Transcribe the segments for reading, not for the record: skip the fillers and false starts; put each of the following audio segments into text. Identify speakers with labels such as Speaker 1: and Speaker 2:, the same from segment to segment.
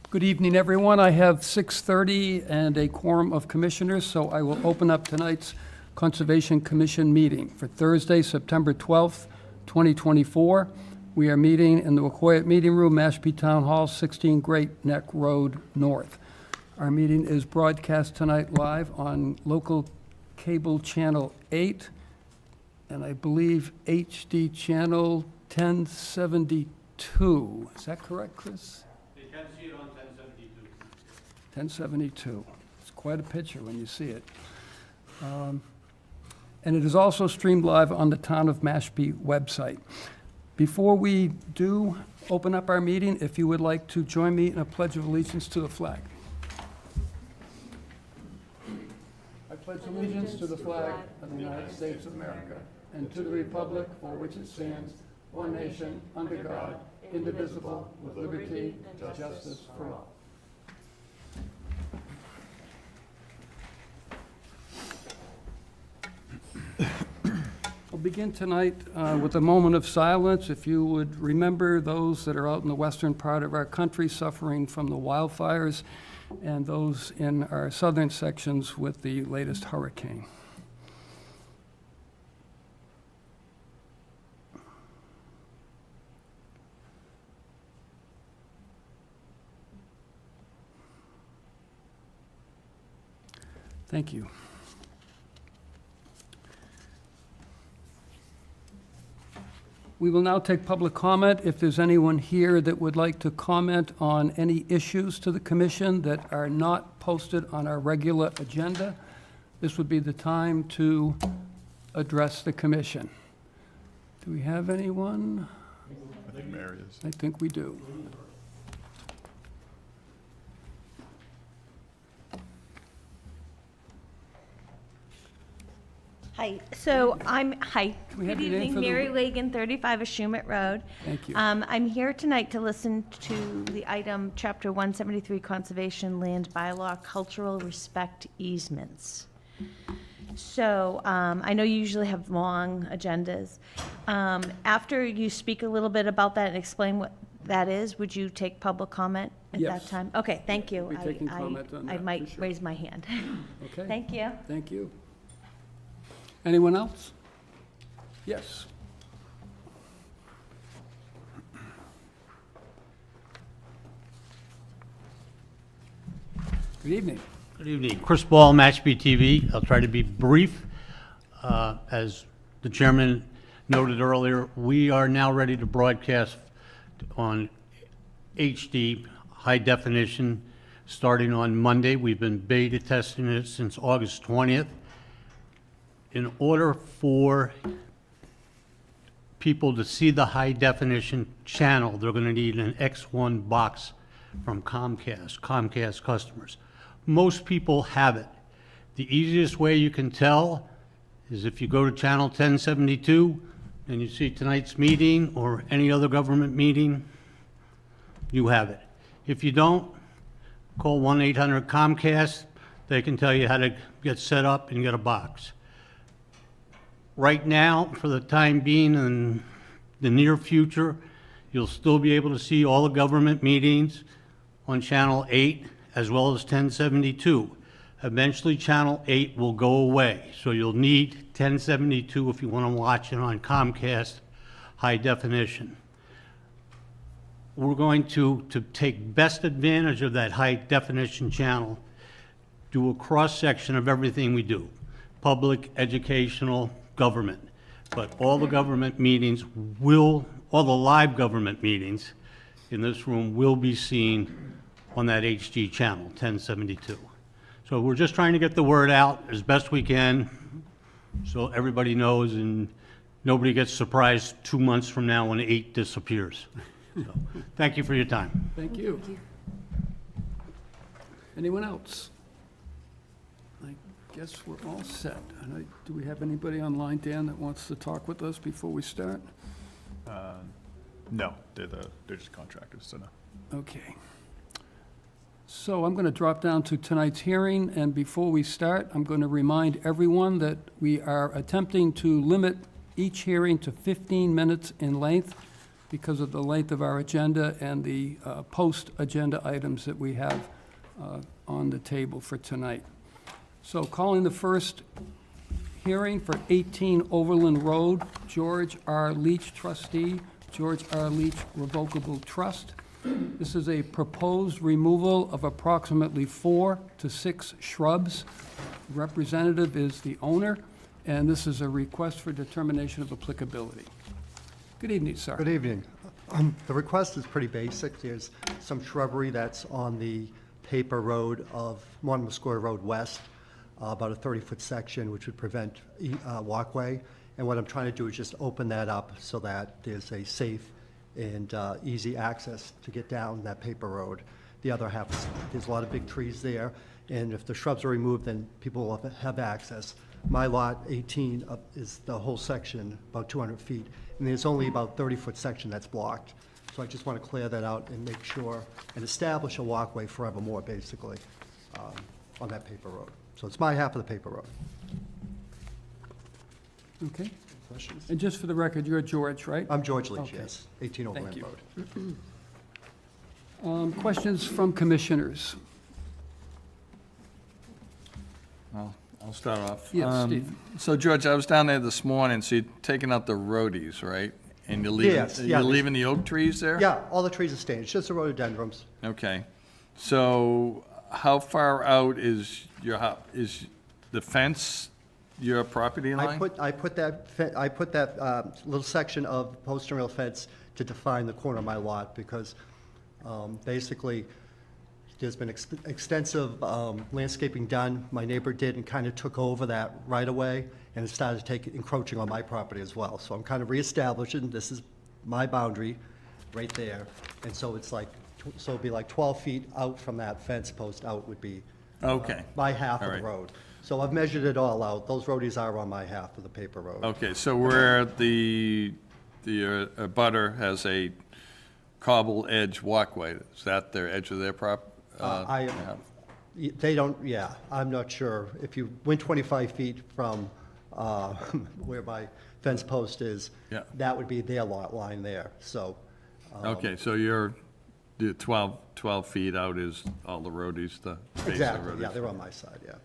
Speaker 1: Good evening, everyone. I have 6:30 and a quorum of commissioners, so I will open up tonight's Conservation Commission meeting for Thursday, September 12th, 2024. We are meeting in the Wacoya Meeting Room, Mashpee Town Hall, 16 Great Neck Road North. Our meeting is broadcast tonight live on local cable channel 8, and I believe HD channel 1072. Is that correct, Chris? 1072. It's quite a picture when you see it. And it is also streamed live on the Town of Mashpee website. Before we do open up our meeting, if you would like to join me in a pledge of allegiance to the flag. I pledge allegiance to the flag of the United States of America and to the republic for which it stands, one nation, under God, indivisible, with liberty and justice for all. We'll begin tonight with a moment of silence. If you would remember those that are out in the western part of our country suffering from the wildfires and those in our southern sections with the latest hurricane. Thank you. We will now take public comment. If there's anyone here that would like to comment on any issues to the commission that are not posted on our regular agenda, this would be the time to address the commission. Do we have anyone?
Speaker 2: I think Mary is.
Speaker 1: I think we do.
Speaker 3: Hi. So Good evening, Mary Lagan, 35 Ashumet Road.
Speaker 1: Thank you.
Speaker 3: I'm here tonight to listen to the item, Chapter 173, Conservation Land Bylaw, Cultural Respect Easements. So I know you usually have long agendas. After you speak a little bit about that and explain what that is, would you take public comment at that time? Okay, thank you.
Speaker 1: We'll be taking comment on that,
Speaker 3: I might
Speaker 1: sure.
Speaker 3: raise my hand.
Speaker 1: Okay.
Speaker 3: Thank you.
Speaker 1: Thank you. Anyone else? Yes. Good evening.
Speaker 4: Good evening. Chris Ball, Mashpee TV. I'll try to be brief. As the chairman noted earlier, we are now ready to broadcast on HD, high definition, starting on Monday. We've been beta testing it since August 20th. In order for people to see the high definition channel, they're going to need an X1 box from Comcast customers. Most people have it. The easiest way you can tell is if you go to channel 1072 and you see tonight's meeting or any other government meeting, you have it. If you don't, call 1-800-COMCAST. They can tell you how to get set up and get a box. Right now, for the time being and the near future, you'll still be able to see all the government meetings on Channel 8 as well as 1072. Eventually, Channel 8 will go away, so you'll need 1072 if you want to watch it on Comcast high definition. We're going to take best advantage of that high definition channel, do a cross-section of everything we do, public, educational, government, but all the government meetings all the live government meetings in this room will be seen on that HD channel, 1072. So we're just trying to get the word out as best we can so everybody knows and nobody gets surprised 2 months from now when 8 disappears. So, thank you for your time.
Speaker 1: Thank you. Anyone else? I guess we're all set. Do we have anybody online, Dan, that wants to talk with us before we start?
Speaker 2: No, they're just contractors, so no.
Speaker 1: Okay. So I'm going to drop down to tonight's hearing, and before we start, I'm going to remind everyone that we are attempting to limit each hearing to 15 minutes in length. because of the length of our agenda and the post-agenda items that we have on the table for tonight. So calling the first hearing for 18 Overland Road, George R. Leach trustee, George R. Leach Revocable Trust. This is a proposed removal of approximately 4 to 6 shrubs. Representative is the owner, and this is a request for determination of applicability. Good evening, sir.
Speaker 5: Good evening. The request is pretty basic. There's some shrubbery that's on the paper road of Monomoskoye Road West, about a 30-foot section, which would prevent walkway. And what I'm trying to do is just open that up so that there's a safe and easy access to get down that paper road. The other half, there's a lot of big trees there, and if the shrubs are removed, then people will have access. My lot 18 is the whole section, about 200 feet, and there's only about 30-foot section that's blocked. So I just want to clear that out and make sure and establish a walkway forevermore, basically, on that paper road. So it's my half of the paper road.
Speaker 1: Okay.
Speaker 5: Questions?
Speaker 1: And just for the record, you're George, right?
Speaker 5: I'm George Leach,
Speaker 1: Okay.
Speaker 5: yes, 18 Overland
Speaker 1: you.
Speaker 5: Road.
Speaker 1: Questions from commissioners?
Speaker 6: Well, I'll start off.
Speaker 1: Yes, Steve.
Speaker 6: So George, I was down there this morning, so you're taking out the roadies, right? And you're leaving,
Speaker 5: Yes,
Speaker 6: you're
Speaker 5: yeah.
Speaker 6: leaving the oak trees there?
Speaker 5: Yeah, all the trees are staying, it's just the rhododendrons.
Speaker 6: Okay. So how far out is is the fence your property line?
Speaker 5: I put that little section of post and rail fence to define the corner of my lot, because basically, there's been extensive landscaping done. My neighbor did and kind of took over that right away, and it started encroaching on my property as well. So I'm kind of reestablishing, this is my boundary right there. And so it's like, so it'd be like 12 feet out from that fence post out would be
Speaker 6: Okay.
Speaker 5: my half
Speaker 6: All
Speaker 5: of the
Speaker 6: right.
Speaker 5: road. So I've measured it all out. Those roadies are on my half of the paper road.
Speaker 6: Okay, so where the butter has a cobble edge walkway, is that their edge of their yeah.
Speaker 5: They don't, yeah, I'm not sure. If you went 25 feet from where my fence post is,
Speaker 6: Yeah.
Speaker 5: that would be their lot line there, so.
Speaker 6: Okay, so you're 12 feet out is all the roadies, the base of the
Speaker 5: Exactly,
Speaker 6: roadies?
Speaker 5: yeah, they're on my side, yeah.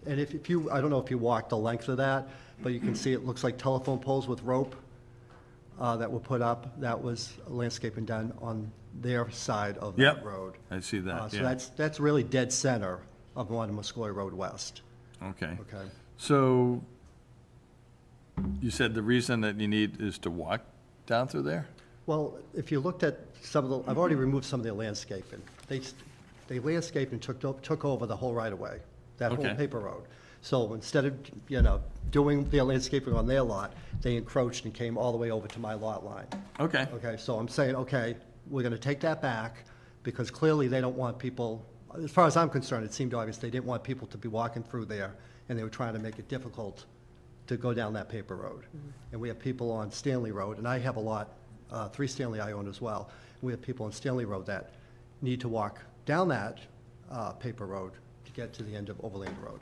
Speaker 5: And if you, I don't know if you walked the length of that, but you can see it looks like telephone poles with rope that were put up. That was landscaping done on their side of that
Speaker 6: Yep,
Speaker 5: road.
Speaker 6: I see that,
Speaker 5: So
Speaker 6: yeah.
Speaker 5: that's really dead center of Monomoskoye Road West,
Speaker 6: Okay.
Speaker 5: okay?
Speaker 6: So you said the reason that you need is to walk down through there?
Speaker 5: Well, if you looked at some of the, I've already removed some of their landscaping. They landscaped and took over the whole right-of-way, that whole
Speaker 6: Okay.
Speaker 5: paper road. So instead of, doing their landscaping on their lot, they encroached and came all the way over to my lot line.
Speaker 6: Okay,
Speaker 5: Okay, so I'm saying, okay, we're gonna take that back, because clearly they don't want people, as far as I'm concerned, it seemed obvious they didn't want people to be walking through there, and they were trying to make it difficult to go down that paper road. And we have people on Stanley Road, and I have a lot, 3 Stanley I own as well. We have people on Stanley Road that need to walk down that paper road to get to the end of Overland Road.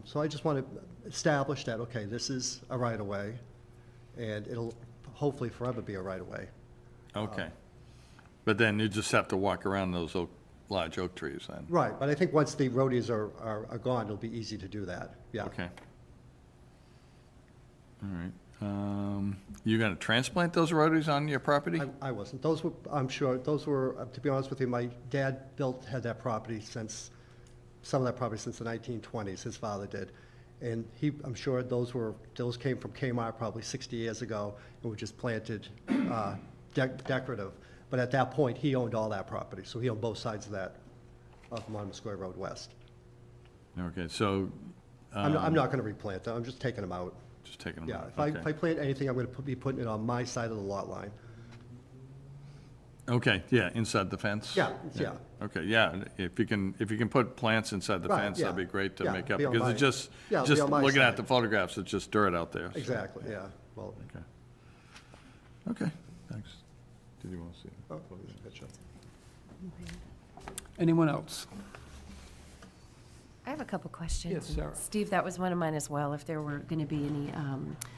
Speaker 5: So I just want to establish that, okay, this is a right-of-way, and it'll hopefully forever be a right-of-way.
Speaker 6: okay. But then you just have to walk around those large oak trees then?
Speaker 5: Right, but I think once the roadies are gone, it'll be easy to do that, yeah.
Speaker 6: Okay. All right. You gonna transplant those roadies on your property?
Speaker 5: I wasn't. Those were, I'm sure, those were, to be honest with you, my dad had that property since, some of that property since the 1920s, his father did. And I'm sure those came from Kmart probably 60 years ago and were just planted decorative. But at that point, he owned all that property, so he owned both sides of that, of Monomoskoye Road West.
Speaker 6: Okay, so,
Speaker 5: I'm not gonna replant them, I'm just taking them out.
Speaker 6: just taking them
Speaker 5: Yeah,
Speaker 6: out.
Speaker 5: if I
Speaker 6: Okay.
Speaker 5: plant anything, I'm gonna be putting it on my side of the lot line.
Speaker 6: Okay, yeah, inside the fence?
Speaker 5: Yeah, yeah.
Speaker 6: Okay, yeah, if you can put plants inside the
Speaker 5: Right,
Speaker 6: fence, that'd
Speaker 5: yeah.
Speaker 6: be great to
Speaker 5: Yeah,
Speaker 6: make up,
Speaker 5: be on
Speaker 6: because
Speaker 5: my-
Speaker 6: it's just,
Speaker 5: yeah, it'll be on my
Speaker 6: looking at
Speaker 5: side.
Speaker 6: the photographs, it's just dirt out there. so-
Speaker 5: Exactly, yeah, well,
Speaker 6: Okay. Okay, thanks. Did you want to see?
Speaker 5: Oh.
Speaker 6: Picture?
Speaker 1: Anyone else?
Speaker 7: I have a couple questions.
Speaker 1: Yes, Sarah.
Speaker 7: Steve, that was one of mine as well, if there were going to be any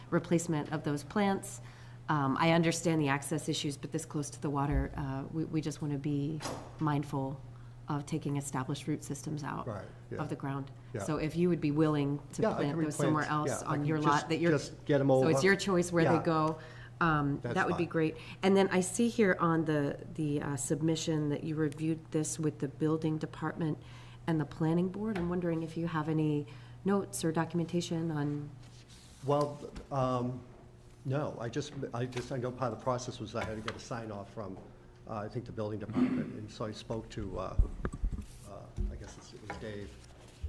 Speaker 7: replacement of those plants. I understand the access issues, but this close to the water, we just want to be mindful of taking established root systems out
Speaker 5: Right, yeah.
Speaker 7: of the ground.
Speaker 5: Yeah.
Speaker 7: So if you would be willing to
Speaker 5: Yeah, I
Speaker 7: plant
Speaker 5: can
Speaker 7: those somewhere
Speaker 5: replant,
Speaker 7: else
Speaker 5: yeah, I
Speaker 7: on
Speaker 5: can
Speaker 7: your
Speaker 5: just-
Speaker 7: lot, that you're.
Speaker 5: just get 'em
Speaker 7: So it's
Speaker 5: over.
Speaker 7: your choice where they
Speaker 5: Yeah.
Speaker 7: go. That would be
Speaker 5: fine.
Speaker 7: great. And then I see here on the submission that you reviewed this with the building department and the planning board. I'm wondering if you have any notes or documentation on,
Speaker 5: Well, no, I know part of the process was I had to get a sign off from, I think, the building department. And so I spoke to, I guess it was Dave,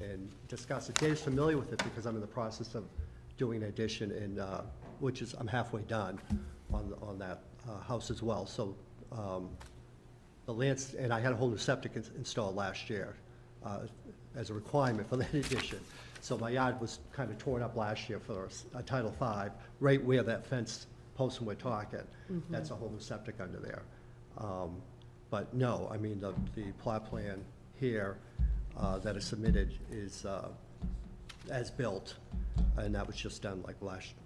Speaker 5: and discussed it. Dave's familiar with it because I'm in the process of doing an addition in, which is, I'm halfway done on that house as well. So the lands, and I had a whole new septic installed last year as a requirement for that addition. So my yard was kind of torn up last year for a Title V, right where that fence post we're talking. That's a whole new septic under there. But no, I mean, the plot plan here that is submitted is as built, and that was just done like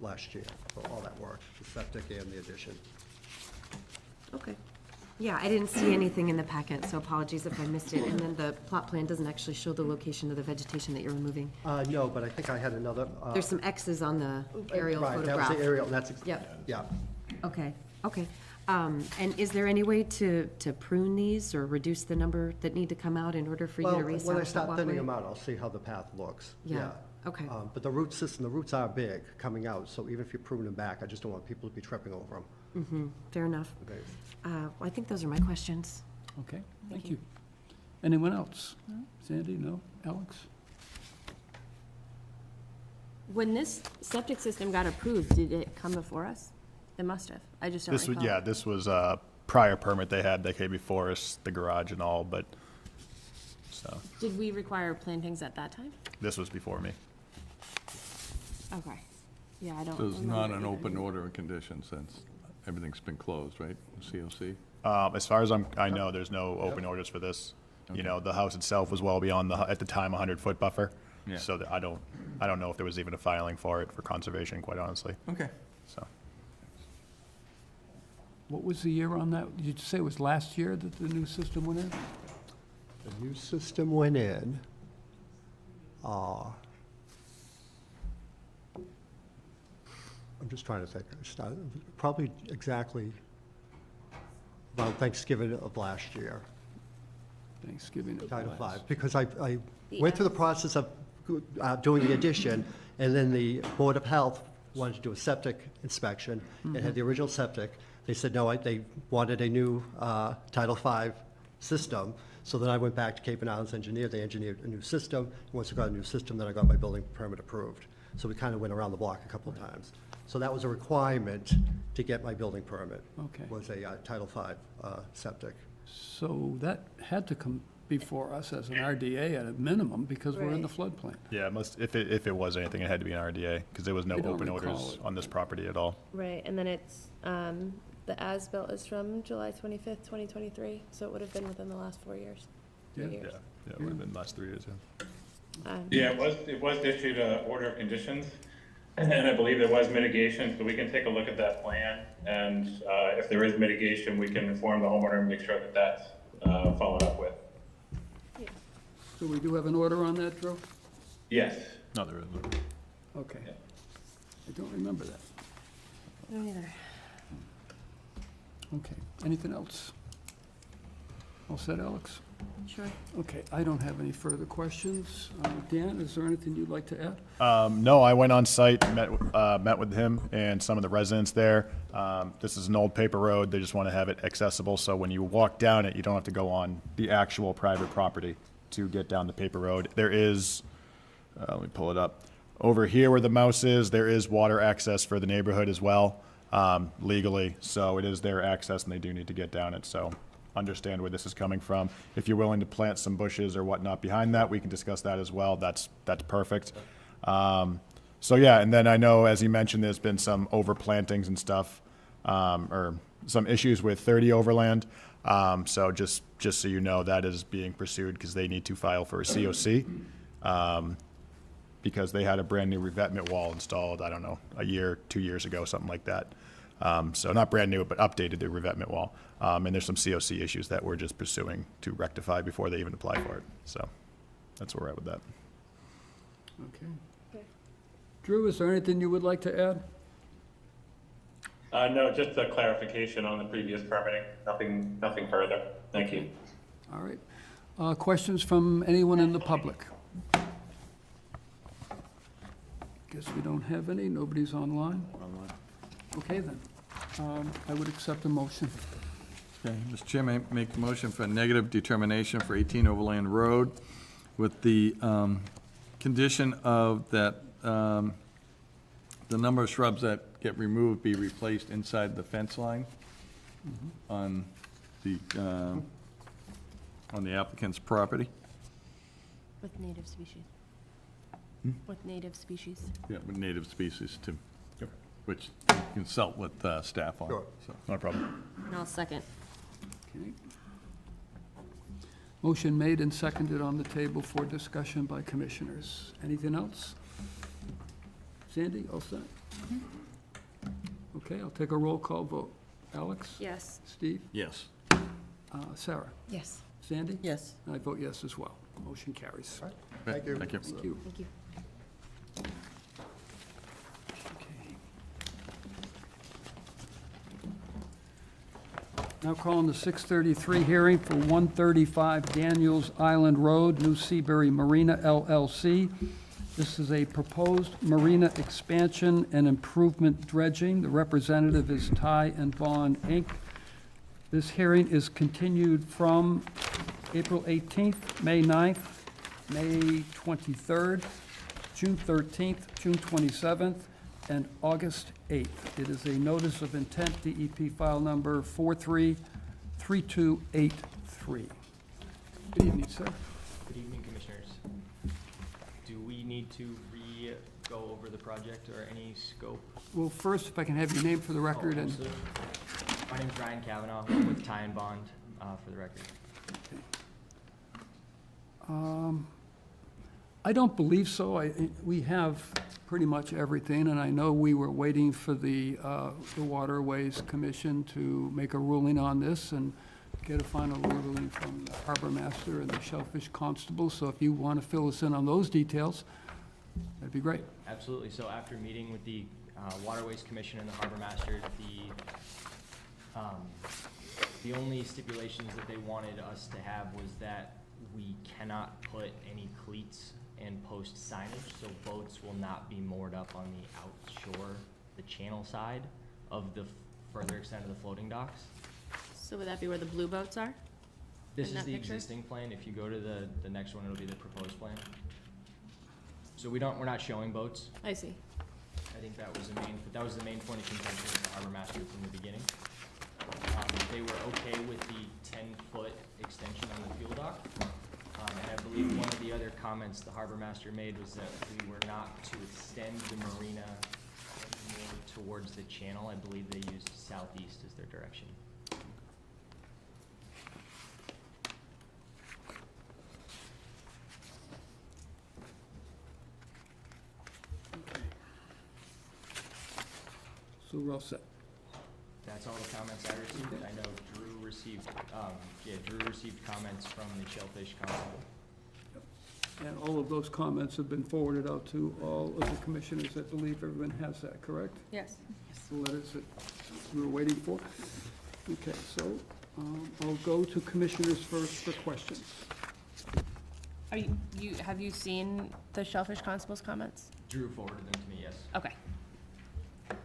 Speaker 5: last year for all that work, the septic and the addition.
Speaker 7: okay. Yeah, I didn't see anything in the packet, so apologies if I missed it. And then the plot plan doesn't actually show the location of the vegetation that you're removing.
Speaker 5: No, but I think I had another.
Speaker 7: There's some X's on the aerial
Speaker 5: Right,
Speaker 7: photograph.
Speaker 5: that was the aerial,
Speaker 7: Yep.
Speaker 5: yeah.
Speaker 7: Okay, okay. And is there any way to prune these or reduce the number that need to come out in order for you to
Speaker 5: Well,
Speaker 7: reestablish
Speaker 5: when I
Speaker 7: that
Speaker 5: start thinning
Speaker 7: walkway?
Speaker 5: them out, I'll see how the path looks.
Speaker 7: Yeah, okay.
Speaker 5: But the root system, the roots are big coming out, so even if you prune them back, I just don't want people to be tripping over them.
Speaker 7: Fair enough.
Speaker 5: Okay.
Speaker 7: I think those are my questions.
Speaker 1: Okay, thank you. Anyone else? Sandy, no? Alex?
Speaker 8: When this septic system got approved, did it come before us? It must have. I just don't
Speaker 2: This was,
Speaker 8: recall.
Speaker 2: yeah, this was a prior permit they had that came before us, the garage and all, but, so,
Speaker 8: Did we require plantings at that time?
Speaker 2: this was before me.
Speaker 8: Okay. Yeah, I don't
Speaker 6: So it's
Speaker 8: remember
Speaker 6: not an
Speaker 8: either.
Speaker 6: open order of conditions since everything's been closed, right? COC?
Speaker 2: As far as I know, there's no open orders for this. You know, the house itself was well beyond the, at the time, 100-foot buffer.
Speaker 6: Yeah.
Speaker 2: So that I don't know if there was even a filing for it for conservation, quite honestly,
Speaker 6: Okay.
Speaker 2: so.
Speaker 1: What was the year on that? Did you say it was last year that the new system went in?
Speaker 5: The new system went in, I'm just trying to think, probably exactly about Thanksgiving of last year.
Speaker 1: Thanksgiving of
Speaker 5: Title
Speaker 1: last.
Speaker 5: V, because I went through the process of doing the addition, and then the Board of Health wanted to do a septic inspection, and had the original septic. They said, no, they wanted a new Title V system, so then I went back to Cape and Islands engineer, they engineered a new system. Once I got a new system, then I got my building permit approved. So we kind of went around the block a couple of times. So that was a requirement to get my building permit.
Speaker 1: Okay.
Speaker 5: Was a Title V septic.
Speaker 1: So that had to come before us as an RDA at a minimum because we're in the floodplain.
Speaker 2: Yeah, it must, if it was anything, it had to be an RDA, because there was no
Speaker 1: I don't
Speaker 2: open
Speaker 1: recall
Speaker 2: orders
Speaker 1: it.
Speaker 2: on this property at all.
Speaker 8: Right, and then it's, the as-built is from July 25th, 2023, so it would have been within the last 4 years.
Speaker 1: Yeah.
Speaker 8: 3
Speaker 2: Yeah,
Speaker 8: years.
Speaker 2: yeah, it would have been the last 3 years, yeah.
Speaker 9: Yeah, it was issued a order of conditions, and I believe there was mitigation, so we can take a look at that plan, and if there is mitigation, we can inform the homeowner and make sure that that's followed up with.
Speaker 1: So we do have an order on that, Drew?
Speaker 9: Yes.
Speaker 2: No, there isn't.
Speaker 1: Okay. I don't remember that.
Speaker 8: I don't either.
Speaker 1: Okay. Anything else? All set, Alex?
Speaker 8: Sure.
Speaker 1: Okay, I don't have any further questions. Dan, is there anything you'd like to add?
Speaker 2: No, I went on site, met with him and some of the residents there. This is an old paper road. They just want to have it accessible, so when you walk down it, you don't have to go on the actual private property to get down the paper road. There is, let me pull it up. Over here where the mouse is, there is water access for the neighborhood as well, legally. So it is their access and they do need to get down it, so understand where this is coming from. If you're willing to plant some bushes or whatnot behind that, we can discuss that as well. That's perfect. So yeah, and then I know, as he mentioned, there's been some overplantings and stuff, or some issues with 30 overland. So just so you know, that is being pursued because they need to file for a COC, because they had a brand new revetment wall installed, I don't know, a year, 2 years ago, something like that. So not brand new, but updated the revetment wall. And there's some COC issues that we're just pursuing to rectify before they even apply for it. So that's where we're at with that.
Speaker 1: Okay. Drew, is there anything you would like to add?
Speaker 9: No, just a clarification on the previous permitting, nothing further. Thank you.
Speaker 1: All right. Questions from anyone in the public? Guess we don't have any. Nobody's online. Okay, then. I would accept a motion.
Speaker 6: Okay, Mr. Chairman, I make the motion for a negative determination for 18 Overland Road with the condition of that the number of shrubs that get removed be replaced inside the fence line on the applicant's property.
Speaker 8: With native species. With native species.
Speaker 6: Yeah, with native species too, which you consult with staff on.
Speaker 5: Sure.
Speaker 6: So.
Speaker 2: Not a problem.
Speaker 7: And I'll second.
Speaker 1: Okay. Motion made and seconded on the table for discussion by commissioners. Anything else? Sandy, all set? Okay, I'll take a roll call vote. Alex?
Speaker 8: Yes.
Speaker 1: Steve?
Speaker 6: Yes.
Speaker 1: Sarah?
Speaker 8: Yes.
Speaker 1: Sandy?
Speaker 7: Yes.
Speaker 1: I vote yes as well. Motion carries.
Speaker 5: Thank you.
Speaker 6: Thank you.
Speaker 1: Thank you.
Speaker 7: Thank you.
Speaker 1: Okay. Now calling the 6:33 hearing for 135 Daniels Island Road, New Seabury Marina LLC. This is a proposed marina expansion and improvement dredging. The representative is Ty and Bond, Inc. This hearing is continued from April 18th, May 9th, May 23rd, June 13th, June 27th, and August 8th. It is a notice of intent, DEP file number 433283. Good evening, sir.
Speaker 10: Good evening, Commissioners. Do we need to go over the project or any scope?
Speaker 1: Well, first, if I can have your name for the record and...
Speaker 10: Absolutely. My name's Ryan Kavanaugh, I'm with Ty and Bond, for the record.
Speaker 1: I don't believe so. We have pretty much everything, and I know we were waiting for the Waterways Commission to make a ruling on this and get a final ruling from the Harbor Master and the Shellfish Constable. So if you want to fill us in on those details, that'd be great.
Speaker 10: Absolutely. So after meeting with the Waterways Commission and the Harbor Master, the only stipulations that they wanted us to have was that we cannot put any cleats and post signage, so boats will not be moored up on the outshore, the channel side of the further extent of the floating docks.
Speaker 8: So would that be where the blue boats are?
Speaker 10: This
Speaker 8: In
Speaker 10: is
Speaker 8: that
Speaker 10: the
Speaker 8: picture?
Speaker 10: existing plan. If you go to the next one, it'll be the proposed plan. So we're not showing boats.
Speaker 8: I see.
Speaker 10: I think that was the main point of contention with the Harbor Master from the beginning. They were okay with the 10-foot extension on the fuel dock. And I believe one of the other comments the Harbor Master made was that we were not to extend the marina more towards the channel. I believe they used southeast as their direction.
Speaker 1: So we're all set.
Speaker 10: That's all the comments I received. I know Drew received comments from the Shellfish Constable.
Speaker 1: And all of those comments have been forwarded out to all of the commissioners. I believe everyone has that, correct?
Speaker 8: Yes.
Speaker 1: The letters that we were waiting for. Okay, so I'll go to commissioners first for questions.
Speaker 8: Have you seen the Shellfish Constable's comments?
Speaker 10: Drew forwarded them to me, yes.
Speaker 8: Okay.
Speaker 10: I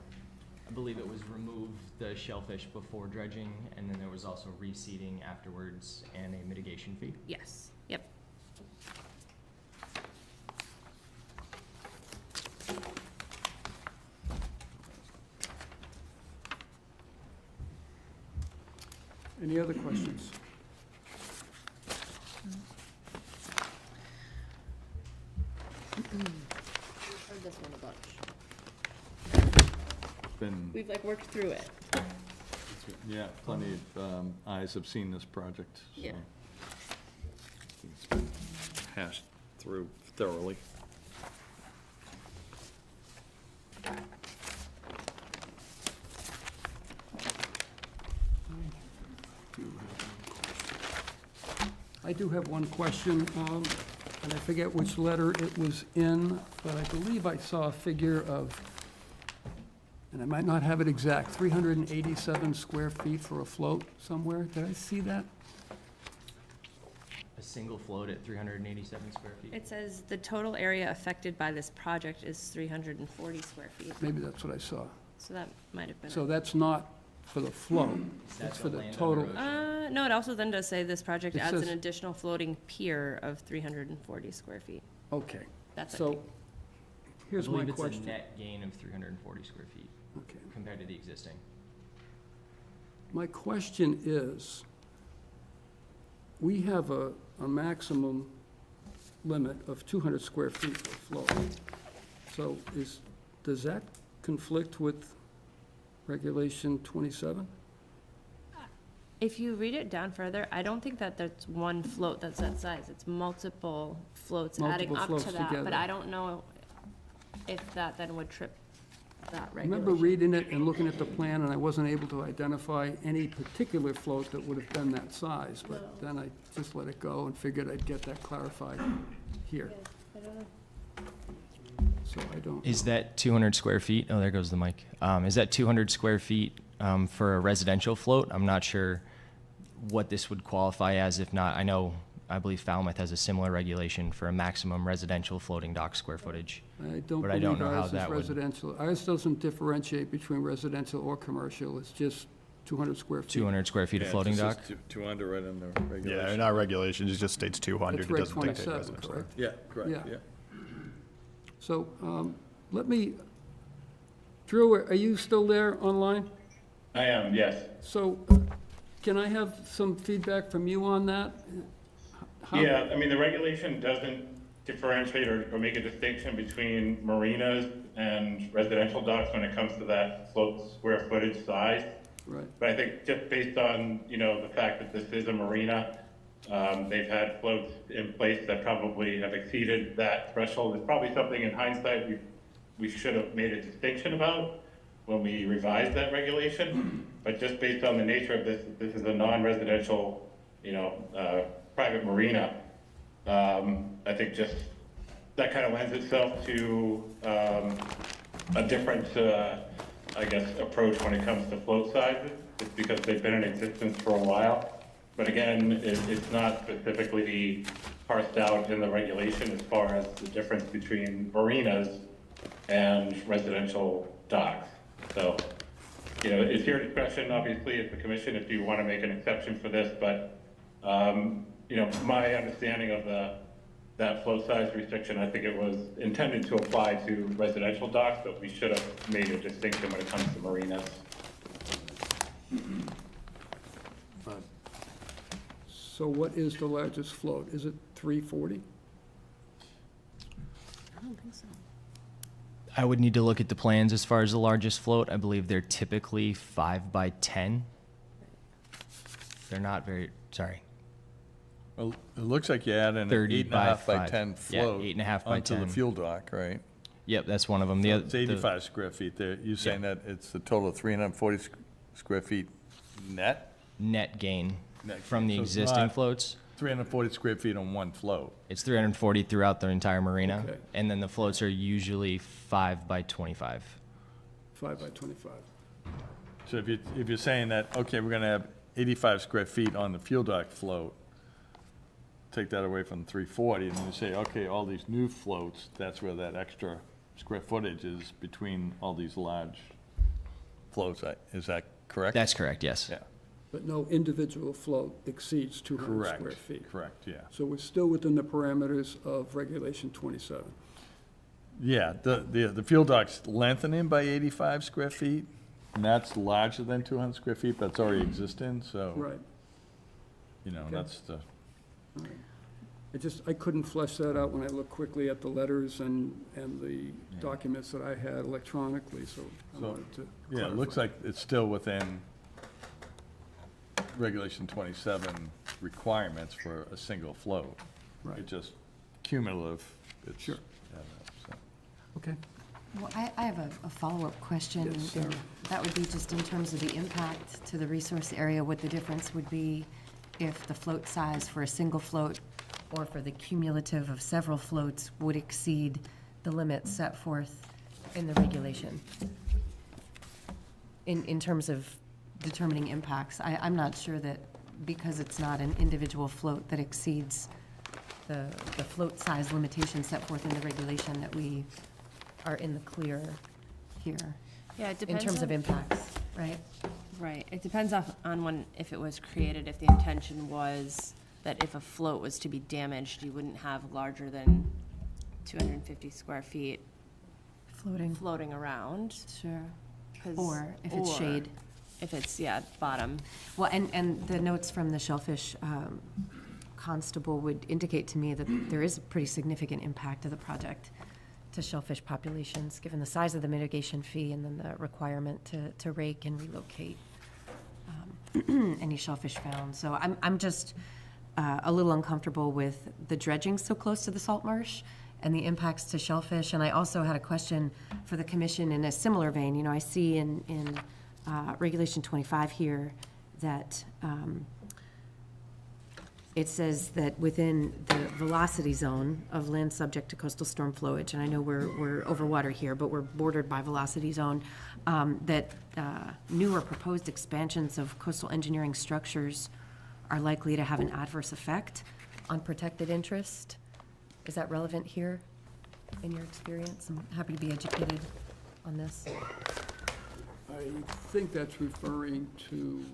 Speaker 10: believe it was remove the shellfish before dredging, and then there was also reseeding afterwards and a mitigation fee.
Speaker 8: Yes. Yep.
Speaker 1: Any other questions?
Speaker 8: Heard this one a bunch. We've worked through it.
Speaker 6: Yeah, plenty of eyes have seen this project. So
Speaker 8: Yeah.
Speaker 6: it's been hashed through thoroughly.
Speaker 1: do have one question, and I forget which letter it was in, but I believe I saw a figure of, and I might not have it exact, 387 square feet for a float somewhere. Did I see that?
Speaker 10: A single float at 387 square feet?
Speaker 8: It says the total area affected by this project is 340 square feet,
Speaker 1: Maybe that's what I saw.
Speaker 8: so that might have been.
Speaker 1: So that's not for the float,
Speaker 10: That's
Speaker 1: it's for the
Speaker 10: land
Speaker 1: total.
Speaker 10: under ocean.
Speaker 8: No, it also then does say this project
Speaker 1: It
Speaker 8: adds
Speaker 1: says-
Speaker 8: an additional floating pier of 340 square feet.
Speaker 1: Okay,
Speaker 8: That's it.
Speaker 1: so here's my
Speaker 10: I believe it's a
Speaker 1: question.
Speaker 10: net gain of 340 square feet
Speaker 1: Okay.
Speaker 10: compared to the existing.
Speaker 1: My question is, we have a maximum limit of 200 square feet for float. So does that conflict with Regulation 27?
Speaker 8: If you read it down further, I don't think that there's one float that's that size. It's multiple floats adding
Speaker 1: Multiple
Speaker 8: up
Speaker 1: floats
Speaker 8: to that,
Speaker 1: together.
Speaker 8: but I don't know if that then would trip that
Speaker 1: I remember
Speaker 8: regulation.
Speaker 1: reading it and looking at the plan, and I wasn't able to identify any particular float that would have been that size, but then I just let it go and figured I'd get that clarified here.
Speaker 8: I don't know.
Speaker 1: So I don't.
Speaker 10: Is that 200 square feet? Oh, there goes the mic. Is that 200 square feet for a residential float? I'm not sure what this would qualify as. If not, I believe Falmouth has a similar regulation for a maximum residential floating dock square footage.
Speaker 1: I don't
Speaker 10: But I don't
Speaker 1: believe
Speaker 10: know how
Speaker 1: ours is
Speaker 10: that would-
Speaker 1: residential. Ours doesn't differentiate between residential or commercial. It's just 200 square feet.
Speaker 10: 200 square feet of
Speaker 6: Yeah, it
Speaker 10: floating
Speaker 6: just
Speaker 10: dock?
Speaker 6: says 200 right in the
Speaker 2: Yeah,
Speaker 6: regulation.
Speaker 2: in our regulations, it just states 200.
Speaker 1: That's
Speaker 2: It
Speaker 1: Reg
Speaker 2: doesn't dictate
Speaker 1: 27,
Speaker 2: residential.
Speaker 1: correct?
Speaker 6: Yeah, correct,
Speaker 1: Yeah.
Speaker 6: yeah.
Speaker 1: So let me, Drew, are you still there online?
Speaker 9: I am, yes.
Speaker 1: So can I have some feedback from you on that? How-
Speaker 9: Yeah, I mean, the regulation doesn't differentiate or make a distinction between marinas and residential docks when it comes to that float square footage size.
Speaker 1: Right.
Speaker 9: But I think just based on, the fact that this is a marina, they've had floats in place that probably have exceeded that threshold. It's probably something in hindsight we should have made a distinction about when we revised that regulation. But just based on the nature of this is a non-residential, private marina. I think just that kind of lends itself to a different, approach when it comes to float sizes, just because they've been in existence for a while. But again, it's not specifically parsed out in the regulation as far as the difference between marinas and residential docks. So, it's your discretion, obviously, as the commission, if you want to make an exception for this, but, my understanding of that float size restriction, I think it was intended to apply to residential docks, but we should have made a distinction when it comes to marinas.
Speaker 1: So what is the largest float? Is it 340?
Speaker 8: I don't think so.
Speaker 10: I would need to look at the plans as far as the largest float. I believe they're typically 5 by 10. They're not very, sorry,
Speaker 6: Well, it looks like you add an
Speaker 10: 30
Speaker 6: 8.5 by
Speaker 10: by
Speaker 6: 10
Speaker 10: 5. Yeah,
Speaker 6: float
Speaker 10: 8.5 by
Speaker 6: onto the
Speaker 10: 10.
Speaker 6: fuel dock, right?
Speaker 10: Yep, that's one of them.
Speaker 6: So it's 85 square feet there. You're saying that it's a total of 340 square feet net?
Speaker 10: Net gain
Speaker 6: Net
Speaker 10: from the
Speaker 6: gain. So it's
Speaker 10: existing
Speaker 6: not-
Speaker 10: floats.
Speaker 6: 340 square feet on one float.
Speaker 10: It's 340 throughout the entire marina.
Speaker 1: Okay.
Speaker 10: And then the floats are usually 5 by 25.
Speaker 1: 5 by 25.
Speaker 6: So if you're saying that, okay, we're gonna have 85 square feet on the fuel dock float, take that away from 340, and then you say, okay, all these new floats, that's where that extra square footage is between all these large floats. Is that correct?
Speaker 10: That's correct, yes.
Speaker 6: Yeah,
Speaker 1: But no individual float exceeds 200
Speaker 6: correct,
Speaker 1: square feet.
Speaker 6: correct, yeah.
Speaker 1: So we're still within the parameters of Regulation 27.
Speaker 6: Yeah, the fuel dock's lengthening by 85 square feet, and that's larger than 200 square feet, but it's already existing, so,
Speaker 1: Right.
Speaker 6: that's the,
Speaker 1: I couldn't flesh that out when I looked quickly at the letters and the documents that I had electronically, so I
Speaker 6: So,
Speaker 1: wanted to
Speaker 6: yeah, it looks
Speaker 1: clarify.
Speaker 6: like it's still within Regulation 27 requirements for a single float.
Speaker 1: Right.
Speaker 6: It's just cumulative. It's-
Speaker 1: Sure.
Speaker 6: yeah, so.
Speaker 1: Okay.
Speaker 7: Well, I have a follow-up question.
Speaker 1: Yes,
Speaker 7: and
Speaker 1: Sarah.
Speaker 7: that would be just in terms of the impact to the resource area, what the difference would be if the float size for a single float or for the cumulative of several floats would exceed the limits set forth in the regulation in terms of determining impacts. I'm not sure that because it's not an individual float that exceeds the float size limitation set forth in the regulation that we are in the clear here
Speaker 8: Yeah, it
Speaker 7: in
Speaker 8: depends
Speaker 7: terms of
Speaker 8: on,
Speaker 7: impacts, right?
Speaker 8: right, it depends on when, if it was created, if the intention was that if a float was to be damaged, you wouldn't have larger than 250 square feet floating around.
Speaker 7: Sure.
Speaker 8: 'cause-
Speaker 7: Or if it's
Speaker 8: or
Speaker 7: shade.
Speaker 8: If it's, yeah, bottom.
Speaker 7: Well, and the notes from the Shellfish constable would indicate to me that there is a pretty significant impact of the project to shellfish populations, given the size of the mitigation fee and then the requirement to rake and relocate any shellfish found. So I'm just a little uncomfortable with the dredging so close to the salt marsh and the impacts to shellfish. And I also had a question for the commission in a similar vein. You know, I see in Regulation 25 here that it says that within the velocity zone of land subject to coastal storm flowage, and I know we're over water here, but we're bordered by velocity zone, that new or proposed expansions of coastal engineering structures are likely to have an adverse effect on protected interest. Is that relevant here in your experience? I'm happy to be educated on this.
Speaker 1: I think that's referring to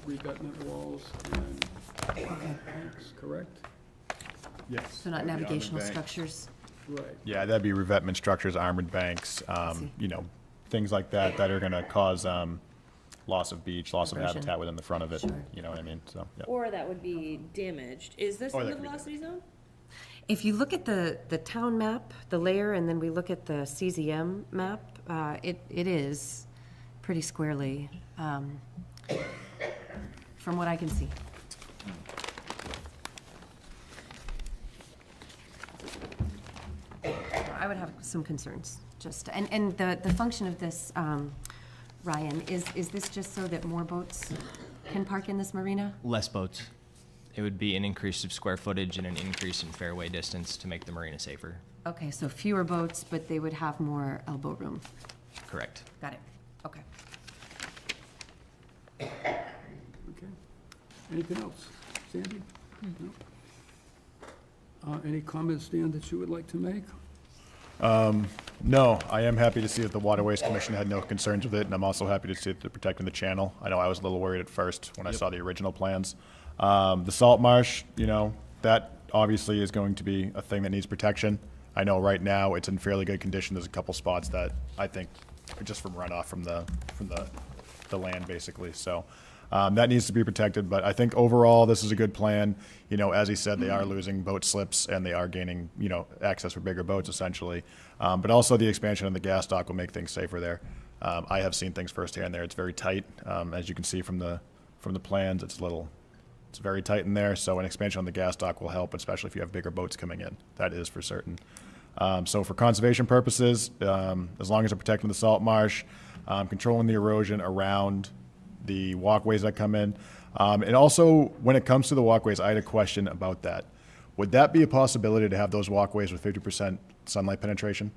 Speaker 1: revetment walls and banks, correct?
Speaker 2: Yes.
Speaker 7: So not navigational structures?
Speaker 1: Right.
Speaker 2: Yeah, that'd be revetment structures, armored banks,
Speaker 7: see.
Speaker 2: you know, things like that that are gonna cause, loss of beach, loss of
Speaker 7: Erosion.
Speaker 2: habitat within the front of it,
Speaker 7: Sure.
Speaker 2: you know what I mean, so, yeah.
Speaker 8: Or that would be damaged. Is this
Speaker 2: Or
Speaker 8: in
Speaker 2: that
Speaker 8: the
Speaker 2: could be
Speaker 8: velocity zone?
Speaker 7: If you look at the town map, the layer, and then we look at the CZM map, it is pretty squarely, from what I can see. I would have some concerns, just, and the function of this, Ryan, is this just so that more boats can park in this marina?
Speaker 10: Less boats. It would be an increase of square footage and an increase in fairway distance to make the marina safer.
Speaker 7: Okay, so fewer boats, but they would have more elbow room.
Speaker 10: Correct.
Speaker 7: Got it, okay.
Speaker 1: Okay. Anything else? Sandy? No? Any comments, Dan, that you would like to make?
Speaker 2: No, I am happy to see that the Waterways Commission had no concerns with it, and I'm also happy to see that they're protecting the channel. I know I was a little worried at first when I saw the original plans. The salt marsh, you know, that obviously is going to be a thing that needs protection. I know right now it's in fairly good condition. There's a couple spots that I think are just from runoff from the land, basically. So that needs to be protected. But I think overall, this is a good plan. You know, as he said, they are losing boat slips and they are gaining, you know, access for bigger boats, essentially. But also the expansion of the gas dock will make things safer there. I have seen things firsthand there. It's very tight. As you can see from the plans, it's very tight in there. So an expansion on the gas dock will help, especially if you have bigger boats coming in. That is for certain. So for conservation purposes, as long as they're protecting the salt marsh, controlling the erosion around the walkways that come in. And also, when it comes to the walkways, I had a question about that. Would that be a possibility to have those walkways with 50% sunlight penetration?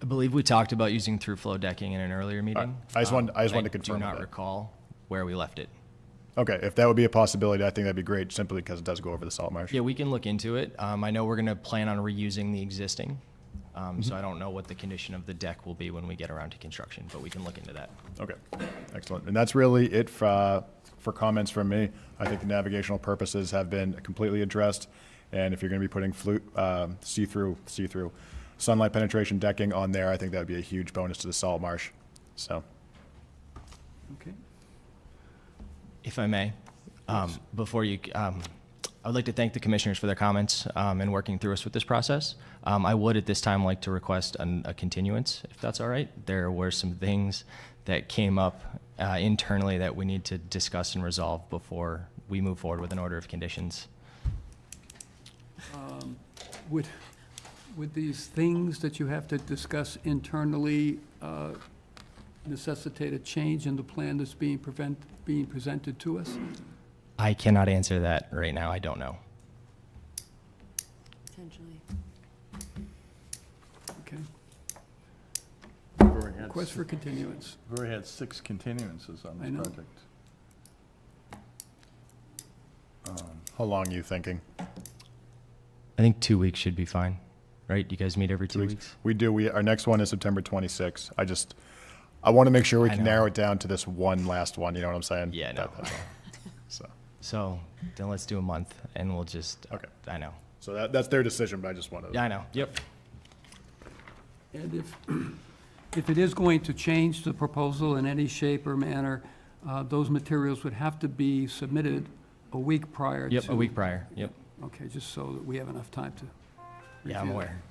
Speaker 10: I believe we talked about using through flow decking in an earlier meeting.
Speaker 2: I just wanted to confirm
Speaker 10: I do not
Speaker 2: that.
Speaker 10: recall where we left it.
Speaker 2: Okay, if that would be a possibility, I think that'd be great, simply because it does go over the salt marsh.
Speaker 10: Yeah, we can look into it. I know we're going to plan on reusing the existing, so I don't know what the condition of the deck will be when we get around to construction, but we can look into that.
Speaker 2: Okay, excellent. And that's really it for comments from me. I think the navigational purposes have been completely addressed. And if you're going to be putting see-through sunlight penetration decking on there, I think that would be a huge bonus to the salt marsh. So,
Speaker 1: Okay.
Speaker 10: If I may, before you, I would like to thank the commissioners for their comments and working through us with this process. I would at this time like to request a continuance, if that's all right. There were some things that came up internally that we need to discuss and resolve before we move forward with an order of conditions.
Speaker 1: Would these things that you have to discuss internally necessitate a change in the plan that's being presented to us?
Speaker 11: I cannot answer that right now. I don't know.
Speaker 8: Potentially.
Speaker 1: Okay.
Speaker 6: We've already had
Speaker 1: Request for continuance.
Speaker 6: We've already had 6 continuances on
Speaker 1: I
Speaker 6: this
Speaker 1: know.
Speaker 6: project.
Speaker 2: How long are you thinking?
Speaker 11: I think 2 weeks should be fine, right? You guys meet every 2 weeks?
Speaker 2: We do. Our next one is September 26th. I want to make sure we
Speaker 11: I
Speaker 2: can
Speaker 11: know.
Speaker 2: narrow it down to this one last one, you know what I'm saying?
Speaker 11: Yeah, no.
Speaker 2: That's all. So,
Speaker 11: So then let's do a month and we'll just,
Speaker 2: Okay.
Speaker 11: I know.
Speaker 2: so that's their decision, but I just want to.
Speaker 11: Yeah, I know. Yep.
Speaker 1: And if it is going to change the proposal in any shape or manner, those materials would have to be submitted a week prior to.
Speaker 11: Yep, a week prior. Yep.
Speaker 1: Okay, just so that we have enough time to.
Speaker 11: Yeah, I'm
Speaker 1: review.
Speaker 11: aware.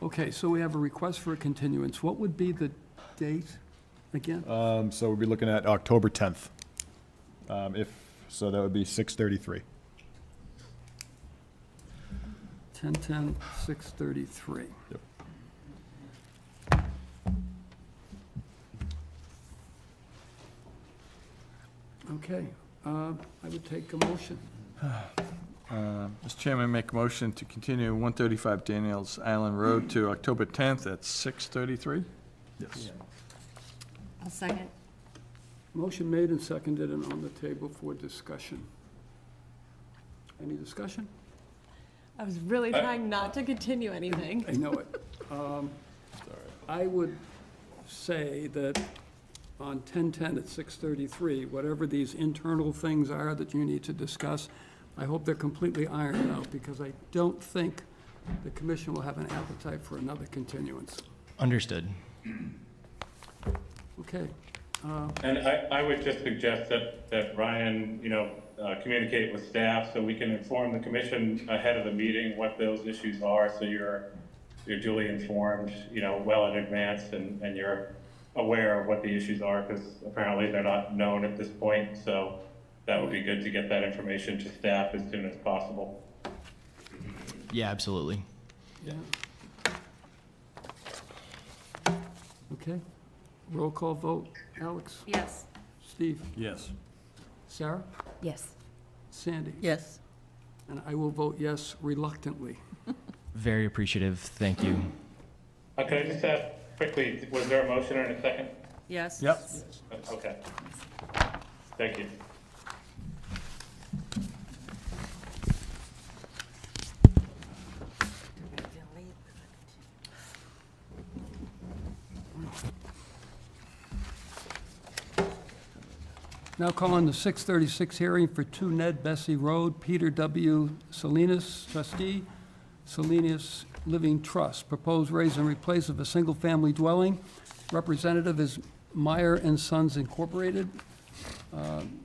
Speaker 1: Okay, so we have a request for a continuance. What would be the date again?
Speaker 2: So we'll be looking at October 10th. So that would be 6:33.
Speaker 1: 6:33.
Speaker 2: Yep.
Speaker 1: Okay, I would take a motion.
Speaker 6: Mr. Chairman, make a motion to continue 135 Daniels Island Road to October 10th at 6:33?
Speaker 2: Yes.
Speaker 8: I'll second.
Speaker 1: Motion made and seconded and on the table for discussion. Any discussion?
Speaker 8: I was really trying not to continue anything.
Speaker 1: I know it. I would say that on 10/10 at 6:33, whatever these internal things are that you need to discuss, I hope they're completely ironed out, because I don't think the commission will have an appetite for another continuance.
Speaker 11: Understood.
Speaker 1: Okay.
Speaker 9: And I would just suggest that Ryan, communicate with staff so we can inform the commission ahead of the meeting what those issues are, so you're duly informed, well in advance, and you're aware of what the issues are, because apparently they're not known at this point, so that would be good to get that information to staff as soon as possible.
Speaker 11: Yeah, absolutely.
Speaker 1: Yeah. Okay. Roll call vote. Alex?
Speaker 8: Yes.
Speaker 1: Steve?
Speaker 6: Yes.
Speaker 1: Sarah?
Speaker 7: Yes.
Speaker 1: Sandy?
Speaker 3: Yes.
Speaker 1: And I will vote yes reluctantly.
Speaker 11: Very appreciative. Thank you.
Speaker 9: Can I just ask quickly, was there a motion in a second?
Speaker 8: Yes.
Speaker 6: Yep.
Speaker 9: Okay. Thank you.
Speaker 1: Now call on the 6:36 hearing for 2 Ned Bessie Road, Peter W. Salinas, trustee, Salinas Living Trust. Proposed raise and replace of a single-family dwelling. Representative is Meyer and Sons Incorporated.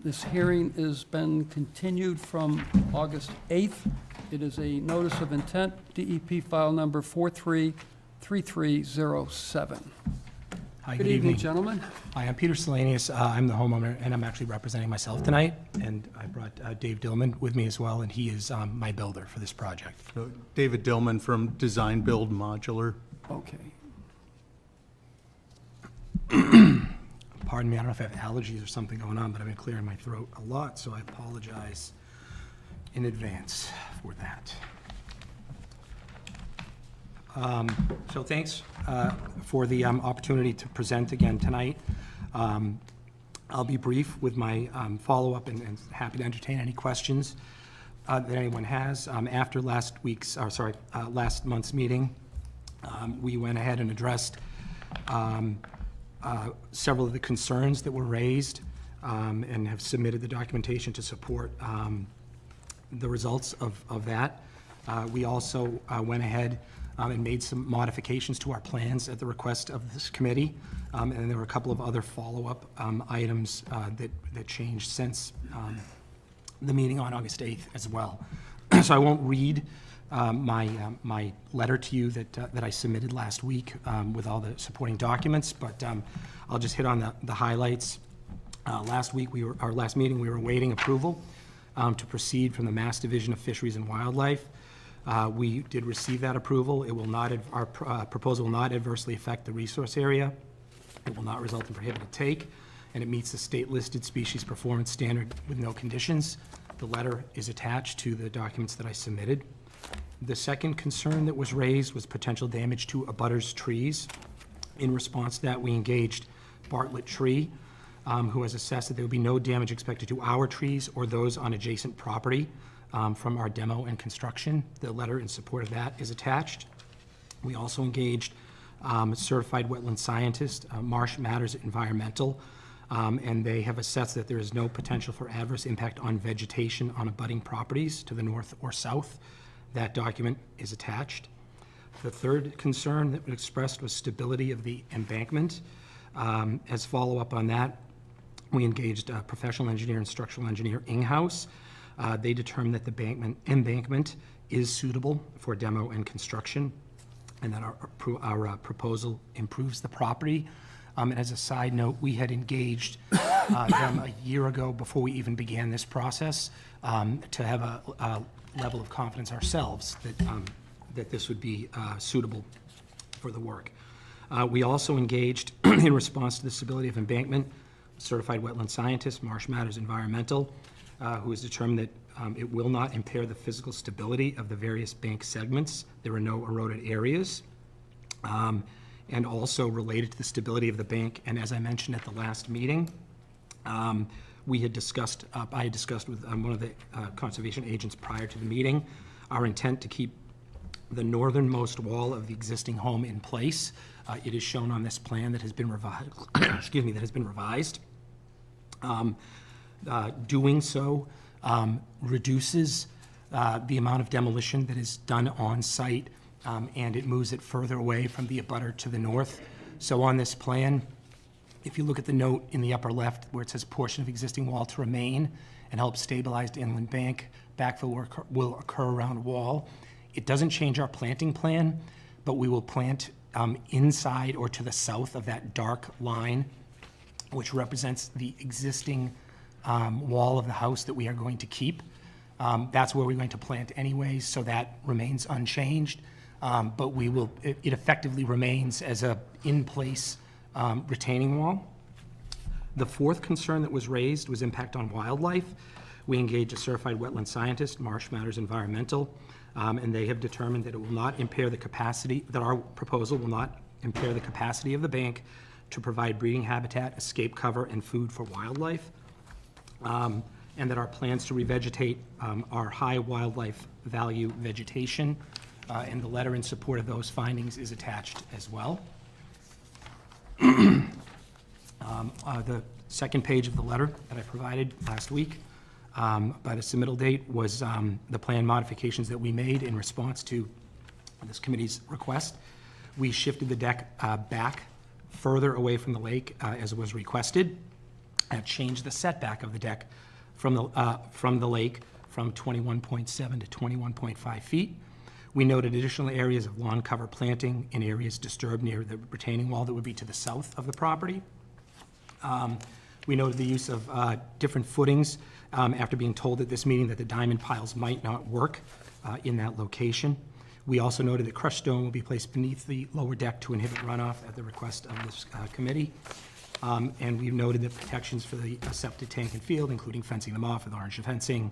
Speaker 1: This hearing has been continued from August 8th. It is a notice of intent, DEP file number 433307.
Speaker 12: Hi,
Speaker 1: Good evening, gentlemen.
Speaker 12: Hi, I'm Peter Selenius. I'm the homeowner, and I'm actually representing myself tonight. And I brought Dave Dillman with me as well, and he is my builder for this project.
Speaker 13: So, David Dillman from Design Build Modular.
Speaker 1: Okay.
Speaker 12: Pardon me, I don't know if I have allergies or something going on, but I've been clearing my throat a lot, so I apologize in advance for that. So thanks for the opportunity to present again tonight. I'll be brief with my follow-up and happy to entertain any questions that anyone has. After last month's meeting, we went ahead and addressed several of the concerns that were raised and have submitted the documentation to support the results of that. We also went ahead and made some modifications to our plans at the request of this committee. And there were a couple of other follow-up items that changed since the meeting on August 8th as well. So I won't read my letter to you that I submitted last week with all the supporting documents, but I'll just hit on the highlights. Last meeting, we were awaiting approval to proceed from the Mass Division of Fisheries and Wildlife. We did receive that approval. It will not, our proposal will not adversely affect the resource area. It will not result in prohibited take. and it meets the state-listed species performance standard with no conditions. The letter is attached to the documents that I submitted. The second concern that was raised was potential damage to abutters' trees. In response to that, we engaged Bartlett Tree, who has assessed that there would be no damage expected to our trees or those on adjacent property from our demo and construction. The letter in support of that is attached. We also engaged a certified wetland scientist, Marsh Matters Environmental, and they have assessed that there is no potential for adverse impact on vegetation on abutting properties to the north or south. That document is attached. The third concern that was expressed was stability of the embankment. As follow-up on that, we engaged a professional engineer and structural engineer in-house. They determined that the embankment is suitable for demo and construction, and that our proposal improves the property. And as a side note, we had engaged them a year ago before we even began this process to have a level of confidence ourselves that this would be suitable for the work. We also engaged, in response to the stability of embankment, certified wetland scientist, Marsh Matters Environmental, who has determined that it will not impair the physical stability of the various bank segments. There are no eroded areas. And also related to the stability of the bank, and as I mentioned at the last meeting, we had discussed, I had discussed with one of the conservation agents prior to the meeting, our intent to keep the northernmost wall of the existing home in place. It is shown on this plan that has been revised. Excuse me, that has been revised. Doing so reduces the amount of demolition that is done on site, and it moves it further away from the abutter to the north. So on this plan, if you look at the note in the upper left where it says portion of existing wall to remain and help stabilize the inland bank, backfill will occur around wall. It doesn't change our planting plan, but we will plant inside or to the south of that dark line, which represents the existing wall of the house that we are going to keep. That's where we're going to plant anyways, so that remains unchanged. But we will, it effectively remains as a in-place retaining wall. The fourth concern that was raised was impact on wildlife. We engaged a certified wetland scientist, Marsh Matters Environmental, and they have determined that it will not impair the capacity, that our proposal will not impair the capacity of the bank to provide breeding habitat, escape cover, and food for wildlife, and that our plans to revegetate are high wildlife value vegetation, and the letter in support of those findings is attached as well. The second page of the letter that I provided last week by the submittal date was the plan modifications that we made in response to this committee's request. We shifted the deck back further away from the lake as was requested, and changed the setback of the deck from the lake from 21.7 to 21.5 feet. We noted additional areas of lawn cover planting in areas disturbed near the retaining wall that would be to the south of the property. We noted the use of different footings after being told at this meeting that the diamond piles might not work in that location. We also noted that crushed stone will be placed beneath the lower deck to inhibit runoff at the request of this committee. And we've noted that protections for the septic tank and field, including fencing them off with orange fencing,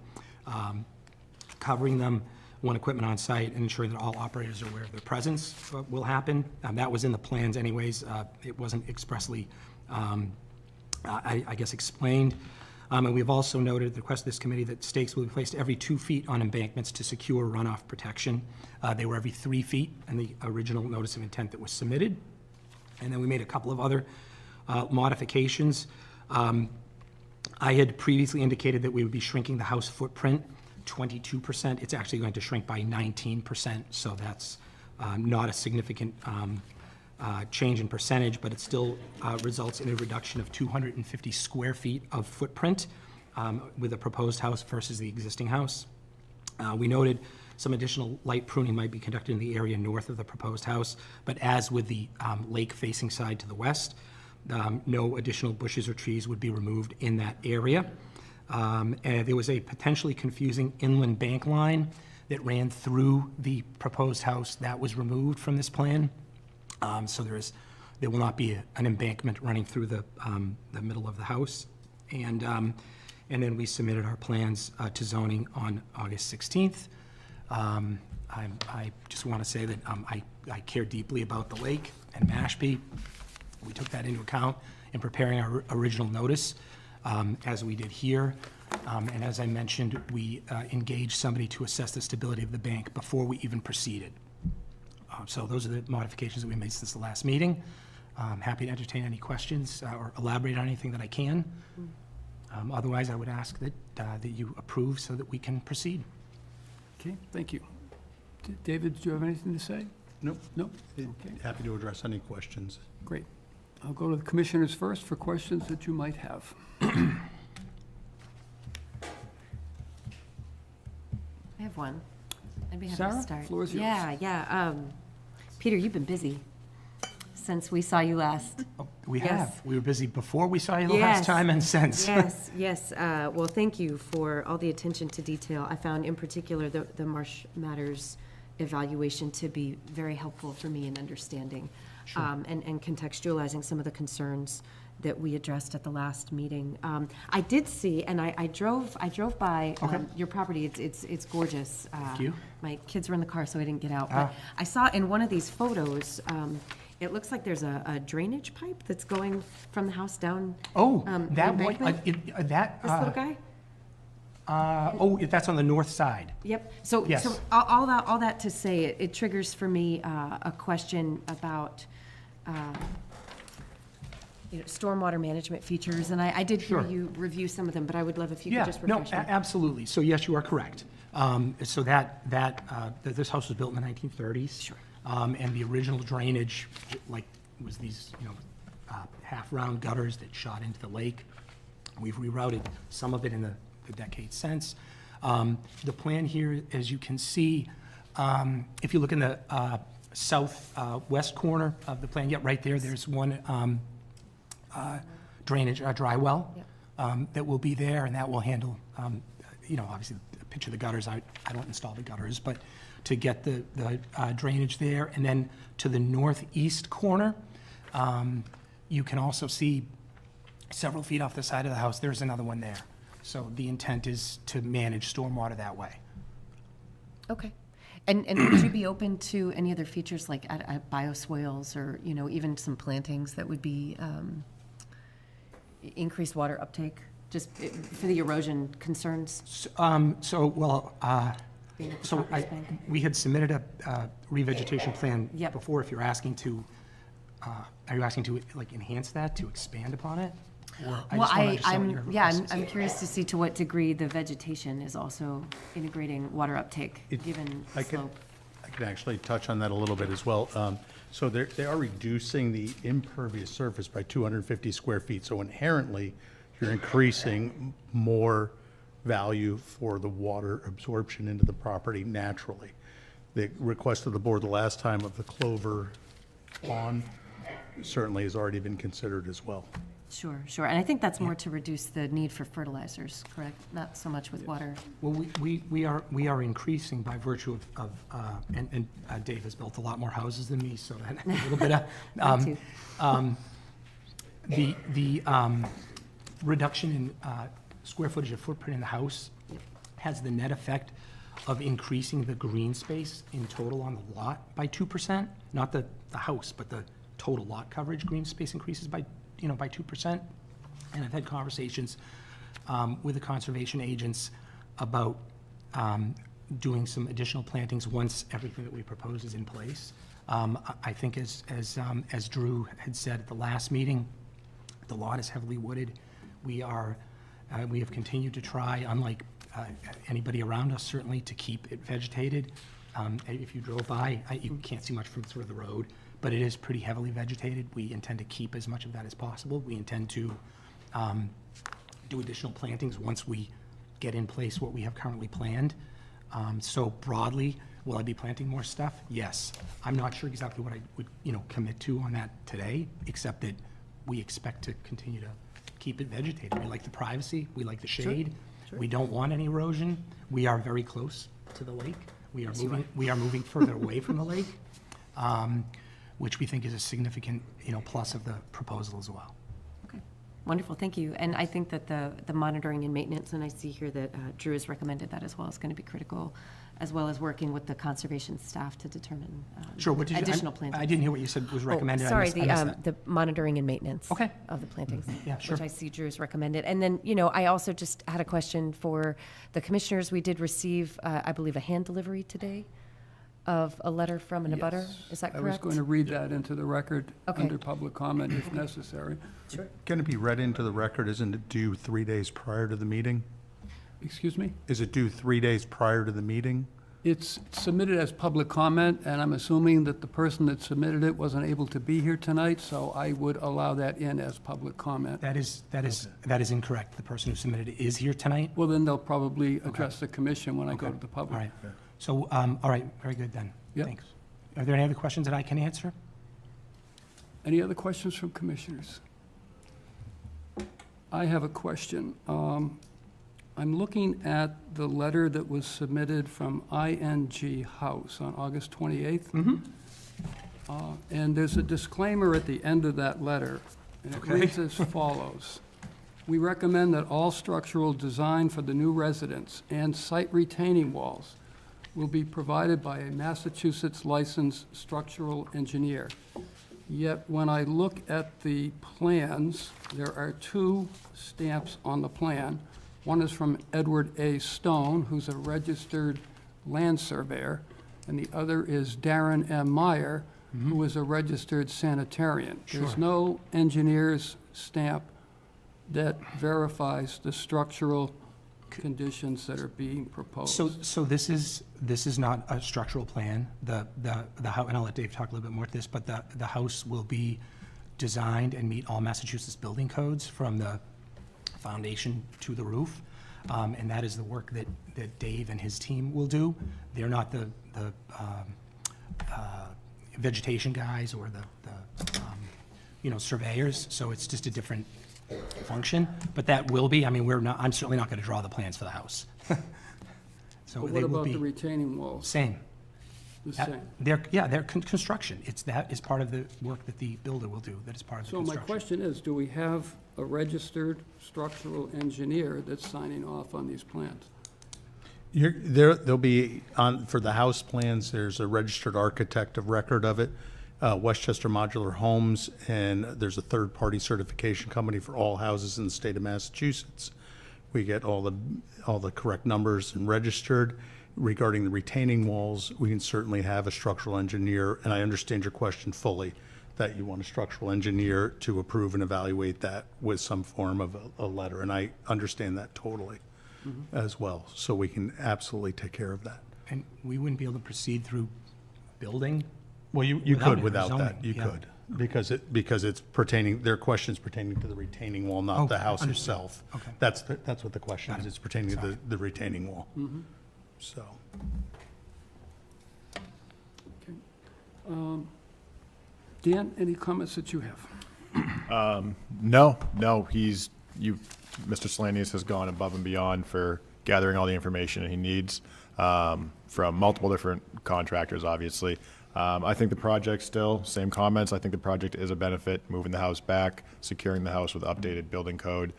Speaker 12: covering them when equipment on site, and ensuring that all operators are aware of their presence will happen. That was in the plans anyways. It wasn't expressly, I guess, explained. And we've also noted at the request of this committee that stakes will be placed every 2 feet on embankments to secure runoff protection. They were every 3 feet in the original notice of intent that was submitted. And then we made a couple of other modifications. I had previously indicated that we would be shrinking the house footprint 22%. It's actually going to shrink by 19%, so that's not a significant change in percentage, but it still results in a reduction of 250 square feet of footprint with a proposed house versus the existing house. We noted some additional light pruning might be conducted in the area north of the proposed house, but as with the lake-facing side to the west, no additional bushes or trees would be removed in that area. And there was a potentially confusing inland bank line that ran through the proposed house that was removed from this plan. So there is There will not be an embankment running through the middle of the house. And then we submitted our plans to zoning on August 16th. I just want to say that I care deeply about the lake and Mashpee. We took that into account in preparing our original notice, as we did here. And as I mentioned, we engaged somebody to assess the stability of the bank before we even proceeded. So those are the modifications that we made since the last meeting. I'm happy to entertain any questions or elaborate on anything that I can. Otherwise, I would ask that you approve so that we can proceed.
Speaker 1: Okay, thank you. David, do you have anything to say?
Speaker 13: Nope.
Speaker 1: No?
Speaker 13: Okay.
Speaker 1: Okay,
Speaker 13: Happy to address any questions.
Speaker 1: great. I'll go to the commissioners first for questions that you might have.
Speaker 7: I have one. I'd be happy
Speaker 1: Sarah,
Speaker 7: to start.
Speaker 1: floor is yours.
Speaker 7: Yeah. Peter, you've been busy since we saw you last.
Speaker 12: We
Speaker 7: Yes.
Speaker 12: have. We were busy before we saw you the last
Speaker 7: Yes.
Speaker 12: time and since.
Speaker 7: Yes. Well, thank you for all the attention to detail. I found in particular the Marsh Matters evaluation to be very helpful for me in understanding and contextualizing some of the concerns that we addressed at the last meeting. I did see, and I drove by your property. It's gorgeous.
Speaker 12: Thank you.
Speaker 7: My kids were in the car, so I didn't get out. But I saw in one of these photos, it looks like there's a drainage pipe that's going from the house down.
Speaker 12: Oh,
Speaker 7: the
Speaker 12: that one,
Speaker 7: embankment.
Speaker 12: that.
Speaker 7: This little guy?
Speaker 12: That's on the north side.
Speaker 7: Yep. So,
Speaker 12: Yes.
Speaker 7: so all that to say, it triggers for me a question about stormwater management features, and I did hear
Speaker 12: Sure.
Speaker 7: you review some of them, but I would love if you could
Speaker 12: Yeah,
Speaker 7: just
Speaker 12: no,
Speaker 7: refresh me.
Speaker 12: absolutely. So yes, you are correct. So this house was built in the 1930s.
Speaker 7: Sure.
Speaker 12: And the original drainage, was these, half-round gutters that shot into the lake. We've rerouted some of it in the decade since. The plan here, as you can see, if you look in the southwest corner of the plan, right there's one drainage, dry well that will be there, and that will handle, obviously, picture the gutters. I don't install the gutters, but to get the drainage there. And then to the northeast corner, you can also see several feet off the side of the house, there's another one there. So the intent is to manage stormwater that way.
Speaker 7: Okay. And would you be open to any other features like bioswales or, even some plantings that would be increased water uptake, just for the erosion concerns?
Speaker 12: We had submitted a revegetation plan
Speaker 7: Yep.
Speaker 12: before. If you're asking to, are you asking to enhance that, to expand upon it? Or I just wanna understand what your request is.
Speaker 7: I'm curious to see to what degree the vegetation is also integrating water uptake, given the slope.
Speaker 13: I can actually touch on that a little bit as well. So they are reducing the impervious surface by 250 square feet. So inherently, you're increasing more value for the water absorption into the property naturally. The request of the board the last time of the clover lawn certainly has already been considered as well.
Speaker 7: Sure. And I think that's more to reduce the need for fertilizers, correct? Not so much with water.
Speaker 12: Well, we are increasing by virtue of and Dave has built a lot more houses than me, so that a little bit of the reduction in square footage of footprint in the house has the net effect of increasing the green space in total on the lot by 2%, not the house, but the total lot coverage green space increases by 2%. And I've had conversations with the conservation agents about doing some additional plantings once everything that we propose is in place. I think as Drew had said at the last meeting, the lot is heavily wooded. We have continued to try, unlike anybody around us certainly, to keep it vegetated. If you drove by, you can't see much from sort of the road, but it is pretty heavily vegetated. We intend to keep as much of that as possible. We intend to do additional plantings once we get in place what we have currently planned. So broadly, will I be planting more stuff? Yes. I'm not sure exactly what I would, commit to on that today, except that we expect to continue to keep it vegetated. We like the privacy, we like the shade. Sure. We don't want any erosion. We are very close to the lake. We are moving further away from the lake. which we think is a significant, plus of the proposal as well.
Speaker 7: Okay, wonderful, thank you. And I think that the monitoring and maintenance, and I see here that Drew has recommended that as well, is going to be critical, as well as working with the conservation staff to determine
Speaker 12: Sure, what did you,
Speaker 7: additional plantings.
Speaker 12: I didn't hear what you said was recommended.
Speaker 7: Sorry,
Speaker 12: I missed that.
Speaker 7: the monitoring and maintenance.
Speaker 12: Okay.
Speaker 7: Of the plantings.
Speaker 12: Yeah, sure.
Speaker 7: Which I see Drew's recommended. And then, I also just had a question for the commissioners. We did receive, I believe, a hand delivery today of a letter from an abutter.
Speaker 1: Yes.
Speaker 7: Is that
Speaker 1: I was
Speaker 7: correct?
Speaker 1: going to read that into the record
Speaker 7: Okay.
Speaker 1: under public comment if necessary.
Speaker 7: Sure.
Speaker 13: Can it be read into the record? Isn't it due 3 days prior to the meeting?
Speaker 1: Excuse me?
Speaker 13: Is it due 3 days prior to the meeting?
Speaker 1: It's submitted as public comment, and I'm assuming that the person that submitted it wasn't able to be here tonight, so I would allow that in as public comment.
Speaker 12: That is incorrect. The person who submitted it is here tonight.
Speaker 1: Well, then they'll probably address the commission when I go
Speaker 12: Okay.
Speaker 1: to the
Speaker 12: All
Speaker 1: public.
Speaker 12: right. So, all right, very good then.
Speaker 1: Yep.
Speaker 12: Thanks. Are there any other questions that I can answer?
Speaker 1: Any other questions from commissioners? I have a question. I'm looking at the letter that was submitted from ING House on August 28th. And there's a disclaimer at the end of that letter, and it reads as follows. We recommend that all structural design for the new residence and site retaining walls will be provided by a Massachusetts licensed structural engineer. Yet when I look at the plans, there are two stamps on the plan. One is from Edward A. Stone, who's a registered land surveyor, and the other is Darren M. Meyer, who is a registered sanitarian. There's no engineer's stamp that verifies the structural conditions that are being proposed.
Speaker 12: So this is not a structural plan. The house, and I'll let Dave talk a little bit more to this, but the house will be designed and meet all Massachusetts building codes from the foundation to the roof. And that is the work that Dave and his team will do. They're not the vegetation guys or the surveyors, so it's just a different function. But that will be, I'm certainly not gonna draw the plans for the house. So
Speaker 1: But
Speaker 12: they
Speaker 1: what
Speaker 12: will
Speaker 1: about the
Speaker 12: be
Speaker 1: retaining walls?
Speaker 12: same.
Speaker 1: The same.
Speaker 12: They're construction. That is part of the work that the builder will do, that is part of the
Speaker 1: So my
Speaker 12: construction.
Speaker 1: question is, do we have a registered structural engineer that's signing off on these plans?
Speaker 13: There'll be, for the house plans, there's a registered architect of record of it, Westchester Modular Homes, and there's a third-party certification company for all houses in the state of Massachusetts. We get all the correct numbers and registered. Regarding the retaining walls, we can certainly have a structural engineer, and I understand your question fully, that you want a structural engineer to approve and evaluate that with some form of a letter, and I understand that totally as well. So we can absolutely take care of that.
Speaker 12: And we wouldn't be able to proceed through building?
Speaker 13: Well, you
Speaker 12: Without
Speaker 13: could
Speaker 12: it,
Speaker 13: without
Speaker 12: zoning,
Speaker 13: that, you
Speaker 12: yeah.
Speaker 13: could, because it's pertaining, their question's pertaining to the retaining wall, not the
Speaker 12: Okay,
Speaker 13: house
Speaker 12: understood.
Speaker 13: itself.
Speaker 12: Okay.
Speaker 13: That's what the question
Speaker 12: Got
Speaker 13: is,
Speaker 12: it.
Speaker 13: it's pertaining to
Speaker 12: Sorry.
Speaker 13: the retaining wall. So,
Speaker 1: Dan, any comments that you have?
Speaker 2: No, Mr. Slanius has gone above and beyond for gathering all the information he needs from multiple different contractors, obviously. I think the project still, same comments, I think the project is a benefit, moving the house back, securing the house with updated building code,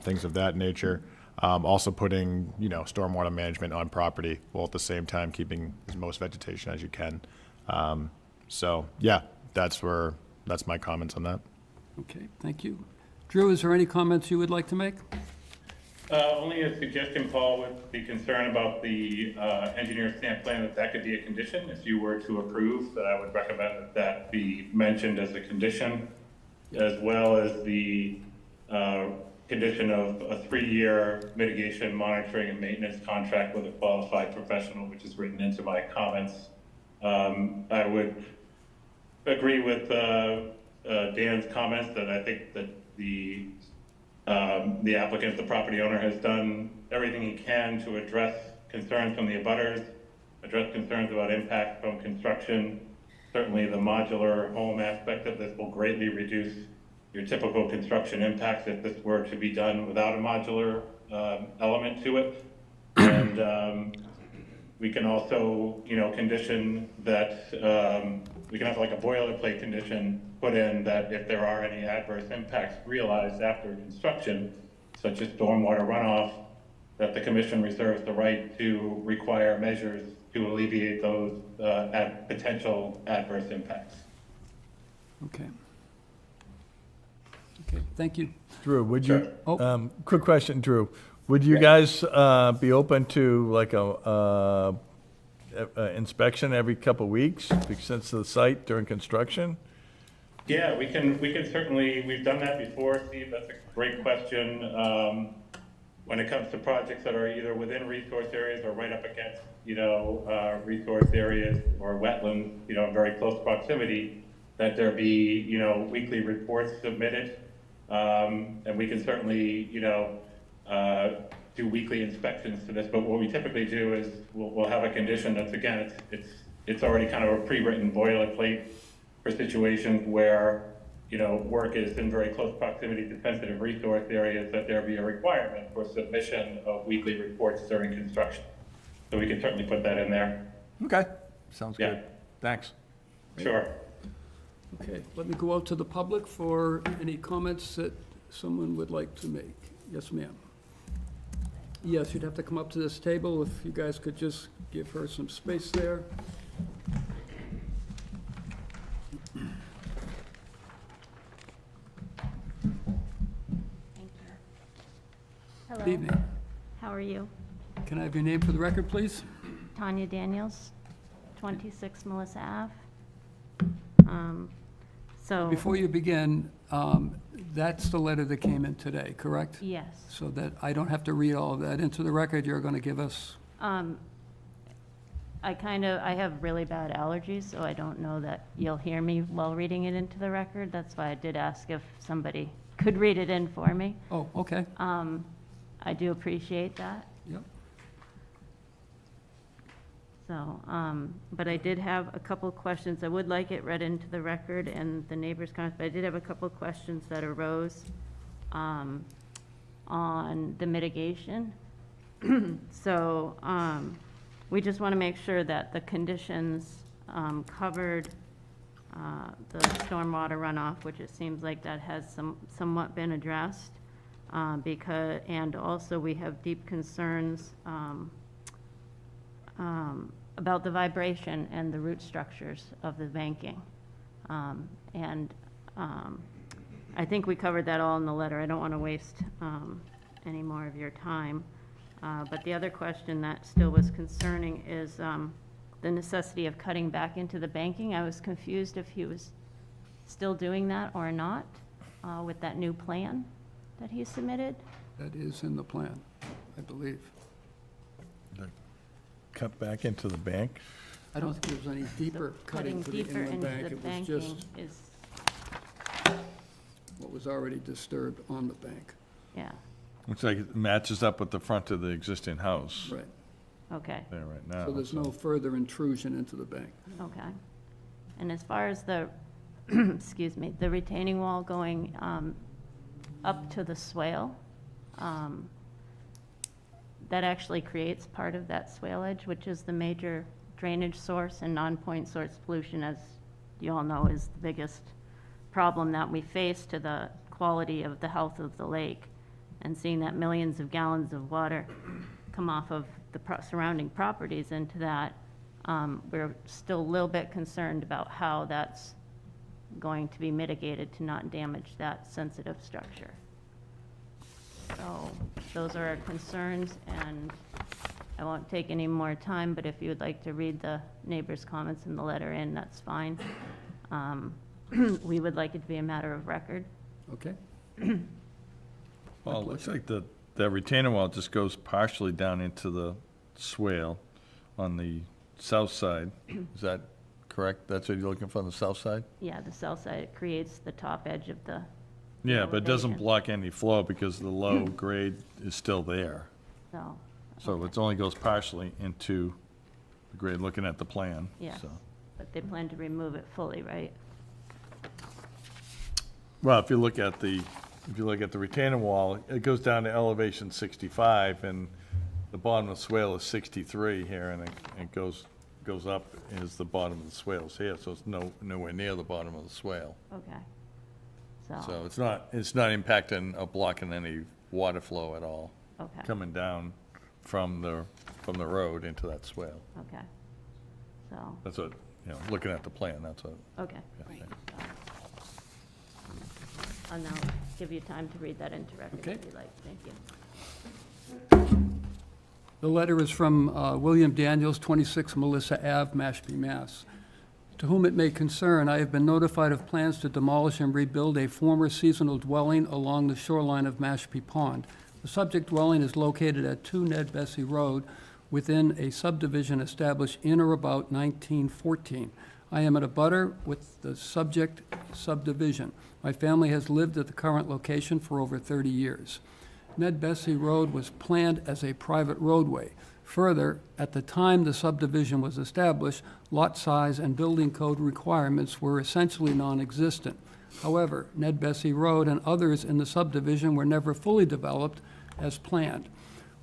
Speaker 2: things of that nature. Also putting, stormwater management on property, while at the same time keeping as most vegetation as you can. So, yeah, that's my comments on that.
Speaker 1: Okay, thank you. Drew, is there any comments you would like to make?
Speaker 9: Only a suggestion, Paul, with the concern about the engineer stamp plan, that could be a condition. If you were to approve, that I would recommend that be mentioned as a condition, as well as the condition of a 3-year mitigation, monitoring, and maintenance contract with a qualified professional, which is written into my comments. I would agree with Dan's comments that I think that the applicant, the property owner, has done everything he can to address concerns from the abutters, address concerns about impact from construction. Certainly the modular home aspect of this will greatly reduce your typical construction impacts if this were to be done without a modular element to it. And we can also, condition that we can have like a boilerplate condition put in that if there are any adverse impacts realized after construction, such as stormwater runoff, that the commission reserves the right to require measures to alleviate those potential adverse impacts.
Speaker 1: Okay. Okay, thank you.
Speaker 6: Drew, would you,
Speaker 1: Oh.
Speaker 6: quick question, Drew. Would you guys be open to like a inspection every couple of weeks since the site during construction?
Speaker 9: Yeah, we can certainly, we've done that before, Steve, that's a great question. When it comes to projects that are either within resource areas or right up against, resource areas or wetlands, in very close proximity, that there be, weekly reports submitted. And we can certainly, do weekly inspections to this, but what we typically do is we'll have a condition that's, again, it's already kind of a pre-written boilerplate for situations where, work is in very close proximity to sensitive resource areas, that there be a requirement for submission of weekly reports during construction. So we can certainly put that in there.
Speaker 6: Okay, sounds
Speaker 9: Yeah.
Speaker 6: good. Thanks.
Speaker 9: Sure.
Speaker 1: Okay, let me go out to the public for any comments that someone would like to make. Yes, ma'am. Yes, you'd have to come up to this table, if you guys could just give her some space there.
Speaker 14: Hello.
Speaker 1: Good evening.
Speaker 14: How are you?
Speaker 1: Can I have your name for the record, please?
Speaker 14: Tanya Daniels, 26 Melissa Ave. So,
Speaker 1: Before you begin, that's the letter that came in today, correct?
Speaker 14: yes.
Speaker 1: So that I don't have to read all of that into the record, you're going to give us,
Speaker 14: I have really bad allergies, so I don't know that you'll hear me while reading it into the record. That's why I did ask if somebody could read it in for me.
Speaker 1: oh, okay,
Speaker 14: I do appreciate that.
Speaker 1: yep.
Speaker 14: So, but I did have a couple of questions. I would like it read into the record and the neighbors' comments, but I did have a couple of questions that arose on the mitigation. So, we just want to make sure that the conditions covered the stormwater runoff, which it seems like that has somewhat been addressed. And also we have deep concerns about the vibration and the root structures of the banking. I think we covered that all in the letter. I don't want to waste any more of your time. But the other question that still was concerning is the necessity of cutting back into the banking. I was confused if he was still doing that or not with that new plan that he submitted.
Speaker 1: That is in the plan, I believe.
Speaker 6: Cut back into the bank?
Speaker 1: I don't think there was any deeper cutting to the
Speaker 14: Deeper
Speaker 1: inland
Speaker 14: into
Speaker 1: bank.
Speaker 14: the
Speaker 1: It was
Speaker 14: banking
Speaker 1: just
Speaker 14: is,
Speaker 1: what was already disturbed on the bank.
Speaker 14: yeah,
Speaker 6: Looks like it matches up with the front of the existing house
Speaker 1: Right.
Speaker 14: okay.
Speaker 6: there right now.
Speaker 1: So there's no further intrusion into the bank.
Speaker 14: Okay. And as far as the, excuse me, the retaining wall going up to the swale, that actually creates part of that swale edge, which is the major drainage source and non-point source pollution, as you all know, is the biggest problem that we face to the quality of the health of the lake. And seeing that millions of gallons of water come off of the surrounding properties into that, we're still a little bit concerned about how that's going to be mitigated to not damage that sensitive structure. So those are our concerns, and I won't take any more time, but if you would like to read the neighbors' comments in the letter in, that's fine. We would like it to be a matter of record.
Speaker 1: Okay?
Speaker 6: Well, it looks like the retaining wall just goes partially down into the swale on the south side. Is that correct? That's what you're looking for on the south side?
Speaker 14: Yeah, the south side, it creates the top edge of the
Speaker 6: Yeah, but it doesn't
Speaker 14: elevation.
Speaker 6: block any flow because the low grade is still there.
Speaker 14: So,
Speaker 6: So it only goes partially into the grade, looking at the plan.
Speaker 14: yes,
Speaker 6: so.
Speaker 14: but they plan to remove it fully, right?
Speaker 6: Well, if you look at the retaining wall, it goes down to elevation 65, and the bottom of the swale is 63 here, and it goes goes up is the bottom of the swales here, so it's nowhere near the bottom of the swale.
Speaker 14: Okay.
Speaker 6: So it's not impacting or blocking any water flow at all.
Speaker 14: Okay.
Speaker 6: Coming down from the road into that swale.
Speaker 14: Okay. So,
Speaker 6: That's what, looking at the plan, that's what.
Speaker 14: okay.
Speaker 6: yeah.
Speaker 14: I'll now give you time to read that into record
Speaker 1: Okay.
Speaker 14: if you like. Thank you.
Speaker 1: The letter is from William Daniels, 26 Melissa Ave, Mashpee, Mass. To whom it may concern, I have been notified of plans to demolish and rebuild a former seasonal dwelling along the shoreline of Mashpee Pond. The subject dwelling is located at 2 Ned Bessie Road within a subdivision established in or about 1914. I am at a butter with the subject subdivision. My family has lived at the current location for over 30 years. Ned Bessie Road was planned as a private roadway. Further, at the time the subdivision was established, lot size and building code requirements were essentially non-existent. However, Ned Bessie Road and others in the subdivision were never fully developed as planned.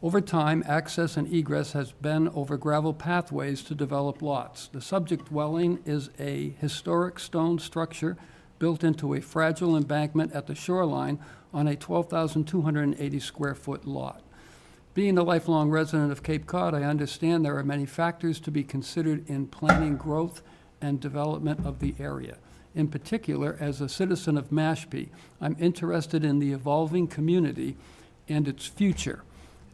Speaker 1: Over time, access and egress has been over gravel pathways to develop lots. The subject dwelling is a historic stone structure built into a fragile embankment at the shoreline on a 12,280 square foot lot. Being a lifelong resident of Cape Cod, I understand there are many factors to be considered in planning growth and development of the area. In particular, as a citizen of Mashpee, I'm interested in the evolving community and its future.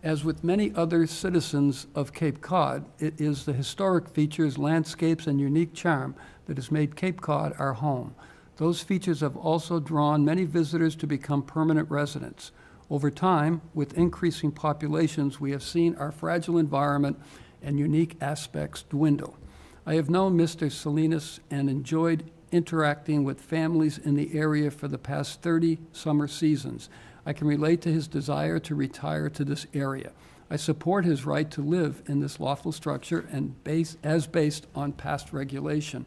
Speaker 1: As with many other citizens of Cape Cod, it is the historic features, landscapes, and unique charm that has made Cape Cod our home. Those features have also drawn many visitors to become permanent residents. Over time, with increasing populations, we have seen our fragile environment and unique aspects dwindle. I have known Mr. Salinas and enjoyed interacting with families in the area for the past 30 summer seasons. I can relate to his desire to retire to this area. I support his right to live in this lawful structure and based on past regulation.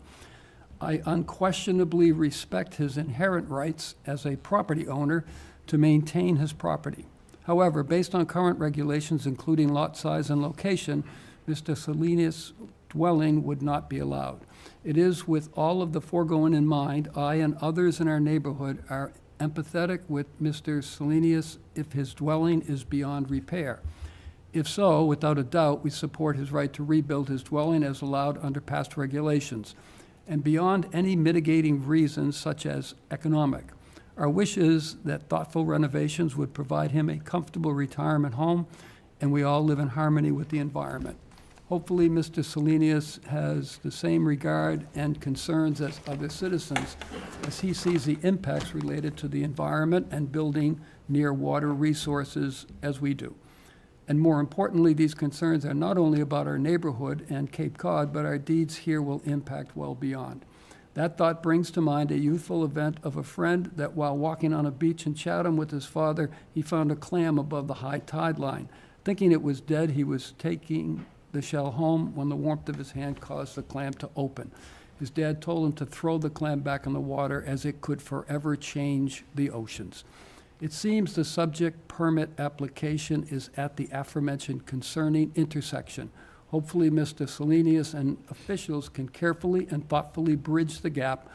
Speaker 1: I unquestionably respect his inherent rights as a property owner to maintain his property. However, based on current regulations, including lot size and location, Mr. Salinas' dwelling would not be allowed. It is with all of the foregoing in mind, I and others in our neighborhood are empathetic with Mr. Salinas if his dwelling is beyond repair. If so, without a doubt, we support his right to rebuild his dwelling as allowed under past regulations, and beyond any mitigating reasons such as economic. Our wish is that thoughtful renovations would provide him a comfortable retirement home, and we all live in harmony with the environment. Hopefully, Mr. Salinas has the same regard and concerns as other citizens, as he sees the impacts related to the environment and building near water resources as we do. And more importantly, these concerns are not only about our neighborhood and Cape Cod, but our deeds here will impact well beyond. That thought brings to mind a youthful event of a friend that while walking on a beach in Chatham with his father, he found a clam above the high tide line. Thinking it was dead, he was taking the shell home when the warmth of his hand caused the clam to open. His dad told him to throw the clam back in the water as it could forever change the oceans. It seems the subject permit application is at the aforementioned concerning intersection. Hopefully, Mr. Salinas and officials can carefully and thoughtfully bridge the gap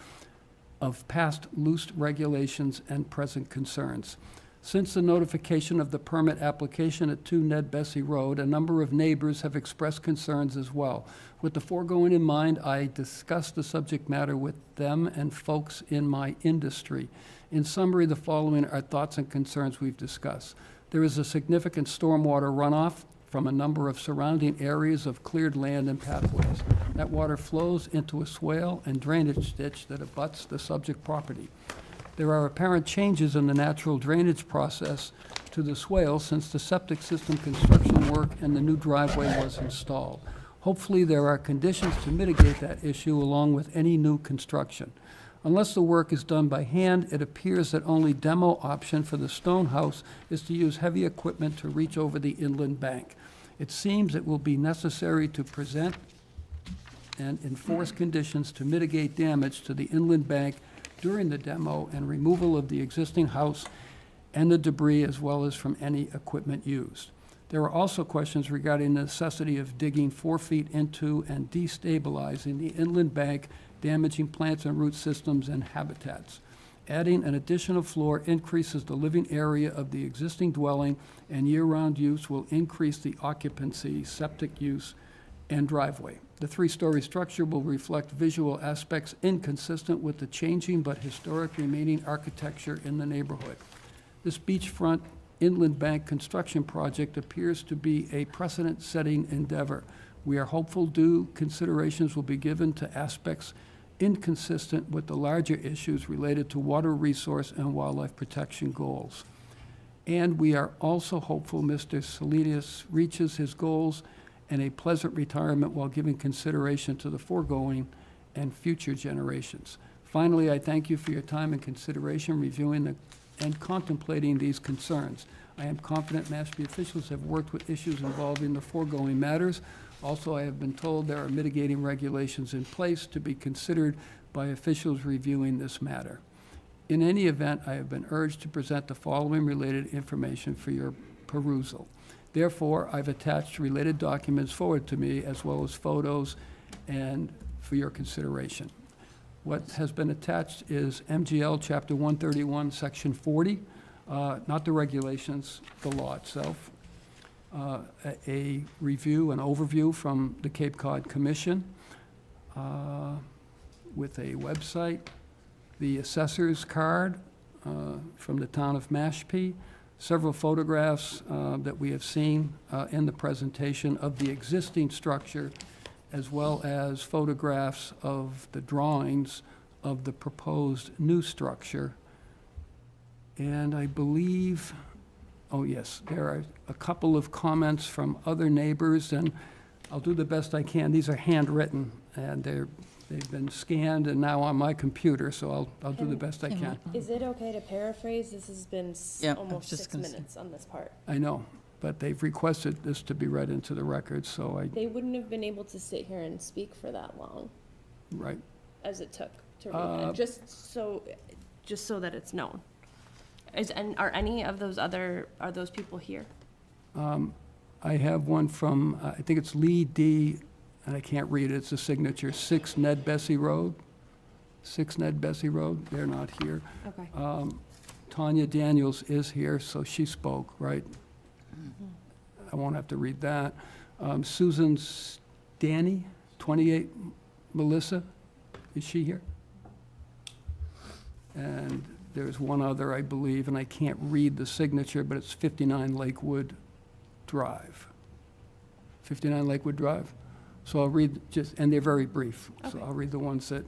Speaker 1: of past loose regulations and present concerns. Since the notification of the permit application at 2 Ned Bessie Road, a number of neighbors have expressed concerns as well. With the foregoing in mind, I discussed the subject matter with them and folks in my industry. In summary, the following are thoughts and concerns we've discussed. There is a significant stormwater runoff from a number of surrounding areas of cleared land and pathways. That water flows into a swale and drainage ditch that abuts the subject property. There are apparent changes in the natural drainage process to the swale since the septic system construction work and the new driveway was installed. Hopefully, there are conditions to mitigate that issue along with any new construction. Unless the work is done by hand, it appears that only demo option for the stone house is to use heavy equipment to reach over the inland bank. It seems it will be necessary to present and enforce conditions to mitigate damage to the inland bank during the demo and removal of the existing house and the debris as well as from any equipment used. There are also questions regarding the necessity of digging 4 feet into and destabilizing the inland bank, damaging plants and root systems and habitats. Adding an additional floor increases the living area of the existing dwelling, and year-round use will increase the occupancy, septic use, and driveway. The 3-story structure will reflect visual aspects inconsistent with the changing but historic remaining architecture in the neighborhood. This beachfront inland bank construction project appears to be a precedent-setting endeavor. We are hopeful due considerations will be given to aspects inconsistent with the larger issues related to water resource and wildlife protection goals. And we are also hopeful Mr. Salinas reaches his goals and a pleasant retirement while giving consideration to the foregoing and future generations. Finally, I thank you for your time and consideration reviewing and contemplating these concerns. I am confident Mashpee officials have worked with issues involving the foregoing matters. Also, I have been told there are mitigating regulations in place to be considered by officials reviewing this matter. In any event, I have been urged to present the following related information for your perusal. Therefore, I've attached related documents forwarded to me, as well as photos, and for your consideration. What has been attached is MGL Chapter 131, Section 40, not the regulations, the law itself. A review, an overview from the Cape Cod Commission with a website, the assessor's card from the town of Mashpee, several photographs that we have seen in the presentation of the existing structure, as well as photographs of the drawings of the proposed new structure. And I believe, oh yes, there are a couple of comments from other neighbors, and I'll do the best I can. These are handwritten, and they've been scanned and now on my computer, so I'll do the best I can.
Speaker 8: Is it okay to paraphrase? This has been almost 6 minutes on this part.
Speaker 1: I know, but they've requested this to be read into the record, so
Speaker 8: They wouldn't have been able to sit here and speak for that long
Speaker 1: right.
Speaker 8: as it took to read it, just so that it's known. Are any of those are those people here?
Speaker 1: I have one from, I think it's Lee D., and I can't read it, it's a signature, 6 Ned Bessie Road. 6 Ned Bessie Road, they're not here.
Speaker 8: Okay.
Speaker 1: Tanya Daniels is here, so she spoke, right? I won't have to read that. Susan Stanny, 28 Melissa, is she here? And there's one other, I believe, and I can't read the signature, but it's 59 Lakewood Drive. 59 Lakewood Drive? So I'll read and they're very brief, so I'll read the ones that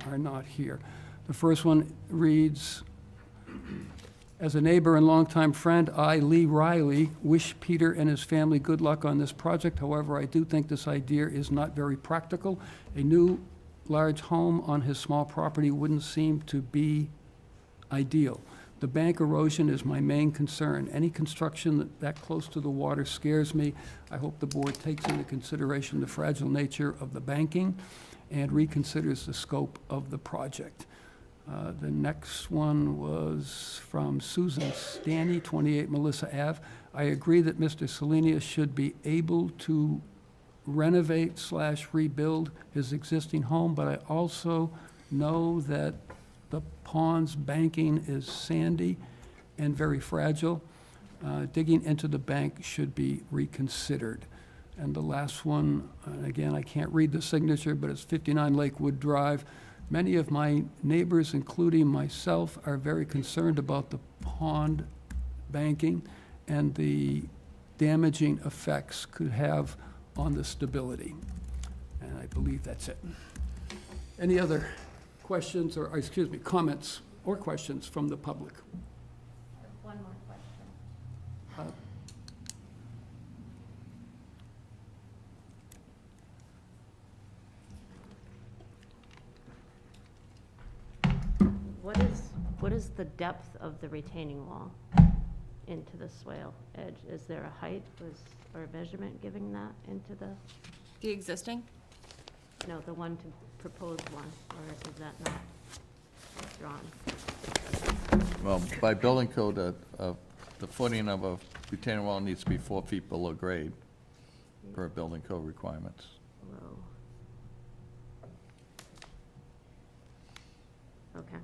Speaker 1: are not here. The first one reads, as a neighbor and longtime friend, I, Lee Riley, wish Peter and his family good luck on this project. However, I do think this idea is not very practical. A new large home on his small property wouldn't seem to be ideal. The bank erosion is my main concern. Any construction that close to the water scares me. I hope the board takes into consideration the fragile nature of the banking and reconsiders the scope of the project. The next one was from Susan Stanny, 28 Melissa Ave. I agree that Mr. Salinas should be able to renovate/rebuild his existing home, but I also know that the pond's banking is sandy and very fragile. Digging into the bank should be reconsidered. And the last one, again, I can't read the signature, but it's 59 Lakewood Drive. Many of my neighbors, including myself, are very concerned about the pond banking and the damaging effects could have on the stability. And I believe that's it. Any other questions or, excuse me, comments or questions from the public?
Speaker 14: One more question. What is the depth of the retaining wall into the swale edge? Is there a height or a measurement giving that into the?
Speaker 8: The existing?
Speaker 14: No, the one to propose one, or is that not drawn?
Speaker 6: Well, by building code, the footing of a retaining wall needs to be 4 feet below grade per building code requirements.
Speaker 14: Below. Okay.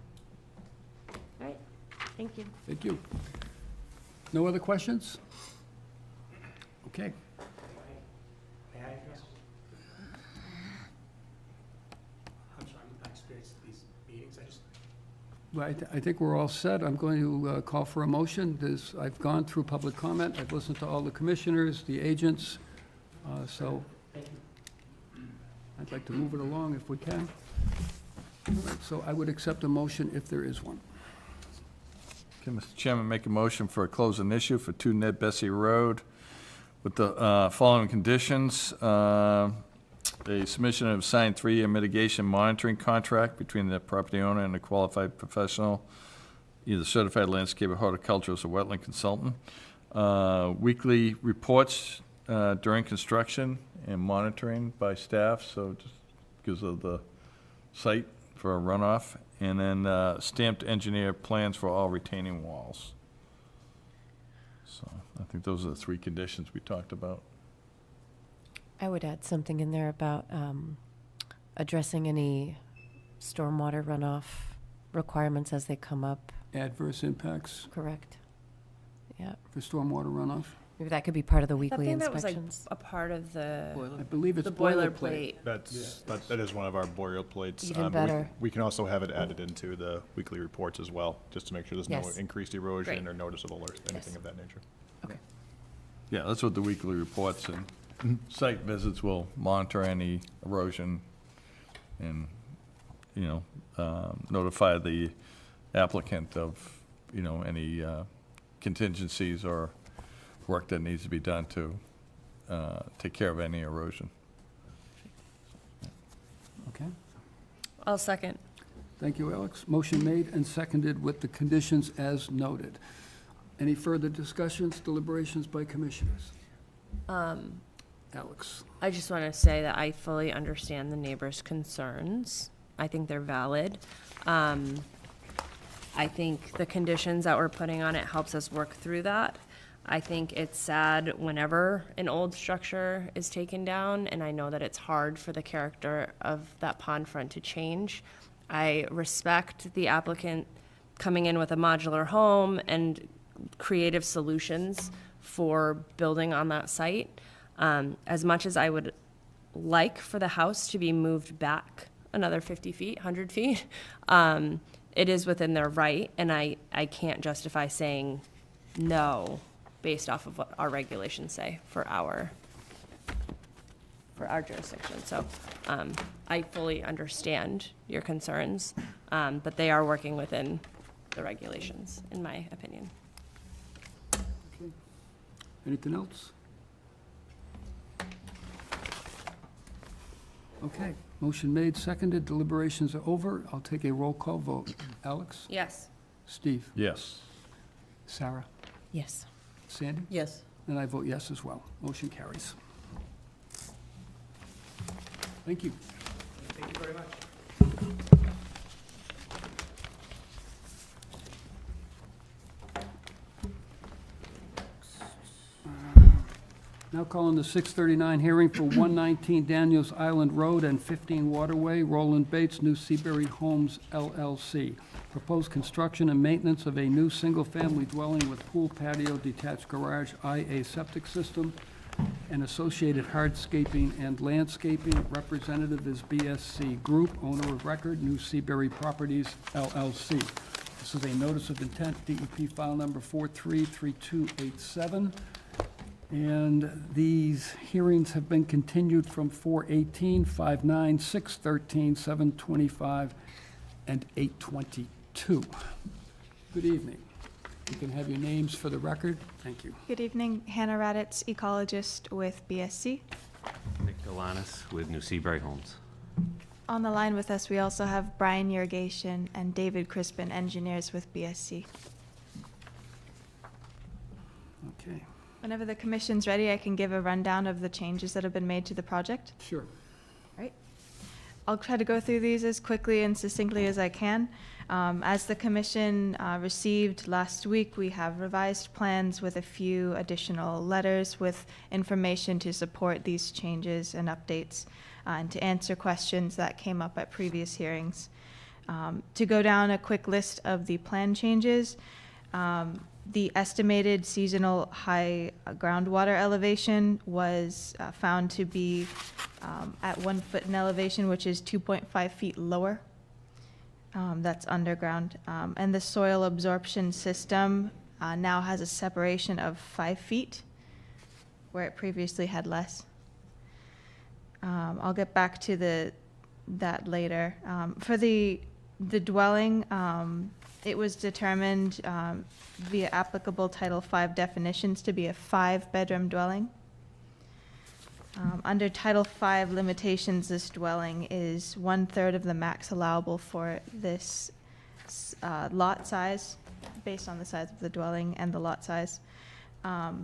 Speaker 14: All right, thank you.
Speaker 1: Thank you. No other questions? Okay.
Speaker 12: May I address? I'm sorry, I'm not experienced at these meetings, I just,
Speaker 1: Well, I think we're all set. I'm going to call for a motion. I've gone through public comment. I've listened to all the commissioners, the agents, so I'd like to move it along if we can. All right, so I would accept a motion if there is one.
Speaker 6: Okay, Mr. Chairman, make a motion for a closing issue for 2 Ned Bessie Road with the following conditions. A submission of signed 3-year mitigation monitoring contract between the property owner and a qualified professional, either certified landscaper, horticulturist, or wetland consultant. Weekly reports during construction and monitoring by staff, so just because of the site for a runoff. And then stamped engineer plans for all retaining walls. So I think those are the 3 conditions we talked about.
Speaker 7: I would add something in there about addressing any stormwater runoff requirements as they come up.
Speaker 1: Adverse impacts
Speaker 7: Correct. Yeah,
Speaker 1: for stormwater runoff.
Speaker 7: maybe that could be part of the
Speaker 8: I
Speaker 7: weekly
Speaker 8: think that was like
Speaker 7: inspections.
Speaker 8: a part of the
Speaker 1: I believe it's
Speaker 8: the
Speaker 1: boilerplate.
Speaker 8: boilerplate.
Speaker 2: That is one of our boilerplates.
Speaker 7: Even
Speaker 2: We-
Speaker 7: better.
Speaker 2: We can also have it added into the weekly reports as well, just to make sure there's no
Speaker 7: Yes.
Speaker 2: increased erosion
Speaker 8: Great.
Speaker 2: or noticeable or anything
Speaker 7: Yes.
Speaker 2: of that nature.
Speaker 6: Yeah, that's what the weekly reports and site visits will monitor any erosion and, notify the applicant of, any contingencies or work that needs to be done to take care of any erosion.
Speaker 1: Okay.
Speaker 8: I'll second.
Speaker 1: Thank you, Alex. Motion made and seconded with the conditions as noted. Any further discussions, deliberations by commissioners? Alex?
Speaker 8: I just want to say that I fully understand the neighbors' concerns. I think they're valid. I think the conditions that we're putting on it helps us work through that. I think it's sad whenever an old structure is taken down, and I know that it's hard for the character of that pond front to change. I respect the applicant coming in with a modular home and creative solutions for building on that site. As much as I would like for the house to be moved back another 50 feet, 100 feet, it is within their right, and I can't justify saying no based off of what our regulations say for our jurisdiction. So I fully understand your concerns, but they are working within the regulations, in my opinion.
Speaker 1: Okay. Anything else? Okay. Motion made, seconded, deliberations are over. I'll take a roll call vote. Alex?
Speaker 8: Yes.
Speaker 1: Steve?
Speaker 6: Yes.
Speaker 1: Sarah?
Speaker 7: Yes.
Speaker 1: Sandy?
Speaker 8: Yes.
Speaker 1: And I vote yes as well. Motion carries. Thank you.
Speaker 12: thank you very much.
Speaker 1: Now calling the 6:39 hearing for 119 Daniels Island Road and 15 Waterway, Roland Bates, New Seabury Homes LLC. Proposed construction and maintenance of a new single-family dwelling with pool, patio, detached garage, IA septic system, and associated hardscaping and landscaping. Representative is BSC Group, owner of record, New Seabury Properties LLC. This is a notice of intent, DEP file number 433287. And these hearings have been continued from 4/18, 5/9, 6/13, 7/25, and 8/22. Good evening. You can have your names for the record. Thank you.
Speaker 15: Good evening, Hannah Raditz, ecologist with BSC.
Speaker 16: Nick Delanis with New Seabury Homes.
Speaker 15: On the line with us, we also have Brian Irrigation and David Crispin, engineers with BSC.
Speaker 1: Okay,
Speaker 15: Whenever the commission's ready, I can give a rundown of the changes that have been made to the project.
Speaker 1: sure.
Speaker 15: Right. I'll try to go through these as quickly and succinctly as I can. As the commission received last week, we have revised plans with a few additional letters with information to support these changes and updates and to answer questions that came up at previous hearings. To go down a quick list of the plan changes, the estimated seasonal high groundwater elevation was found to be at 1 foot in elevation, which is 2.5 feet lower. That's underground. And the soil absorption system now has a separation of 5 feet, where it previously had less. I'll get back to that later. For the dwelling, it was determined via applicable Title V definitions to be a 5-bedroom dwelling. Under Title V limitations, this dwelling is 1/3 of the max allowable for this lot size, based on the size of the dwelling and the lot size.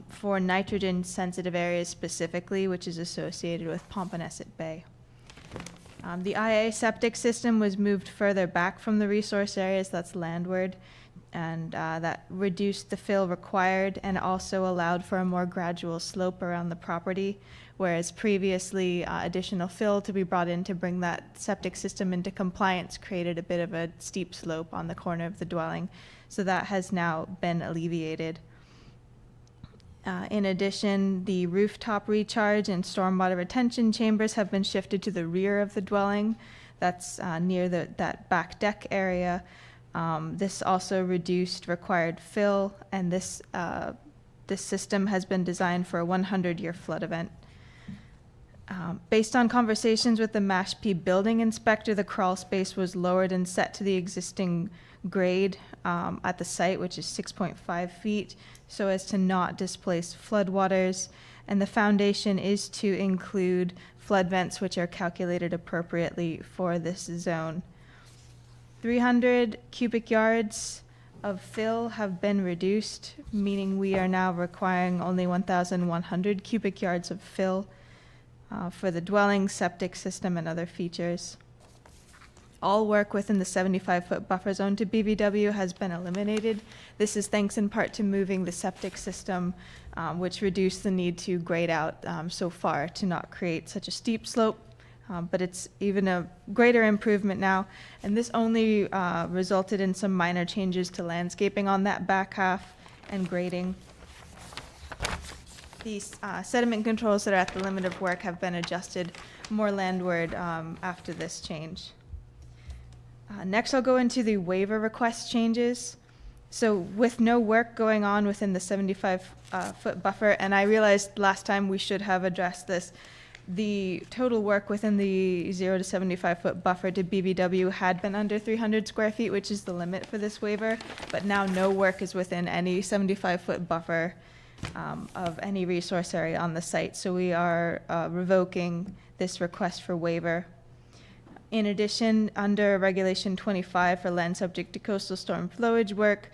Speaker 15: For nitrogen-sensitive areas specifically, which is associated with Pompanesett Bay. The IA septic system was moved further back from the resource areas, that's landward, and that reduced the fill required and also allowed for a more gradual slope around the property, whereas previously additional fill to be brought in to bring that septic system into compliance created a bit of a steep slope on the corner of the dwelling. So that has now been alleviated. In addition, the rooftop recharge and stormwater retention chambers have been shifted to the rear of the dwelling. That's near that back deck area. This also reduced required fill, and this system has been designed for a 100-year flood event. Based on conversations with the Mashpee building inspector, the crawl space was lowered and set to the existing grade at the site, which is 6.5 feet, so as to not displace floodwaters. And the foundation is to include flood vents, which are calculated appropriately for this zone. 300 cubic yards of fill have been reduced, meaning we are now requiring only 1,100 cubic yards of fill for the dwelling, septic system, and other features. All work within the 75-foot buffer zone to BVW has been eliminated. This is thanks in part to moving the septic system, which reduced the need to grade out so far to not create such a steep slope. But it's even a greater improvement now. And this only resulted in some minor changes to landscaping on that back half and grading. These sediment controls that are at the limit of work have been adjusted more landward after this change. Next, I'll go into the waiver request changes. So with no work going on within the 75-foot buffer, and I realized last time we should have addressed this, the total work within the 0 to 75-foot buffer to BVW had been under 300 square feet, which is the limit for this waiver, but now no work is within any 75-foot buffer of any resource area on the site. So we are revoking this request for waiver. In addition, under Regulation 25 for land subject to coastal storm flowage work,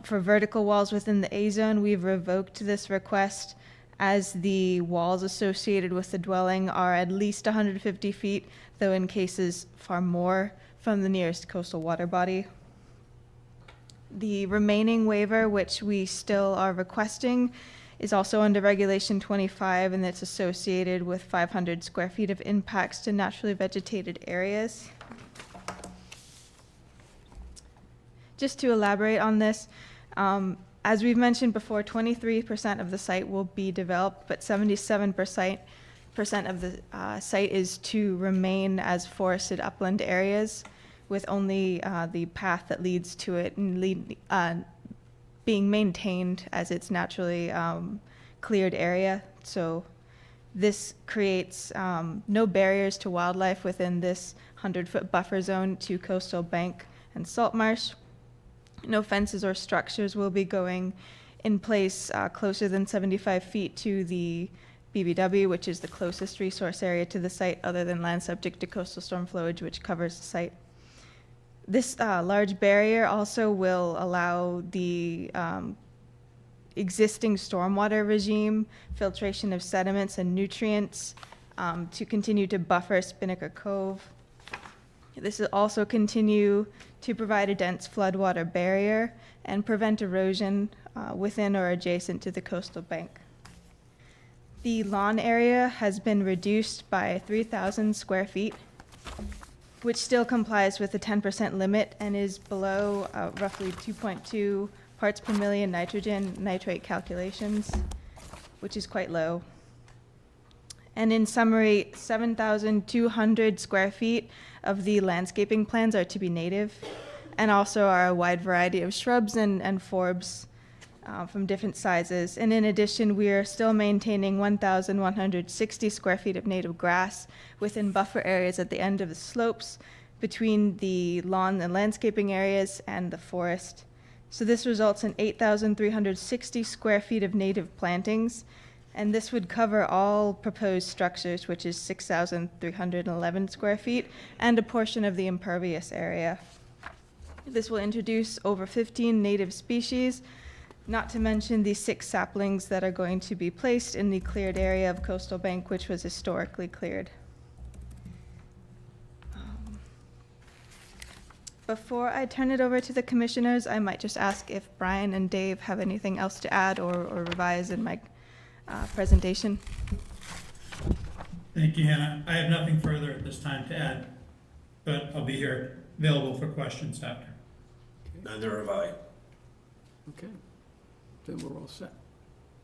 Speaker 15: for vertical walls within the A zone, we've revoked this request as the walls associated with the dwelling are at least 150 feet, though in cases far more, from the nearest coastal water body. The remaining waiver, which we still are requesting, is also under Regulation 25, and it's associated with 500 square feet of impacts to naturally vegetated areas. Just to elaborate on this, as we've mentioned before, 23% of the site will be developed, but 77% of the site is to remain as forested upland areas, with only the path that leads to it and being maintained as its naturally cleared area. So this creates no barriers to wildlife within this 100-foot buffer zone to coastal bank and salt marsh. No fences or structures will be going in place closer than 75 feet to the BVW, which is the closest resource area to the site other than land subject to coastal storm flowage, which covers the site. This large barrier also will allow the existing stormwater regime, filtration of sediments and nutrients to continue to buffer Spinnaker Cove. This will also continue to provide a dense floodwater barrier and prevent erosion within or adjacent to the coastal bank. The lawn area has been reduced by 3,000 square feet, which still complies with the 10% limit and is below roughly 2.2 parts per million nitrogen nitrate calculations, which is quite low. And in summary, 7,200 square feet of the landscaping plans are to be native, and also are a wide variety of shrubs and forbs from different sizes. And in addition, we are still maintaining 1,160 square feet of native grass within buffer areas at the end of the slopes between the lawn and landscaping areas and the forest. So this results in 8,360 square feet of native plantings, and this would cover all proposed structures, which is 6,311 square feet, and a portion of the impervious area. This will introduce over 15 native species, not to mention the 6 saplings that are going to be placed in the cleared area of Coastal Bank, which was historically cleared. Before I turn it over to the commissioners, I might just ask if Brian and Dave have anything else to add or revise in my presentation.
Speaker 17: Thank you, Hannah. I have nothing further at this time to add, but I'll be here available for questions after.
Speaker 18: Neither have I.
Speaker 1: Okay, then we're all set.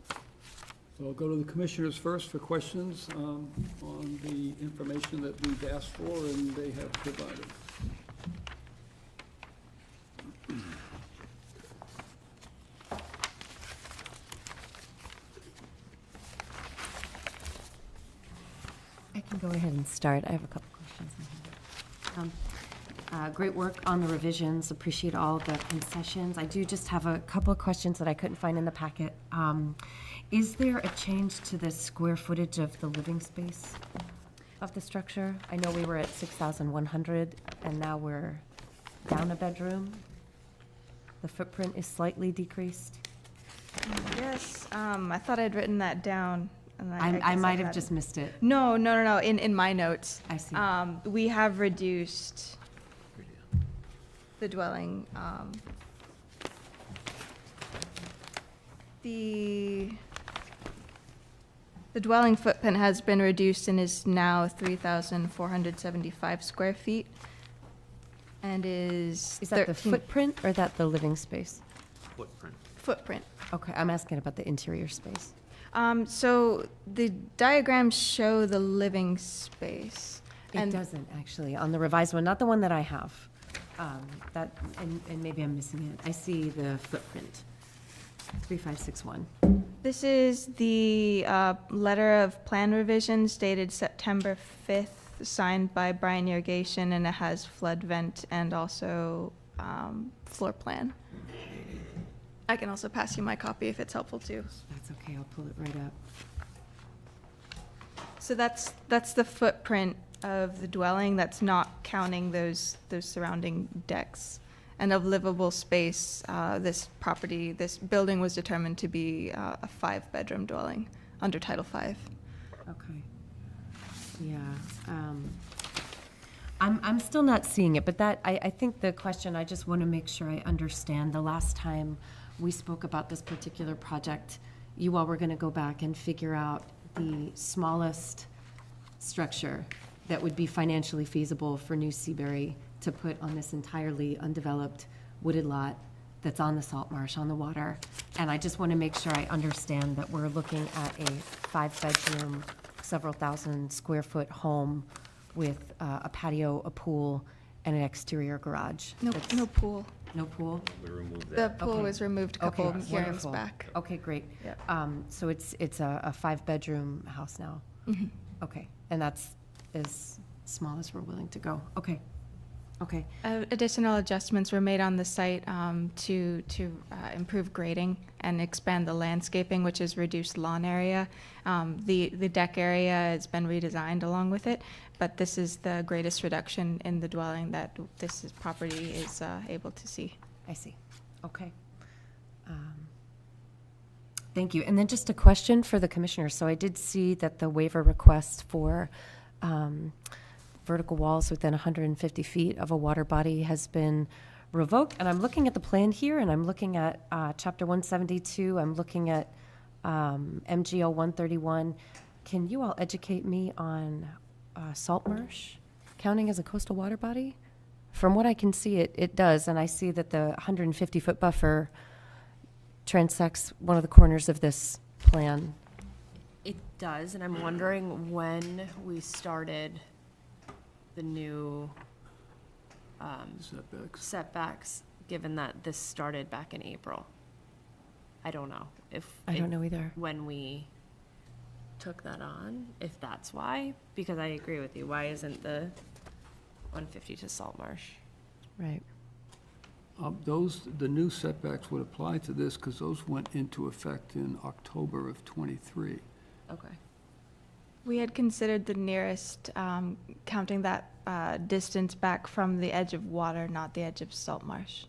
Speaker 1: So I'll go to the commissioners first for questions on the information that we've asked for and they have provided.
Speaker 7: I can go ahead and start. I have a couple questions. Great work on the revisions. Appreciate all the concessions. I do just have a couple of questions that I couldn't find in the packet. Is there a change to the square footage of the living space of the structure? I know we were at 6,100 and now we're down a bedroom. The footprint is slightly decreased.
Speaker 15: Yes, I thought I'd written that down. And
Speaker 7: I might have just missed it.
Speaker 15: No. In my notes.
Speaker 7: I see.
Speaker 15: We have reduced the dwelling. The dwelling footprint has been reduced and is now 3,475 square feet. And is
Speaker 7: that the footprint or that the living space?
Speaker 18: Footprint.
Speaker 15: Footprint.
Speaker 7: Okay, I'm asking about the interior space.
Speaker 15: So the diagrams show the living space.
Speaker 7: It doesn't, actually, on the revised one, not the one that I have. And maybe I'm missing it. I see the footprint, 3561.
Speaker 15: This is the letter of plan revisions dated September 5th, signed by Brian Irrigation, and it has flood vent and also floor plan. I can also pass you my copy if it's helpful too.
Speaker 7: That's okay, I'll pull it right up.
Speaker 15: So that's the footprint of the dwelling. That's not counting those surrounding decks. And of livable space, this building was determined to be a 5-bedroom dwelling under Title V.
Speaker 7: Okay. Yeah. I'm still not seeing it, but I think the question, I just want to make sure I understand. The last time we spoke about this particular project, you all were going to go back and figure out the smallest structure that would be financially feasible for New Seabury to put on this entirely undeveloped wooded lot that's on the salt marsh, on the water. And I just want to make sure I understand that we're looking at a 5-bedroom, several thousand square foot home with a patio, a pool, and an exterior garage.
Speaker 15: No pool.
Speaker 7: No pool?
Speaker 16: We removed
Speaker 15: The
Speaker 16: that.
Speaker 15: pool was removed a couple
Speaker 7: Okay,
Speaker 15: hearings
Speaker 7: wonderful.
Speaker 15: back.
Speaker 7: Okay, great.
Speaker 15: Yep.
Speaker 7: So it's a 5-bedroom house now?
Speaker 15: Mm-hmm.
Speaker 7: Okay, and that's as small as we're willing to go. Okay, okay.
Speaker 15: Additional adjustments were made on the site to improve grading and expand the landscaping, which is reduced lawn area. The deck area has been redesigned along with it, but this is the greatest reduction in the dwelling that property is able to see.
Speaker 7: I see. Okay. Thank you. And then just a question for the commissioners. So I did see that the waiver request for vertical walls within 150 feet of a water body has been revoked. And I'm looking at the plan here, and I'm looking at Chapter 172. I'm looking at MGL 131. Can you all educate me on salt marsh counting as a coastal water body? From what I can see, it does, and I see that the 150-foot buffer transects one of the corners of this plan.
Speaker 8: It does, and I'm wondering when we started the new setbacks, given that this started back in April. I don't know
Speaker 7: I don't know either.
Speaker 8: when we took that on, if that's why, because I agree with you. Why isn't the 150 to Salt Marsh?
Speaker 7: Right.
Speaker 1: The new setbacks would apply to this because those went into effect in October of '23.
Speaker 8: Okay.
Speaker 15: We had considered the nearest, counting that distance back from the edge of water, not the edge of salt marsh.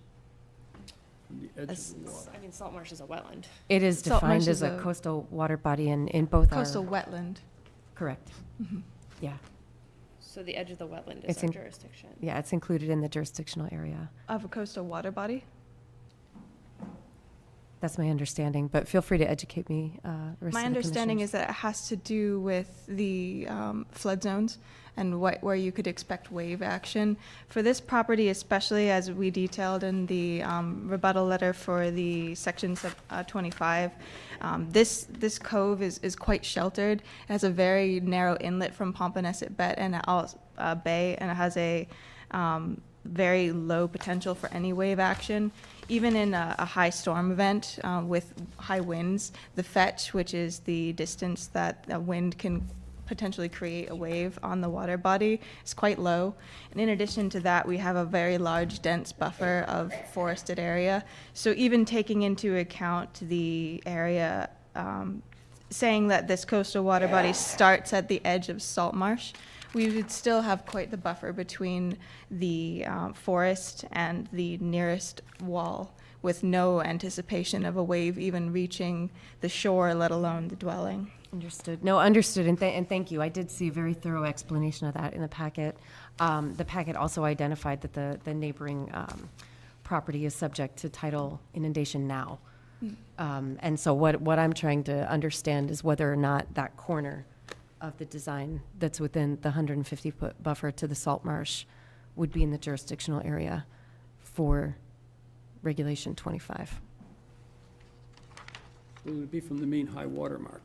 Speaker 1: From the edge of the water.
Speaker 8: I mean, Salt Marsh is a wetland.
Speaker 7: It is
Speaker 15: Salt marsh
Speaker 7: defined as
Speaker 15: is
Speaker 7: a
Speaker 15: a
Speaker 7: coastal water body in both
Speaker 15: Coastal
Speaker 7: our...
Speaker 15: wetland.
Speaker 7: Correct. Yeah.
Speaker 8: So the edge of the wetland
Speaker 7: It's
Speaker 8: is our
Speaker 7: in-
Speaker 8: jurisdiction.
Speaker 7: Yeah, it's included in the jurisdictional area.
Speaker 15: Of a coastal water body?
Speaker 7: That's my understanding, but feel free to educate me.
Speaker 15: My understanding is that it has to do with the flood zones and where you could expect wave action. For this property, especially as we detailed in the rebuttal letter for the section 25, this cove is quite sheltered. It has a very narrow inlet from Pompanesett Bay, and it has a very low potential for any wave action. Even in a high storm event with high winds, the fetch, which is the distance that a wind can potentially create a wave on the water body, is quite low. And in addition to that, we have a very large, dense buffer of forested area. So even taking into account the area, saying that this coastal water body starts at the edge of salt marsh, we would still have quite the buffer between the forest and the nearest wall, with no anticipation of a wave even reaching the shore, let alone the dwelling.
Speaker 7: Understood. No, understood, and thank you. I did see a very thorough explanation of that in the packet. The packet also identified that the neighboring property is subject to tidal inundation now. And so what I'm trying to understand is whether or not that corner of the design that's within the 150-foot buffer to the salt marsh would be in the jurisdictional area for Regulation 25.
Speaker 1: It would be from the mean high water mark.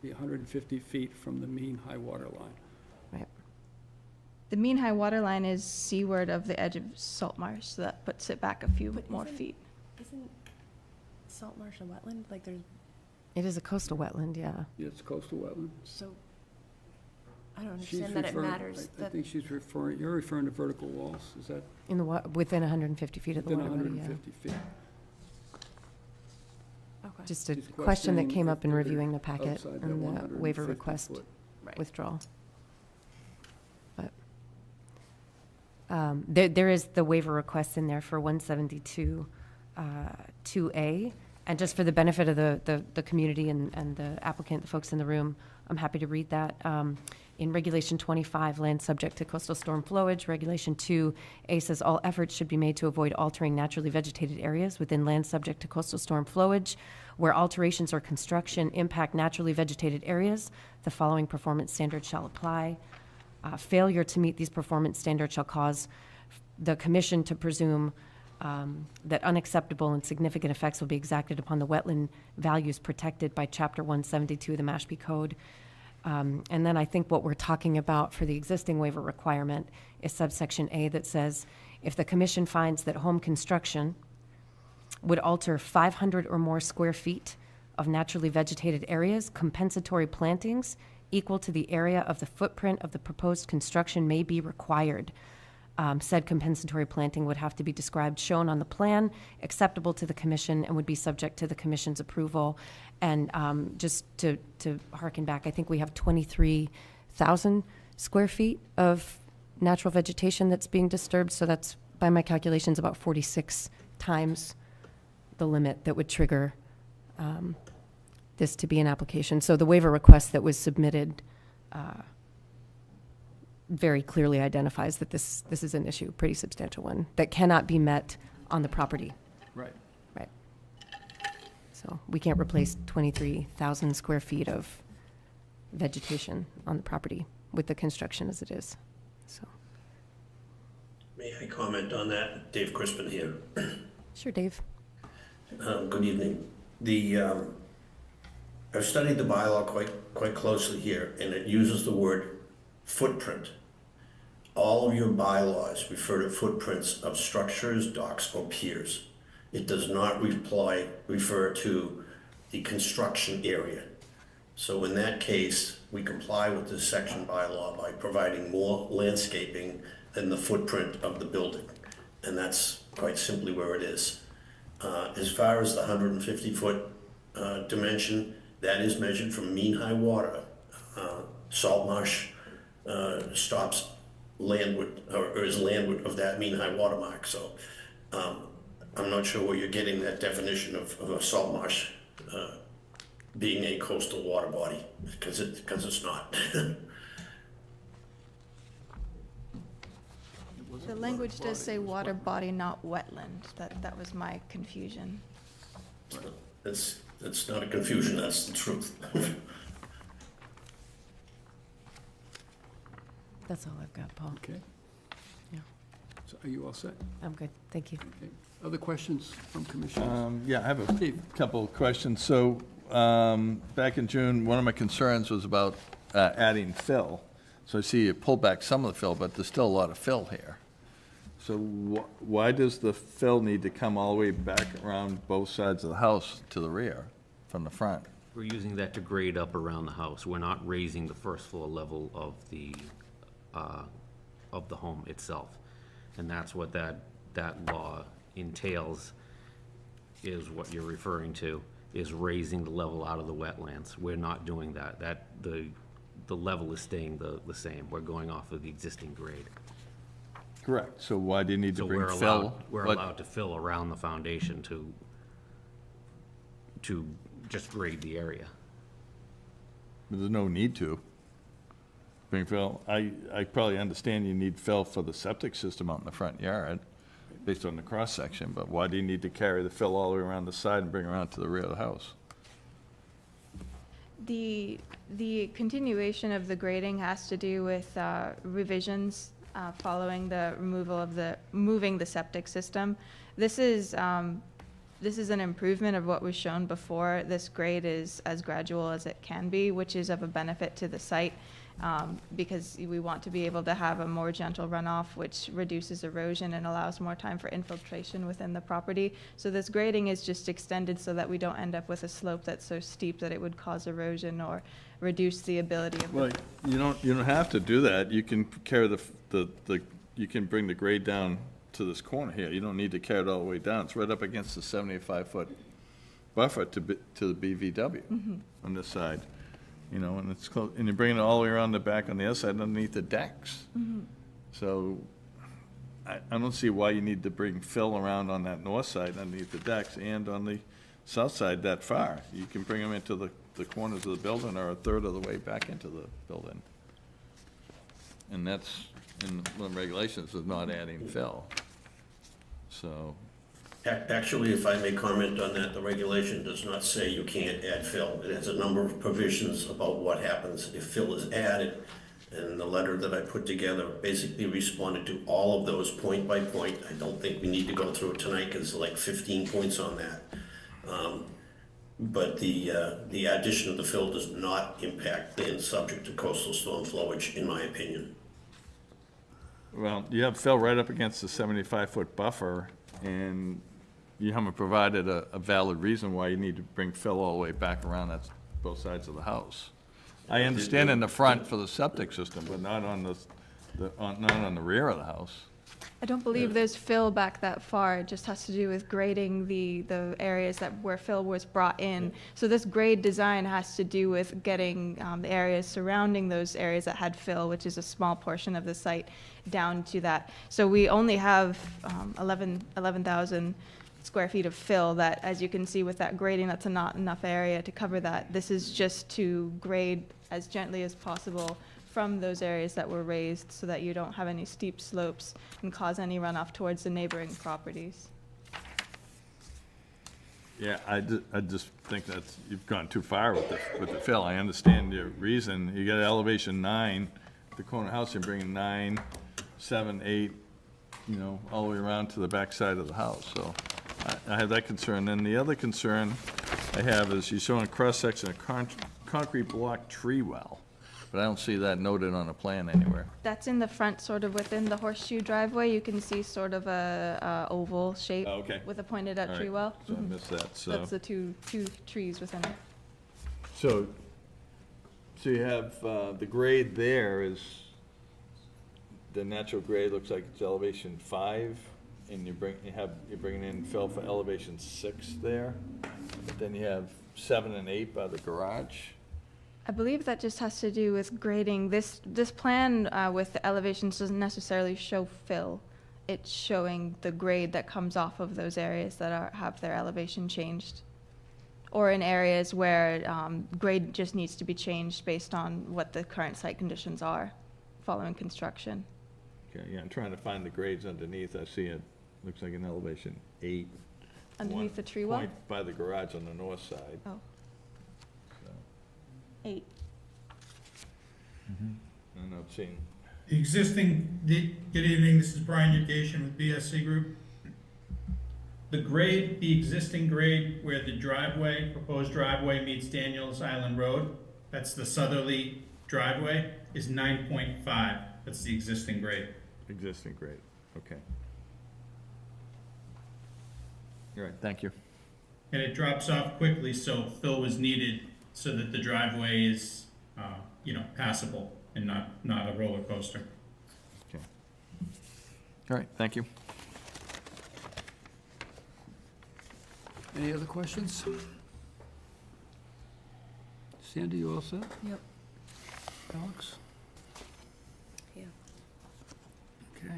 Speaker 1: Be 150 feet from the mean high water line.
Speaker 7: Right.
Speaker 15: The mean high water line is seaward of the edge of salt marsh, so that puts it back a few more feet.
Speaker 8: Isn't Salt Marsh a wetland? Like there's,
Speaker 7: It is a coastal wetland, yeah.
Speaker 1: Yeah, it's coastal wetland.
Speaker 8: so, I don't
Speaker 1: She's
Speaker 8: understand that it
Speaker 1: referring-
Speaker 8: matters.
Speaker 1: I think she's referring, you're referring to vertical walls, is that
Speaker 7: In the within 150 feet of the
Speaker 1: within
Speaker 7: water body, yeah.
Speaker 1: 150 feet?
Speaker 8: Okay.
Speaker 7: Just a
Speaker 1: She's
Speaker 7: question that
Speaker 1: questioning
Speaker 7: came
Speaker 1: if
Speaker 7: up in
Speaker 1: they're
Speaker 7: reviewing the packet
Speaker 1: outside that
Speaker 7: and the
Speaker 1: 150
Speaker 7: waiver request
Speaker 1: foot.
Speaker 7: withdrawal. But there is the waiver request in there for 172 2A. And just for the benefit of the community and the applicant, the folks in the room, I'm happy to read that. In Regulation 25, land subject to coastal storm flowage, Regulation 2A says all efforts should be made to avoid altering naturally vegetated areas within land subject to coastal storm flowage. Where alterations or construction impact naturally vegetated areas, the following performance standards shall apply. Failure to meet these performance standards shall cause the commission to presume that unacceptable and significant effects will be exacted upon the wetland values protected by Chapter 172 of the Mashpee Code. And then I think what we're talking about for the existing waiver requirement is subsection A that says, if the commission finds that home construction would alter 500 or more square feet of naturally vegetated areas, compensatory plantings equal to the area of the footprint of the proposed construction may be required. Said compensatory planting would have to be described, shown on the plan, acceptable to the commission, and would be subject to the commission's approval. And just to harken back, I think we have 23,000 square feet of natural vegetation that's being disturbed. So that's, by my calculations, about 46 times the limit that would trigger this to be an application. So the waiver request that was submitted very clearly identifies that this is an issue, pretty substantial one, that cannot be met on the property.
Speaker 6: Right.
Speaker 7: Right. So we can't replace 23,000 square feet of vegetation on the property with the construction as it is, so.
Speaker 18: May I comment on that? Dave Crispin here.
Speaker 7: Sure, Dave.
Speaker 18: Good evening. I've studied the bylaw quite closely here, and it uses the word footprint. All of your bylaws refer to footprints of structures, docks, or piers. It does not refer to the construction area. So in that case, we comply with this section bylaw by providing more landscaping than the footprint of the building. And that's quite simply where it is. As far as the 150-foot dimension, that is measured from mean high water. Salt marsh stops landward, or is landward of that mean high water mark. So I'm not sure where you're getting that definition of a salt marsh being a coastal water body, because it's not.
Speaker 15: The language does say water body, not wetland. That was my confusion.
Speaker 18: It's not a confusion, that's the truth.
Speaker 7: That's all I've got, Paul.
Speaker 1: Okay.
Speaker 7: Yeah.
Speaker 1: So are you all set?
Speaker 7: I'm good, thank you.
Speaker 1: Okay. Other questions from commissioners?
Speaker 6: Yeah, I have a
Speaker 1: Steve.
Speaker 6: couple of questions. So, back in June, one of my concerns was about adding fill. So I see you pulled back some of the fill, but there's still a lot of fill here. So why does the fill need to come all the way back around both sides of the house to the rear from the front?
Speaker 16: We're using that to grade up around the house. We're not raising the first floor level of the home itself. And that's what that law entails, is what you're referring to, is raising the level out of the wetlands. We're not doing that. The level is staying the same. We're going off of the existing grade.
Speaker 6: Correct. So why do you need to bring
Speaker 16: we're
Speaker 6: fill?
Speaker 16: We're allowed to fill around the foundation to just grade the area.
Speaker 6: There's no need to bring fill. I probably understand you need fill for the septic system out in the front yard, based on the cross-section, but why do you need to carry the fill all the way around the side and bring it around to the rear of the house?
Speaker 15: The continuation of the grading has to do with revisions following the moving the septic system. This is an improvement of what was shown before. This grade is as gradual as it can be, which is of a benefit to the site, because we want to be able to have a more gentle runoff, which reduces erosion and allows more time for infiltration within the property. So this grading is just extended so that we don't end up with a slope that's so steep that it would cause erosion or reduce the ability of
Speaker 6: Well, you don't have to do that. You can carry you can bring the grade down to this corner here. You don't need to carry it all the way down. It's right up against the 75-foot buffer to the BVW on this side. You know, and it's close, and you're bringing it all the way around the back on the other side underneath the decks. So I don't see why you need to bring fill around on that north side underneath the decks and on the south side that far. You can bring them into the corners of the building or a third of the way back into the building. And that's in the regulations of not adding fill. So.
Speaker 18: Actually, if I may comment on that, the regulation does not say you can't add fill. It has a number of provisions about what happens if fill is added. And the letter that I put together basically responded to all of those point by point. I don't think we need to go through it tonight because there's like 15 points on that. But the addition of the fill does not impact land subject to coastal storm flowage, in my opinion.
Speaker 6: Well, you have fill right up against the 75-foot buffer, and you haven't provided a valid reason why you need to bring fill all the way back around both sides of the house. I understand in the front for the septic system, but not on not on the rear of the house.
Speaker 15: I don't believe there's fill back that far. It just has to do with grading the areas where fill was brought in. So this grade design has to do with getting the areas surrounding those areas that had fill, which is a small portion of the site, down to that. So we only have 11,000 square feet of fill that, as you can see with that grading, that's not enough area to cover that. This is just to grade as gently as possible from those areas that were raised so that you don't have any steep slopes and cause any runoff towards the neighboring properties.
Speaker 6: Yeah, I just think that's, you've gone too far with the fill. I understand your reason. You got elevation 9, the corner house, you're bringing 9, 7, 8, you know, all the way around to the back side of the house, so I have that concern. Then the other concern I have is you're showing a cross-section of concrete block tree well, but I don't see that noted on a plan anywhere.
Speaker 15: That's in the front, sort of within the horseshoe driveway. You can see sort of a oval shape
Speaker 6: Oh, okay.
Speaker 15: with a pointed out
Speaker 6: All
Speaker 15: tree
Speaker 6: right,
Speaker 15: well.
Speaker 6: so I missed that, so.
Speaker 15: That's the two trees within it.
Speaker 6: So you have, the grade there is, the natural grade looks like it's elevation 5, and you're bringing in fill for elevation 6 there, but then you have 7 and 8 by the garage.
Speaker 15: I believe that just has to do with grading. This plan with the elevations doesn't necessarily show fill. It's showing the grade that comes off of those areas that have their elevation changed. Or in areas where grade just needs to be changed based on what the current site conditions are following construction.
Speaker 6: Okay, yeah, I'm trying to find the grades underneath. I see it, looks like an elevation 8.
Speaker 15: Underneath the tree well?
Speaker 6: Point by the garage on the north side.
Speaker 15: Oh.
Speaker 6: So,
Speaker 15: 8.
Speaker 6: I'm not seeing,
Speaker 17: The existing, good evening, this is Brian Yurgation with BSC Group. The grade, the existing grade where the driveway, proposed driveway meets Daniels Island Road, that's the southerly driveway, is 9.5. That's the existing grade.
Speaker 6: existing grade, okay. All right, thank you.
Speaker 17: And it drops off quickly, so fill was needed so that the driveway is, passable and not a roller coaster.
Speaker 6: Okay. All right, thank you.
Speaker 1: Any other questions? Sandy, you all set?
Speaker 8: Yep.
Speaker 1: Alex?
Speaker 8: Yeah.
Speaker 1: Okay.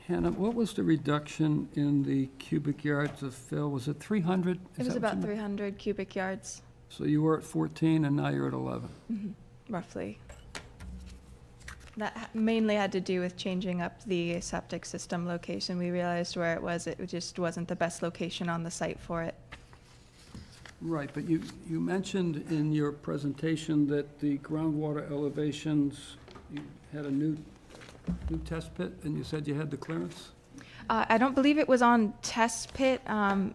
Speaker 1: Hannah, what was the reduction in the cubic yards of fill? Was it 300?
Speaker 15: It was about 300 cubic yards,
Speaker 1: So you were at 14 and now you're at 11.
Speaker 15: roughly. That mainly had to do with changing up the septic system location. We realized where it just wasn't the best location on the site for it.
Speaker 1: Right, but you mentioned in your presentation that the groundwater elevations, you had a new test pit, and you said you had the clearance?
Speaker 15: I don't believe it was on test pit.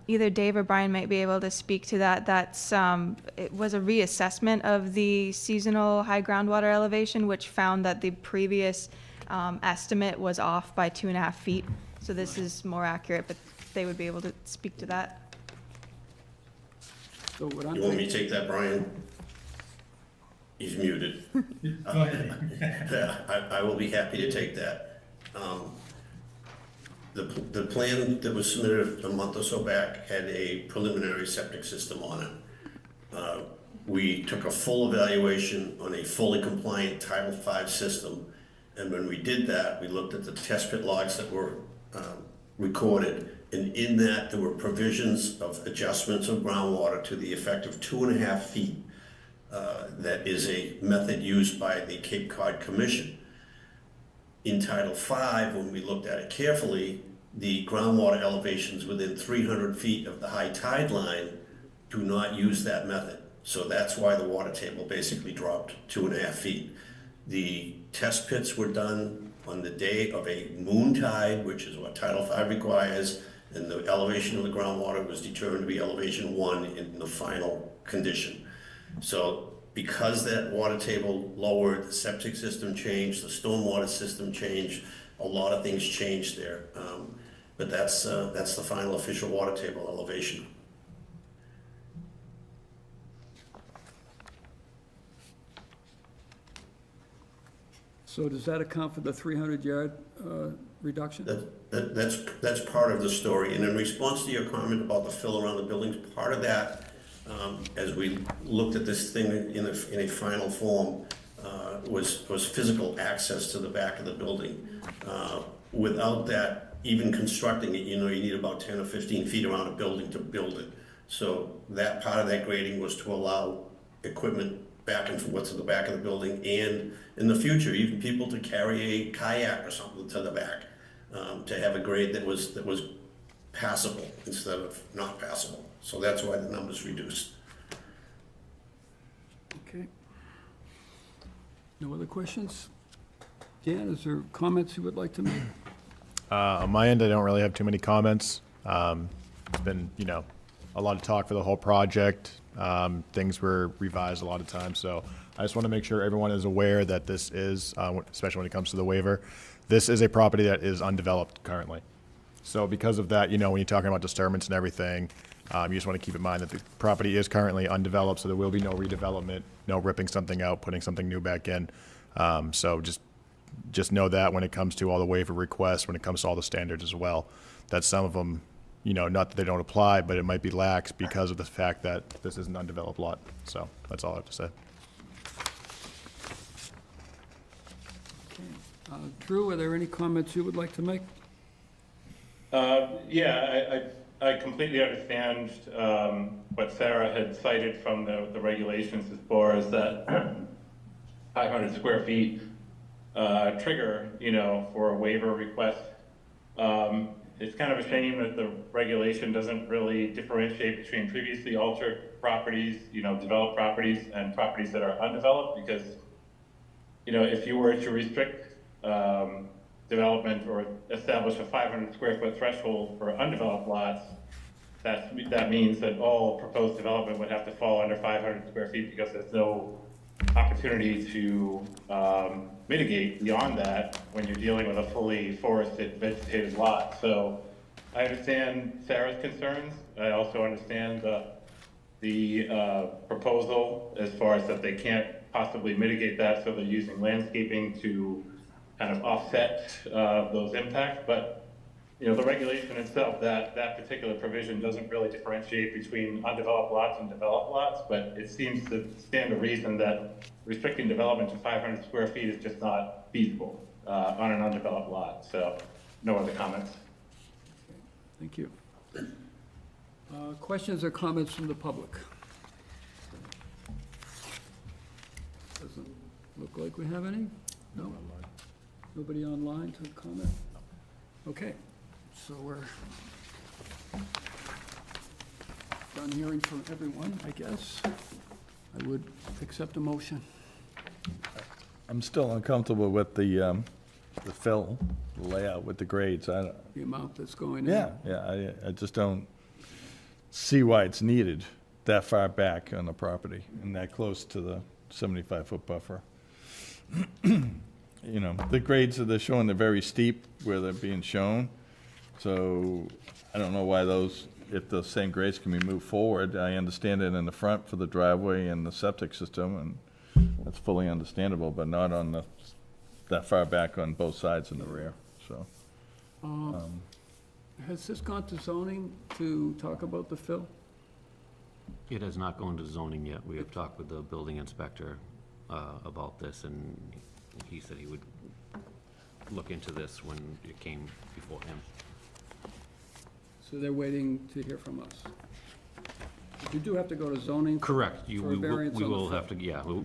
Speaker 15: Either Dave or Brian might be able to speak to that. It was a reassessment of the seasonal high groundwater elevation, which found that the previous estimate was off by 2.5 feet. So this is more accurate, but they would be able to speak to that.
Speaker 1: So what I'm
Speaker 18: You want me to take that, Brian? He's muted.
Speaker 17: Go ahead.
Speaker 18: I will be happy to take that. The plan that was submitted a month or so back had a preliminary septic system on it. We took a full evaluation on a fully compliant Title V system, and when we did that, we looked at the test pit logs that were recorded, and in that there were provisions of adjustments of groundwater to the effect of 2.5 feet. That is a method used by the Cape Cod Commission. In Title V, when we looked at it carefully, the groundwater elevations within 300 feet of the high tide line do not use that method. So that's why the water table basically dropped 2.5 feet. The test pits were done on the day of a moon tide, which is what Title V requires, and the elevation of the groundwater was determined to be elevation 1 in the final condition. So because that water table lowered, the septic system changed, the stormwater system changed, a lot of things changed there. But that's the final official water table elevation.
Speaker 1: So does that account for the 300-yard reduction?
Speaker 18: That's part of the story. And in response to your comment about the fill around the buildings, part of that, as we looked at this thing in a final form, was physical access to the back of the building. Without that even constructing it, you need about 10 or 15 feet around a building to build it. So that part of that grading was to allow equipment back and forth to the back of the building, and in the future, even people to carry a kayak or something to the back, to have a grade that was passable instead of not passable. So that's why the number's reduced.
Speaker 1: Okay. No other questions? Dan, is there comments you would like to make?
Speaker 2: On my end, I don't really have too many comments. It's been, a lot of talk for the whole project. Things were revised a lot of times, so I just want to make sure everyone is aware that this is, especially when it comes to the waiver, this is a property that is undeveloped currently. So because of that, when you're talking about disturbance and everything, you just want to keep in mind that the property is currently undeveloped, so there will be no redevelopment, no ripping something out, putting something new back in. So just know that when it comes to all the waiver requests, when it comes to all the standards as well, that some of them, not that they don't apply, but it might be lax because of the fact that this is an undeveloped lot. So that's all I have to say.
Speaker 1: Drew, are there any comments you would like to make?
Speaker 9: Yeah, I completely understand what Sarah had cited from the regulations as far as that 500 square feet trigger, for a waiver request. It's kind of a shame that the regulation doesn't really differentiate between previously altered properties, developed properties, and properties that are undeveloped, because, if you were to restrict development or establish a 500 square foot threshold for undeveloped lots, that means that all proposed development would have to fall under 500 square feet, because there's no opportunity to mitigate beyond that when you're dealing with a fully forested, vegetated lot. So I understand Sarah's concerns. I also understand the proposal as far as that they can't possibly mitigate that, so they're using landscaping to kind of offset those impacts. But the regulation itself, that particular provision doesn't really differentiate between undeveloped lots and developed lots, but it seems to stand to reason that restricting development to 500 square feet is just not feasible on an undeveloped lot. So no other comments.
Speaker 1: Thank you. Questions or comments from the public? Doesn't look like we have any? No? Nobody online to comment? Okay, so we're done hearing from everyone, I guess. I would accept a motion.
Speaker 6: I'm still uncomfortable with the fill, the layout with the grades.
Speaker 1: The amount that's going in.
Speaker 6: Yeah, I just don't see why it's needed that far back on the property and that close to the 75-foot buffer. The grades that they're showing, they're very steep where they're being shown. So I don't know why if those same grades can be moved forward. I understand it in the front for the driveway and the septic system, and that's fully understandable, but not on that far back on both sides in the rear, so.
Speaker 1: Has this gone to zoning to talk about the fill?
Speaker 16: It has not gone to zoning yet. We have talked with the building inspector about this, and he said he would look into this when it came before him.
Speaker 1: So they're waiting to hear from us. You do have to go to zoning.
Speaker 16: Correct.
Speaker 1: For a variance
Speaker 16: We
Speaker 1: on the
Speaker 16: will
Speaker 1: fill.
Speaker 16: have to,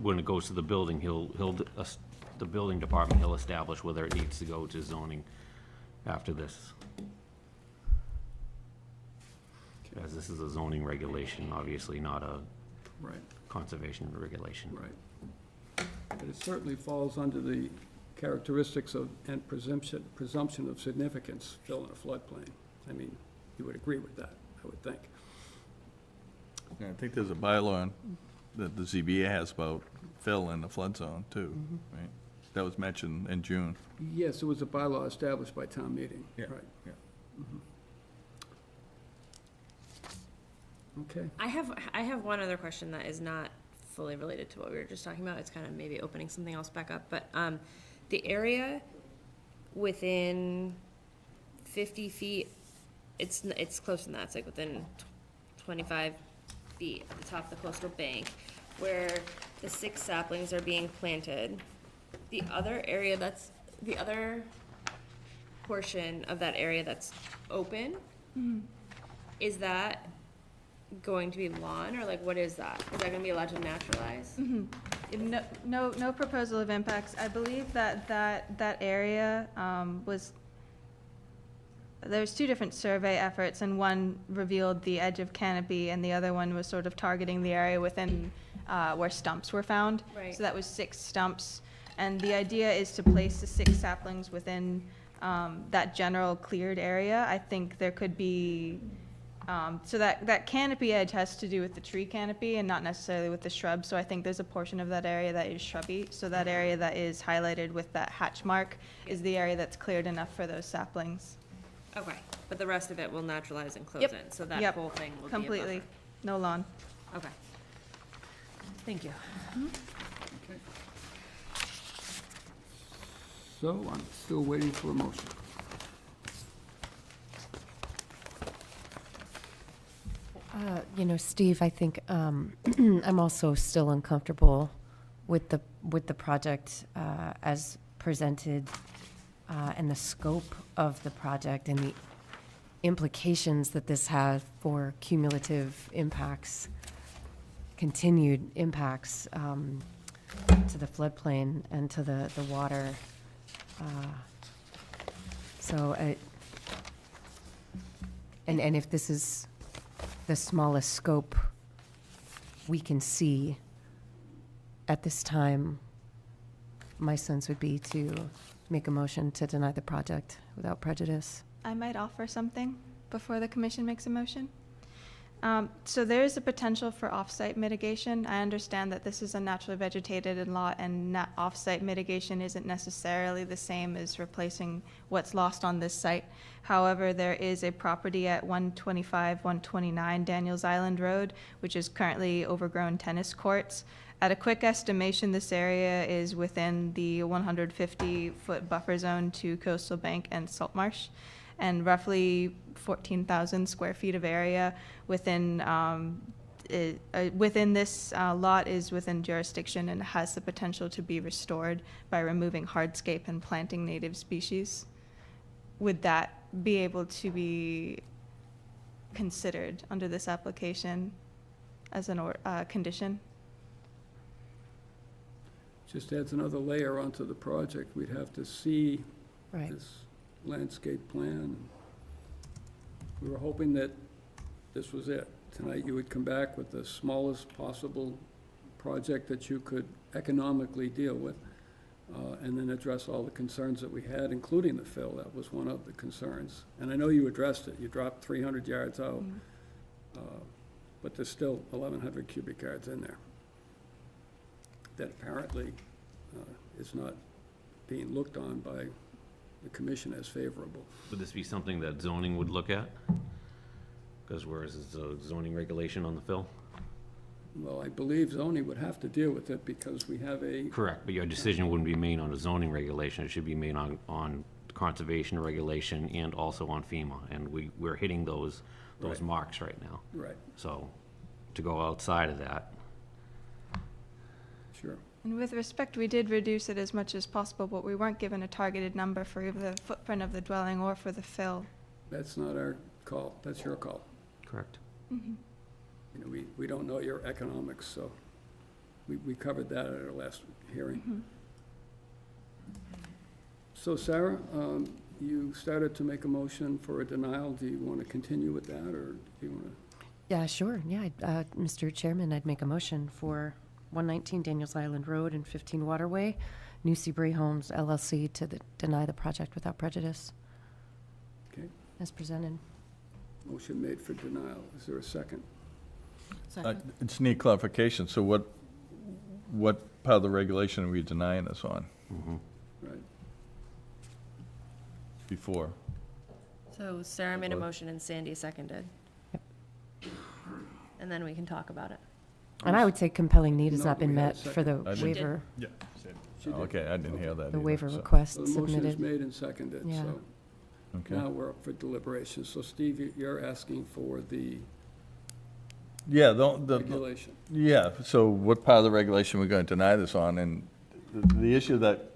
Speaker 16: when it goes to the building, the building department, he'll establish whether it needs to go to zoning after this. As this is a zoning regulation, obviously not a
Speaker 1: Right.
Speaker 16: conservation regulation.
Speaker 1: Right. But it certainly falls under the characteristics of, and presumption of significance, fill in a floodplain. I mean, you would agree with that, I would think.
Speaker 6: Yeah, I think there's a bylaw that the ZBA has about fill in the flood zone too, right? That was mentioned in June.
Speaker 1: Yes, it was a bylaw established by town meeting.
Speaker 6: Yeah,
Speaker 1: Right.
Speaker 6: yeah.
Speaker 1: Okay.
Speaker 8: I have one other question that is not fully related to what we were just talking about. It's kind of maybe opening something else back up, but the area within 50 feet, it's closer than that. It's like within 25 feet at the top of the coastal bank, where the 6 saplings are being planted. The other area portion of that area that's open, is that going to be lawn, or like, what is that? Is that gonna be allowed to naturalize?
Speaker 15: No proposal of impacts. I believe that area there's two different survey efforts, and one revealed the edge of canopy, and the other one was sort of targeting the area within where stumps were found.
Speaker 8: Right.
Speaker 15: So that was 6 stumps, and the idea is to place the 6 saplings within that general cleared area. I think there could be, so that canopy edge has to do with the tree canopy and not necessarily with the shrub. So I think there's a portion of that area that is shrubby. So that area that is highlighted with that hatch mark is the area that's cleared enough for those saplings.
Speaker 8: Okay, but the rest of it will naturalize and close
Speaker 15: Yep.
Speaker 8: in, so that
Speaker 15: Yep.
Speaker 8: whole thing will be a
Speaker 15: Completely.
Speaker 8: buffer.
Speaker 15: No lawn.
Speaker 8: Okay. Thank you.
Speaker 1: So I'm still waiting for a motion.
Speaker 7: Steve, I think I'm also still uncomfortable with the project as presented and the scope of the project and the implications that this has for cumulative impacts, continued impacts to the floodplain and to the water. And if this is the smallest scope we can see at this time, my sense would be to make a motion to deny the project without prejudice.
Speaker 15: I might offer something before the commission makes a motion. So there is a potential for off-site mitigation. I understand that this is a naturally vegetated lot, and off-site mitigation isn't necessarily the same as replacing what's lost on this site. However, there is a property at 125, 129 Daniels Island Road, which is currently overgrown tennis courts. At a quick estimation, this area is within the 150-foot buffer zone to Coastal Bank and Salt Marsh, and roughly 14,000 square feet of area within this lot is within jurisdiction and has the potential to be restored by removing hardscape and planting native species. Would that be able to be considered under this application as a condition?
Speaker 1: Just adds another layer onto the project. We'd have to see
Speaker 7: Right.
Speaker 1: this landscape plan. We were hoping that this was it. Tonight you would come back with the smallest possible project that you could economically deal with, and then address all the concerns that we had, including the fill. That was one of the concerns. And I know you addressed it. You dropped 300 yards out, but there's still 1,100 cubic yards in there that apparently is not being looked on by the commission as favorable.
Speaker 16: Would this be something that zoning would look at? Because whereas it's a zoning regulation on the fill?
Speaker 1: Well, I believe zoning would have to deal with it because we have a,
Speaker 16: Correct, but your decision wouldn't be made on a zoning regulation. It should be made on conservation regulation and also on FEMA. And we're hitting those
Speaker 1: Right.
Speaker 16: marks right now.
Speaker 1: right,
Speaker 16: So to go outside of that,
Speaker 1: sure.
Speaker 15: And with respect, we did reduce it as much as possible, but we weren't given a targeted number for either the footprint of the dwelling or for the fill.
Speaker 1: That's not our call. That's your call.
Speaker 16: correct?
Speaker 1: You know, we don't know your economics, so we covered that at our last hearing. So Sarah, you started to make a motion for a denial. Do you want to continue with that, or do you want to?
Speaker 7: Yeah, sure. Yeah, Mr. Chairman, I'd make a motion for 119 Daniels Island Road and 15 Waterway, New Seabury Homes LLC to deny the project without prejudice.
Speaker 1: Okay,
Speaker 7: As presented.
Speaker 1: motion made for denial. Is there a second?
Speaker 6: It's need clarification, so what part of the regulation are we denying this on
Speaker 1: Right.
Speaker 6: before?
Speaker 8: So Sarah made a motion and Sandy seconded. And then we can talk about it.
Speaker 7: And I would say compelling need has
Speaker 1: No,
Speaker 7: not been
Speaker 1: we had a
Speaker 7: met for the
Speaker 6: second.
Speaker 7: waiver,
Speaker 2: Yeah.
Speaker 1: She did.
Speaker 6: Okay, I didn't hear that
Speaker 7: the
Speaker 6: either,
Speaker 7: waiver
Speaker 6: so-
Speaker 7: request
Speaker 1: So the motion is
Speaker 7: submitted.
Speaker 1: made and seconded,
Speaker 7: Yeah.
Speaker 1: so
Speaker 6: Okay.
Speaker 1: now we're up for deliberation. So Steve, you're asking for the
Speaker 6: Yeah, the,
Speaker 1: regulation.
Speaker 6: yeah, so what part of the regulation we're going to deny this on? And the issue that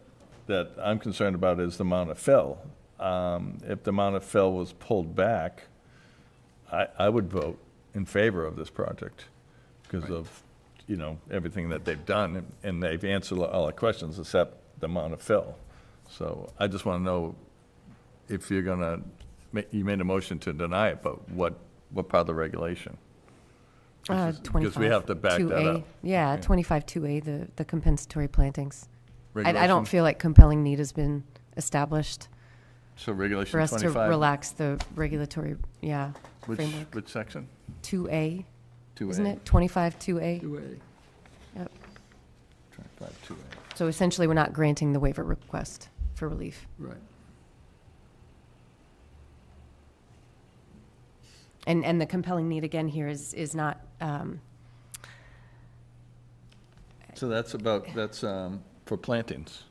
Speaker 6: I'm concerned about is the amount of fill. if the amount of fill was pulled back, I would vote in favor of this project because of, everything that they've done, and they've answered all the questions except the amount of fill. So I just want to know if you're gonna, you made a motion to deny it, but what part of the regulation? Because we have to back that
Speaker 7: 2A.
Speaker 6: up.
Speaker 7: Yeah, 25-2A, the compensatory plantings. I
Speaker 6: Regulation?
Speaker 7: don't feel like compelling need has been established
Speaker 6: So regulation
Speaker 7: for us
Speaker 6: 25?
Speaker 7: to relax the regulatory,
Speaker 6: Which,
Speaker 7: framework.
Speaker 6: which section?
Speaker 7: 2A,
Speaker 6: 2A.
Speaker 7: isn't it? 25-2A?
Speaker 1: 2A.
Speaker 7: Yep.
Speaker 6: 25, 2A.
Speaker 7: So essentially, we're not granting the waiver request for relief.
Speaker 1: Right.
Speaker 7: And the compelling need again here is not,
Speaker 6: So that's for plantings.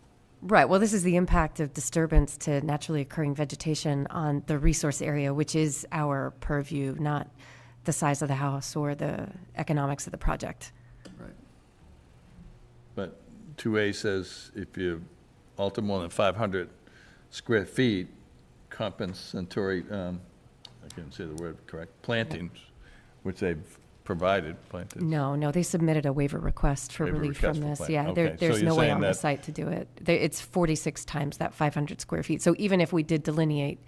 Speaker 7: right, well, this is the impact of disturbance to naturally occurring vegetation on the resource area, which is our purview, not the size of the house or the economics of the project.
Speaker 1: Right.
Speaker 6: But 2A says if you alter more than 500 square feet, compensatory, I can't say the word correct, plantings, which they've provided, planted.
Speaker 7: No, they submitted a waiver request for
Speaker 6: Waiver
Speaker 7: relief
Speaker 6: request
Speaker 7: from
Speaker 6: for
Speaker 7: this.
Speaker 6: plant-
Speaker 7: Yeah,
Speaker 6: okay,
Speaker 7: there's
Speaker 6: so you're
Speaker 7: no way
Speaker 6: saying
Speaker 7: on the
Speaker 6: that-
Speaker 7: site to do it. It's 46 times that 500 square feet. So even if we did delineate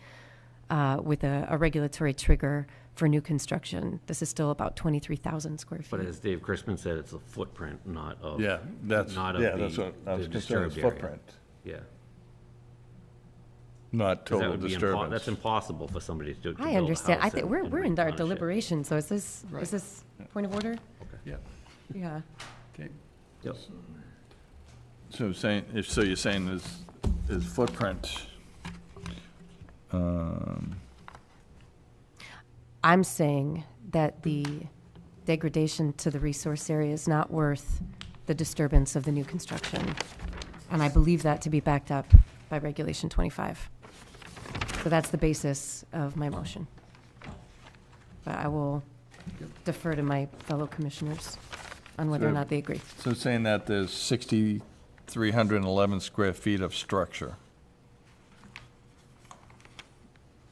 Speaker 7: with a regulatory trigger for new construction, this is still about 23,000 square feet.
Speaker 16: But as Dave Chrisman said, it's a footprint, not of.
Speaker 6: Yeah, that's what I
Speaker 16: the
Speaker 6: was concerned,
Speaker 16: disturbed
Speaker 6: is
Speaker 16: area.
Speaker 6: footprint,
Speaker 16: Yeah.
Speaker 6: not
Speaker 16: 'Cause that
Speaker 6: total
Speaker 16: would be
Speaker 6: disturbance.
Speaker 16: That's impossible for somebody to build a
Speaker 7: I understand. I
Speaker 16: house
Speaker 7: think
Speaker 16: and
Speaker 7: we're in our
Speaker 16: replenish it.
Speaker 7: deliberation, so is this
Speaker 1: Right.
Speaker 7: point of order?
Speaker 1: Yeah.
Speaker 7: Yeah.
Speaker 1: Okay.
Speaker 16: Yep.
Speaker 6: So you're saying is footprint,
Speaker 7: I'm saying that the degradation to the resource area is not worth the disturbance of the new construction. And I believe that to be backed up by Regulation 25. So that's the basis of my motion. But I will defer to my fellow commissioners on whether or not they agree.
Speaker 6: so saying that there's 6,311 square feet of structure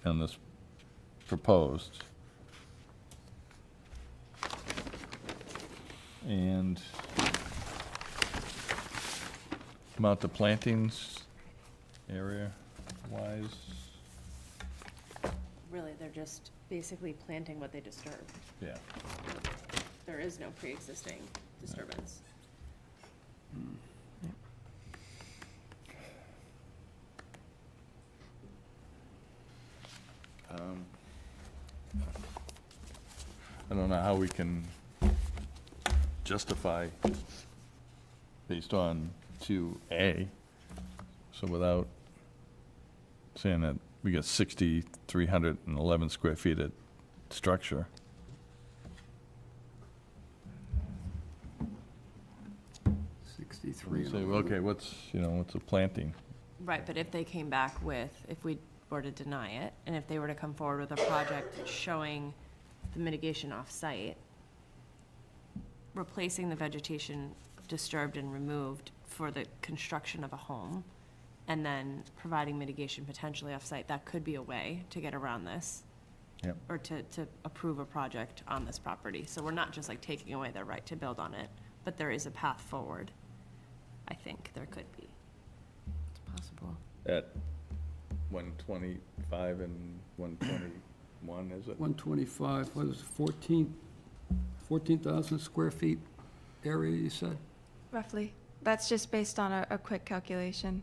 Speaker 6: in this proposed. And amount of plantings, area-wise,
Speaker 8: Really, they're just basically planting what they disturb.
Speaker 6: yeah.
Speaker 8: There is no pre-existing disturbance.
Speaker 6: I don't know how we can justify based on 2A, so without saying that we got 6,311 square feet of structure.
Speaker 1: Sixty-three.
Speaker 6: Say, well, okay, what's a planting?
Speaker 8: Right, but if they came back with, if we were to deny it, and if they were to come forward with a project showing the mitigation off-site, replacing the vegetation disturbed and removed for the construction of a home, and then providing mitigation potentially off-site, that could be a way to get around this.
Speaker 6: Yep.
Speaker 8: Or to approve a project on this property. So we're not just like taking away their right to build on it, but there is a path forward. I think there could be.
Speaker 7: It's possible.
Speaker 6: At 125 and 121, is it?
Speaker 1: 125, what is it, 14,000 square feet area, you said?
Speaker 15: Roughly. That's just based on a quick calculation.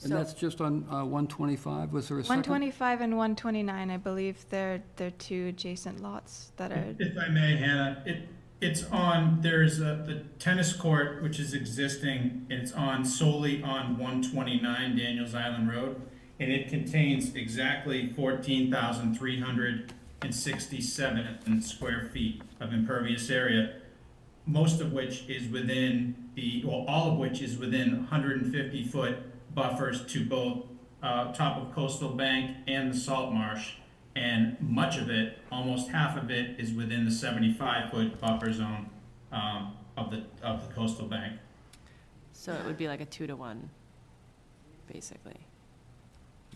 Speaker 1: And that's just on 125, was there a second?
Speaker 15: 125 and 129, I believe they're two adjacent lots that are.
Speaker 17: If I may, Hannah, it's on, there's the tennis court, which is existing, and it's solely on 129 Daniels Island Road, and it contains exactly 14,367 square feet of impervious area, most of which is within all of which is within 150-foot buffers to both top of coastal bank and the salt marsh. And much of it, almost half of it, is within the 75-foot buffer zone of the coastal bank.
Speaker 8: So it would be like a 2-to-1, basically.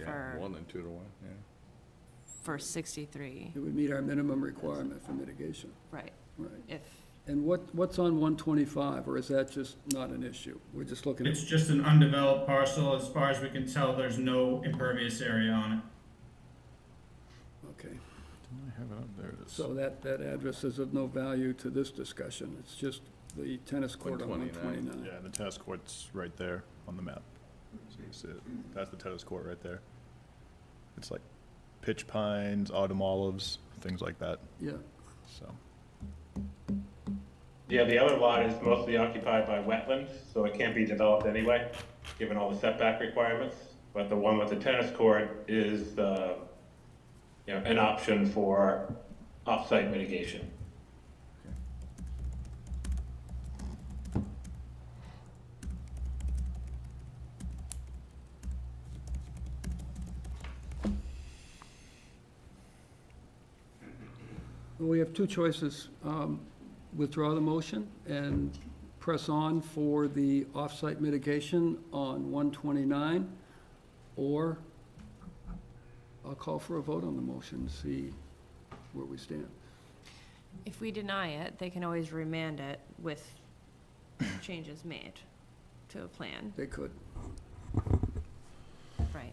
Speaker 8: for,
Speaker 6: More than 2 to 1, yeah.
Speaker 8: for 63,
Speaker 1: It would meet our minimum requirement for mitigation.
Speaker 8: right,
Speaker 1: Right.
Speaker 8: if,
Speaker 1: And what's on 125, or is that just not an issue? We're just looking at,
Speaker 17: It's just an undeveloped parcel. As far as we can tell, there's no impervious area on it.
Speaker 1: okay.
Speaker 6: I have it up, there it is.
Speaker 1: So that address is of no value to this discussion. It's just the tennis court on
Speaker 6: 129.
Speaker 1: 129.
Speaker 2: Yeah, the tennis court's right there on the map. So you see it. That's the tennis court right there. It's like pitch pines, autumn olives, things like that,
Speaker 1: Yeah,
Speaker 2: so.
Speaker 9: Yeah, the other lot is mostly occupied by wetlands, so it can't be developed anyway, given all the setback requirements. But the one with the tennis court is, an option for off-site mitigation.
Speaker 1: well, we have two choices. Withdraw the motion and press on for the off-site mitigation on 129, or I'll call for a vote on the motion and see where we stand.
Speaker 8: if we deny it, they can always remand it with changes made to a plan,
Speaker 1: They could.
Speaker 8: right?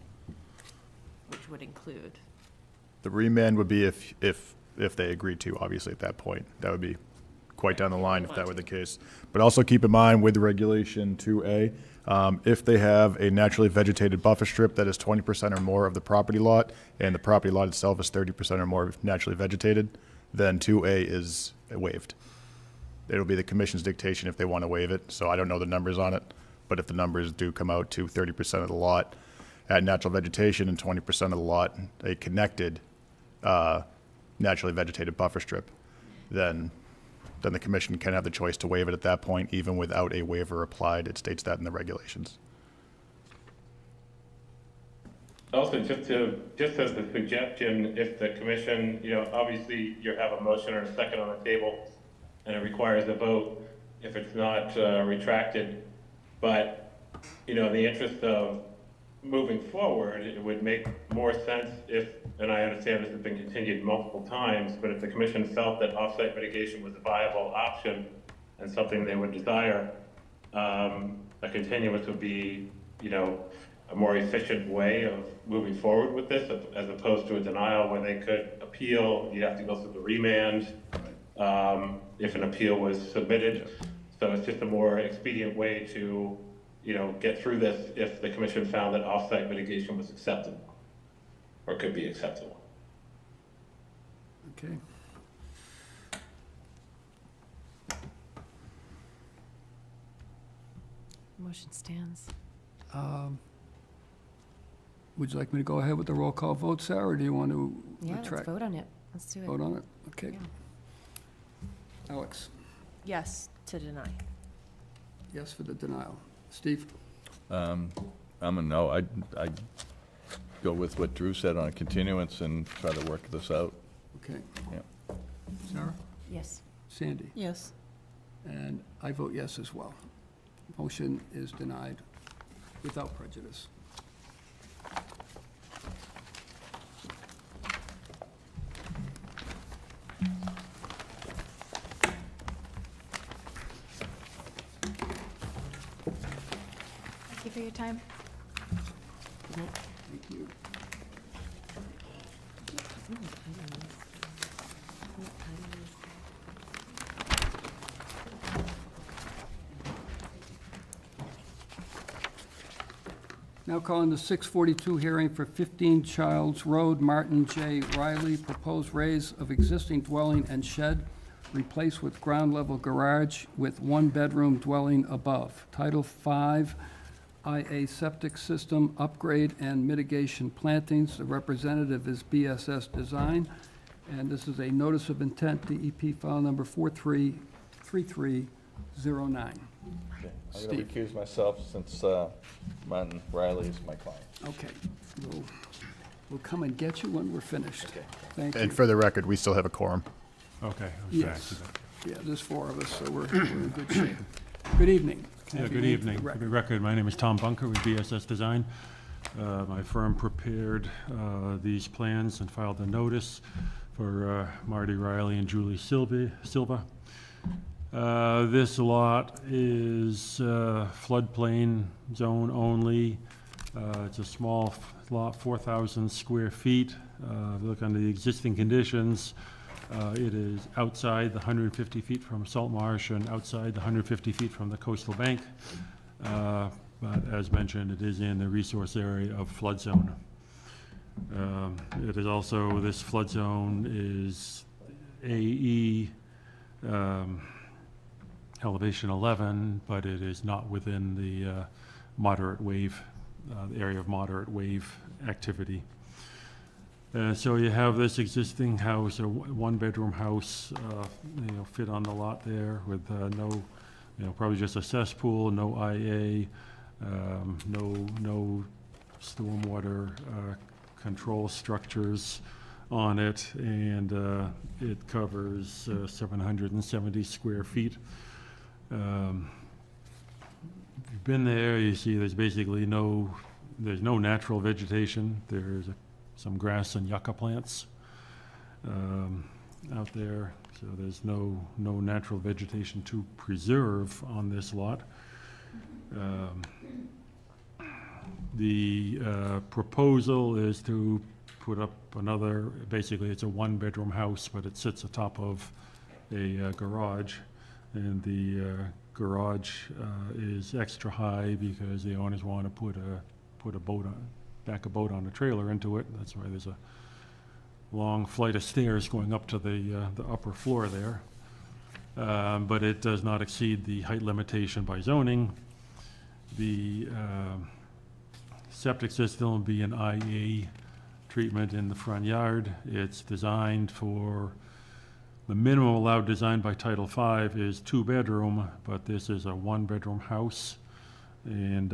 Speaker 8: Which would include,
Speaker 2: The remand would be if they agreed to, obviously, at that point. That would be quite down the line if that were the case. But also keep in mind with regulation 2A, if they have a naturally vegetated buffer strip that is 20% or more of the property lot, and the property lot itself is 30% or more naturally vegetated, then 2A is waived. It'll be the commission's dictation if they want to waive it, so I don't know the numbers on it, but if the numbers do come out to 30% of the lot at natural vegetation and 20% of the lot a connected naturally vegetated buffer strip, then the commission can have the choice to waive it at that point, even without a waiver applied. It states that in the regulations.
Speaker 9: Also, just as a suggestion, if the commission, obviously you have a motion or a second on the table, and it requires a vote if it's not retracted, but, in the interest of moving forward, it would make more sense if, and I understand this has been continued multiple times, but if the commission felt that offsite mitigation was a viable option and something they would desire, a continuance would be, a more efficient way of moving forward with this, as opposed to a denial where they could appeal. You'd have to go through the remand if an appeal was submitted. So it's just a more expedient way to get through this if the commission found that off-site mitigation was acceptable, or could be acceptable.
Speaker 1: Okay.
Speaker 7: Motion stands.
Speaker 1: Would you like me to go ahead with the roll call vote, Sarah, or do you want to
Speaker 7: Yeah, let's
Speaker 1: retract?
Speaker 7: vote on it. Let's do it.
Speaker 1: Vote on it? Okay.
Speaker 7: Yeah.
Speaker 1: Alex,
Speaker 8: yes to deny.
Speaker 1: yes for the denial. Steve?
Speaker 6: I'm a no. I go with what Drew said on a continuance and try to work this out.
Speaker 1: Okay.
Speaker 6: Yeah.
Speaker 1: Sarah?
Speaker 7: Yes.
Speaker 1: Sandy?
Speaker 8: Yes.
Speaker 1: And I vote yes as well. Motion is denied without prejudice.
Speaker 15: Thank you for your time.
Speaker 1: Thank you. Now calling the 642 hearing for 15 Childs Road, Martin J. Riley, proposed raise of existing dwelling and shed, replaced with ground-level garage with one-bedroom dwelling above. Title 5, IA septic system upgrade and mitigation plantings. The representative is BSS Design, and this is a notice of intent, DEP file number 433309.
Speaker 6: I'm going
Speaker 1: Steve.
Speaker 6: to recuse myself since Martin Riley is my client.
Speaker 1: Okay, we'll come and get you when we're finished. Thank you.
Speaker 2: And for the record, we still have a quorum.
Speaker 19: Okay.
Speaker 1: Yes. Yeah, there's 4 of us, so we're in good shape. Good evening.
Speaker 19: Yeah, good evening. For the record, my name is Tom Bunker with BSS Design. My firm prepared these plans and filed a notice for Marty Riley and Julie Silva. This lot is floodplain zone only. It's a small lot, 4,000 square feet. If you look under the existing conditions, it is outside the 150 feet from salt marsh and outside the 150 feet from the coastal bank. But as mentioned, it is in the resource area of flood zone. It is also, this flood zone is AE elevation 11, but it is not within the moderate wave, the area of moderate wave activity. So you have this existing house, a one-bedroom house, fit on the lot there with no, probably just a cesspool, no IA, no stormwater control structures on it, and it covers 770 square feet. If you've been there, you see there's basically there's no natural vegetation. There's some grass and yucca plants out there, so there's no natural vegetation to preserve on this lot. The proposal is to put up another, basically it's a one-bedroom house, but it sits atop of a garage, and the garage is extra high because the owners want to put a boat on, back a boat on a trailer into it. That's why there's a long flight of stairs going up to the upper floor there. But it does not exceed the height limitation by zoning. The septic system will be an IA treatment in the front yard. It's designed for, the minimum allowed design by Title V is 2-bedroom, but this is a 1-bedroom house, and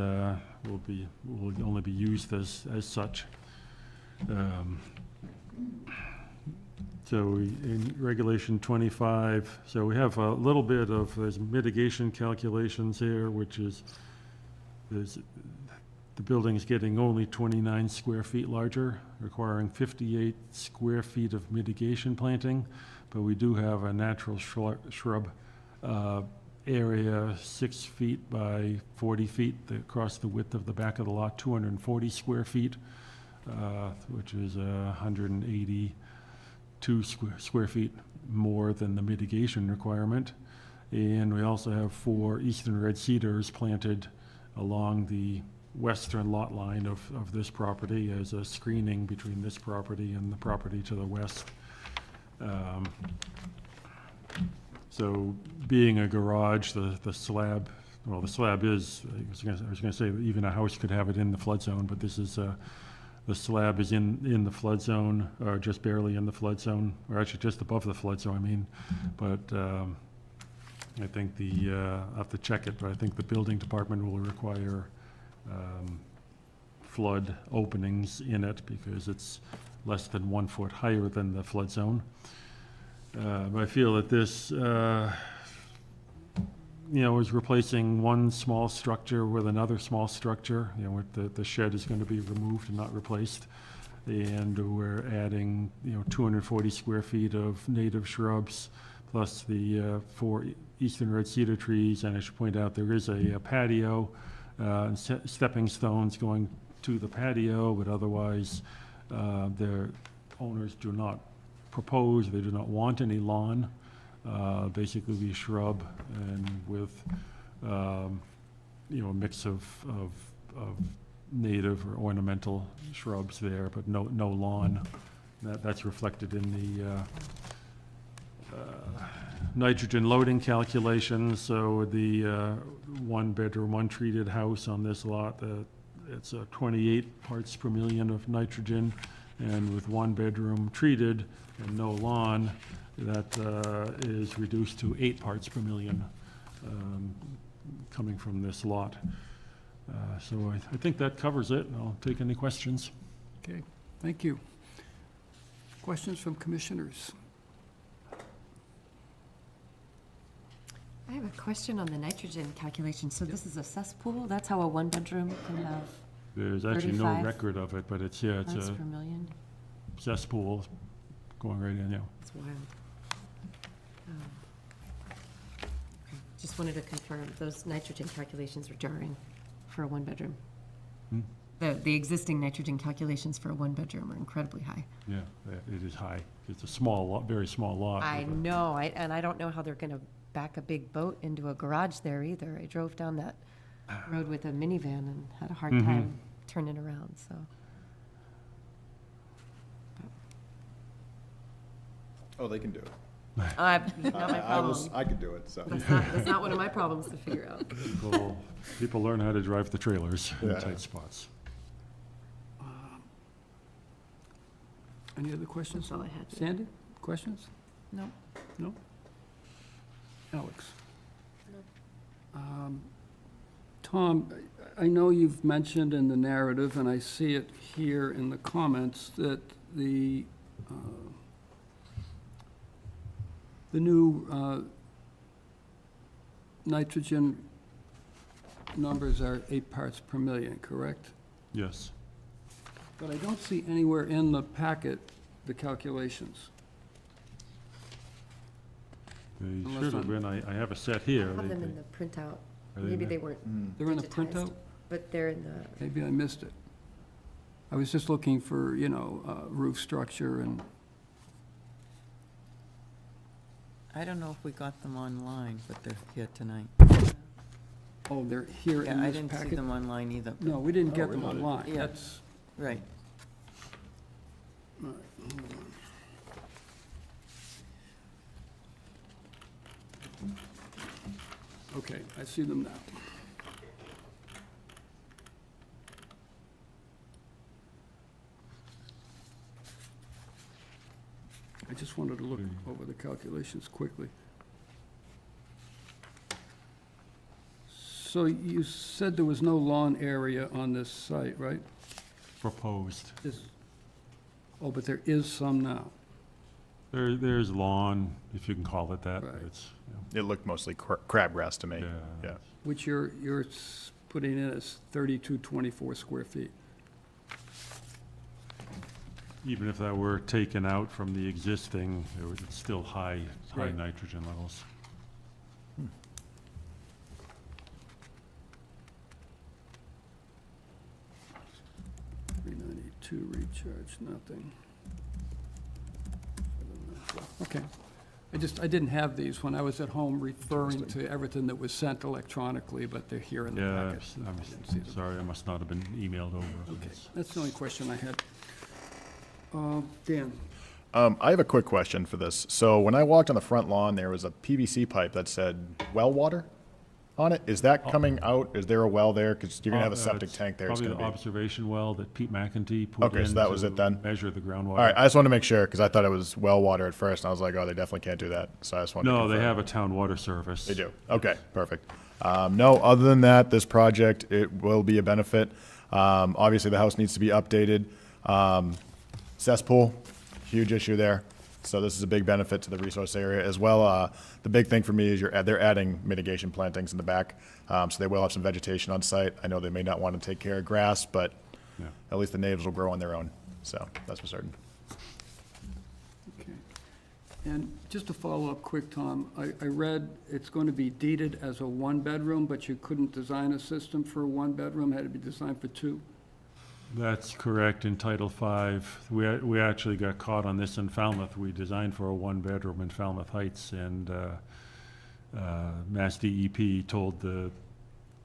Speaker 19: will only be used as such. So in Regulation 25, so we have a little bit of, there's mitigation calculations here, which is, the building is getting only 29 square feet larger, requiring 58 square feet of mitigation planting, but we do have a natural shrub area 6 feet by 40 feet across the width of the back of the lot, 240 square feet, which is 182 square feet more than the mitigation requirement. And we also have 4 eastern red cedars planted along the western lot line of this property as a screening between this property and the property to the west. So being a garage, the slab, well, the slab is, I was gonna say that even a house could have it in the flood zone, but this is, the slab is in the flood zone, or just barely in the flood zone, or actually just above the flood zone, I mean. But I think I'll have to check it, but I think the building department will require flood openings in it because it's less than 1 foot higher than the flood zone. But I feel that this, is replacing one small structure with another small structure. The shed is going to be removed and not replaced. And we're adding, 240 square feet of native shrubs, plus the 4 eastern red cedar trees. And I should point out there is a patio, and stepping stones going to the patio, but otherwise their owners do not propose, they do not want any lawn. Basically be shrub and with a mix of native or ornamental shrubs there, but no lawn. That's reflected in the nitrogen loading calculations. So the 1-bedroom, untreated house on this lot, it's 28 parts per million of nitrogen, and with 1 bedroom treated and no lawn, that is reduced to 8 parts per million coming from this lot. So I think that covers it, and I'll take any questions.
Speaker 1: Okay, thank you. Questions from commissioners?
Speaker 7: I have a question on the nitrogen calculation. So this is a cesspool? That's how a 1-bedroom can have
Speaker 19: There's actually no
Speaker 7: 35?
Speaker 19: record of it, but it's, yeah, it's
Speaker 7: Parts
Speaker 19: a
Speaker 7: per million?
Speaker 19: cesspool going right in, yeah.
Speaker 7: It's wild. Just wanted to confirm, those nitrogen calculations are jarring for a one-bedroom.
Speaker 19: Hmm?
Speaker 7: The existing nitrogen calculations for a one-bedroom are incredibly high.
Speaker 19: Yeah, it is high. It's a small lot, very small lot.
Speaker 7: I know, and I don't know how they're gonna back a big boat into a garage there either. I drove down that road with a minivan and had a hard
Speaker 19: Mhm.
Speaker 7: time turning around, so.
Speaker 2: Oh, they can do it.
Speaker 7: Not my problem.
Speaker 2: I could do it, so.
Speaker 7: That's not one of my problems to figure out.
Speaker 19: People learn how to drive the trailers in
Speaker 2: Yeah.
Speaker 19: tight spots.
Speaker 1: Any other questions?
Speaker 7: That's all I had.
Speaker 1: Sandy, questions?
Speaker 7: No.
Speaker 1: No? Alex? Tom, I know you've mentioned in the narrative, and I see it here in the comments, that the new nitrogen numbers are 8 parts per million, correct?
Speaker 19: Yes.
Speaker 1: But I don't see anywhere in the packet the calculations.
Speaker 19: They
Speaker 1: Unless
Speaker 19: should have
Speaker 1: I'm-
Speaker 19: been, I have a set here.
Speaker 7: I have
Speaker 19: They-
Speaker 7: them in
Speaker 19: they-
Speaker 7: the printout.
Speaker 19: Are they
Speaker 7: Maybe
Speaker 19: there?
Speaker 7: they weren't
Speaker 1: They're in the
Speaker 7: digitized,
Speaker 1: printout?
Speaker 7: but they're in the,
Speaker 1: Maybe I missed it. I was just looking for, roof structure and,
Speaker 20: I don't know if we got them online, but they're here tonight.
Speaker 1: oh, they're here in
Speaker 20: Yeah, I
Speaker 1: this
Speaker 20: didn't see
Speaker 1: packet?
Speaker 20: them online either.
Speaker 1: No, we didn't
Speaker 2: Oh,
Speaker 1: get them
Speaker 2: really?
Speaker 1: online.
Speaker 20: Yeah.
Speaker 1: That's,
Speaker 20: Right.
Speaker 1: all right, hold on. Okay, I see them now. I just wanted to look over the calculations quickly. So you said there was no lawn area on this site, right?
Speaker 19: Proposed.
Speaker 1: Oh, but there is some now.
Speaker 19: There's lawn, if you can call it that. but
Speaker 1: Right.
Speaker 19: It's,
Speaker 2: It looked mostly crabgrass to me.
Speaker 19: Yeah.
Speaker 2: Yeah.
Speaker 1: Which you're putting in as 3224 square feet.
Speaker 19: even if that were taken out from the existing, it's still high
Speaker 1: Right.
Speaker 19: nitrogen levels.
Speaker 1: 392 recharge, nothing. Okay. I didn't have these when I was at home referring to everything that was sent electronically, but they're here in the
Speaker 19: Yeah,
Speaker 1: packet.
Speaker 19: I'm sorry, I must not have been emailed over.
Speaker 1: Okay, that's the only question I had. Dan?
Speaker 2: I have a quick question for this. So when I walked on the front lawn, there was a PVC pipe that said well water on it. Is that coming out? Is there a well there? Because you're going to have a septic
Speaker 19: It's
Speaker 2: tank there. It's
Speaker 19: Probably
Speaker 2: going
Speaker 19: the
Speaker 2: to be.
Speaker 19: observation well that Pete McEntee put in.
Speaker 2: Okay, so that was
Speaker 19: to
Speaker 2: it then?
Speaker 19: Measure the groundwater.
Speaker 2: All right, I just want to make sure because I thought it was well water at first, and I was like, oh, they definitely can't do that. So I just wanted to
Speaker 19: No, they
Speaker 2: confirm.
Speaker 19: have a town water service.
Speaker 2: They do. Okay, perfect. No, other than that, this project, it will be a benefit. Obviously, the house needs to be updated. Cesspool, huge issue there. So this is a big benefit to the resource area as well. The big thing for me is they're adding mitigation plantings in the back. So they will have some vegetation on site. I know they may not want to take care of grass, but
Speaker 19: Yeah.
Speaker 2: at least the natives will grow on their own. So that's for certain.
Speaker 1: Okay. And just to follow up quick, Tom, I read it's going to be deeded as a one-bedroom, but you couldn't design a system for a one-bedroom, had to be designed for two?
Speaker 19: That's correct. In Title V, we actually got caught on this in Falmouth. We designed for a one-bedroom in Falmouth Heights, and Mass DEP told the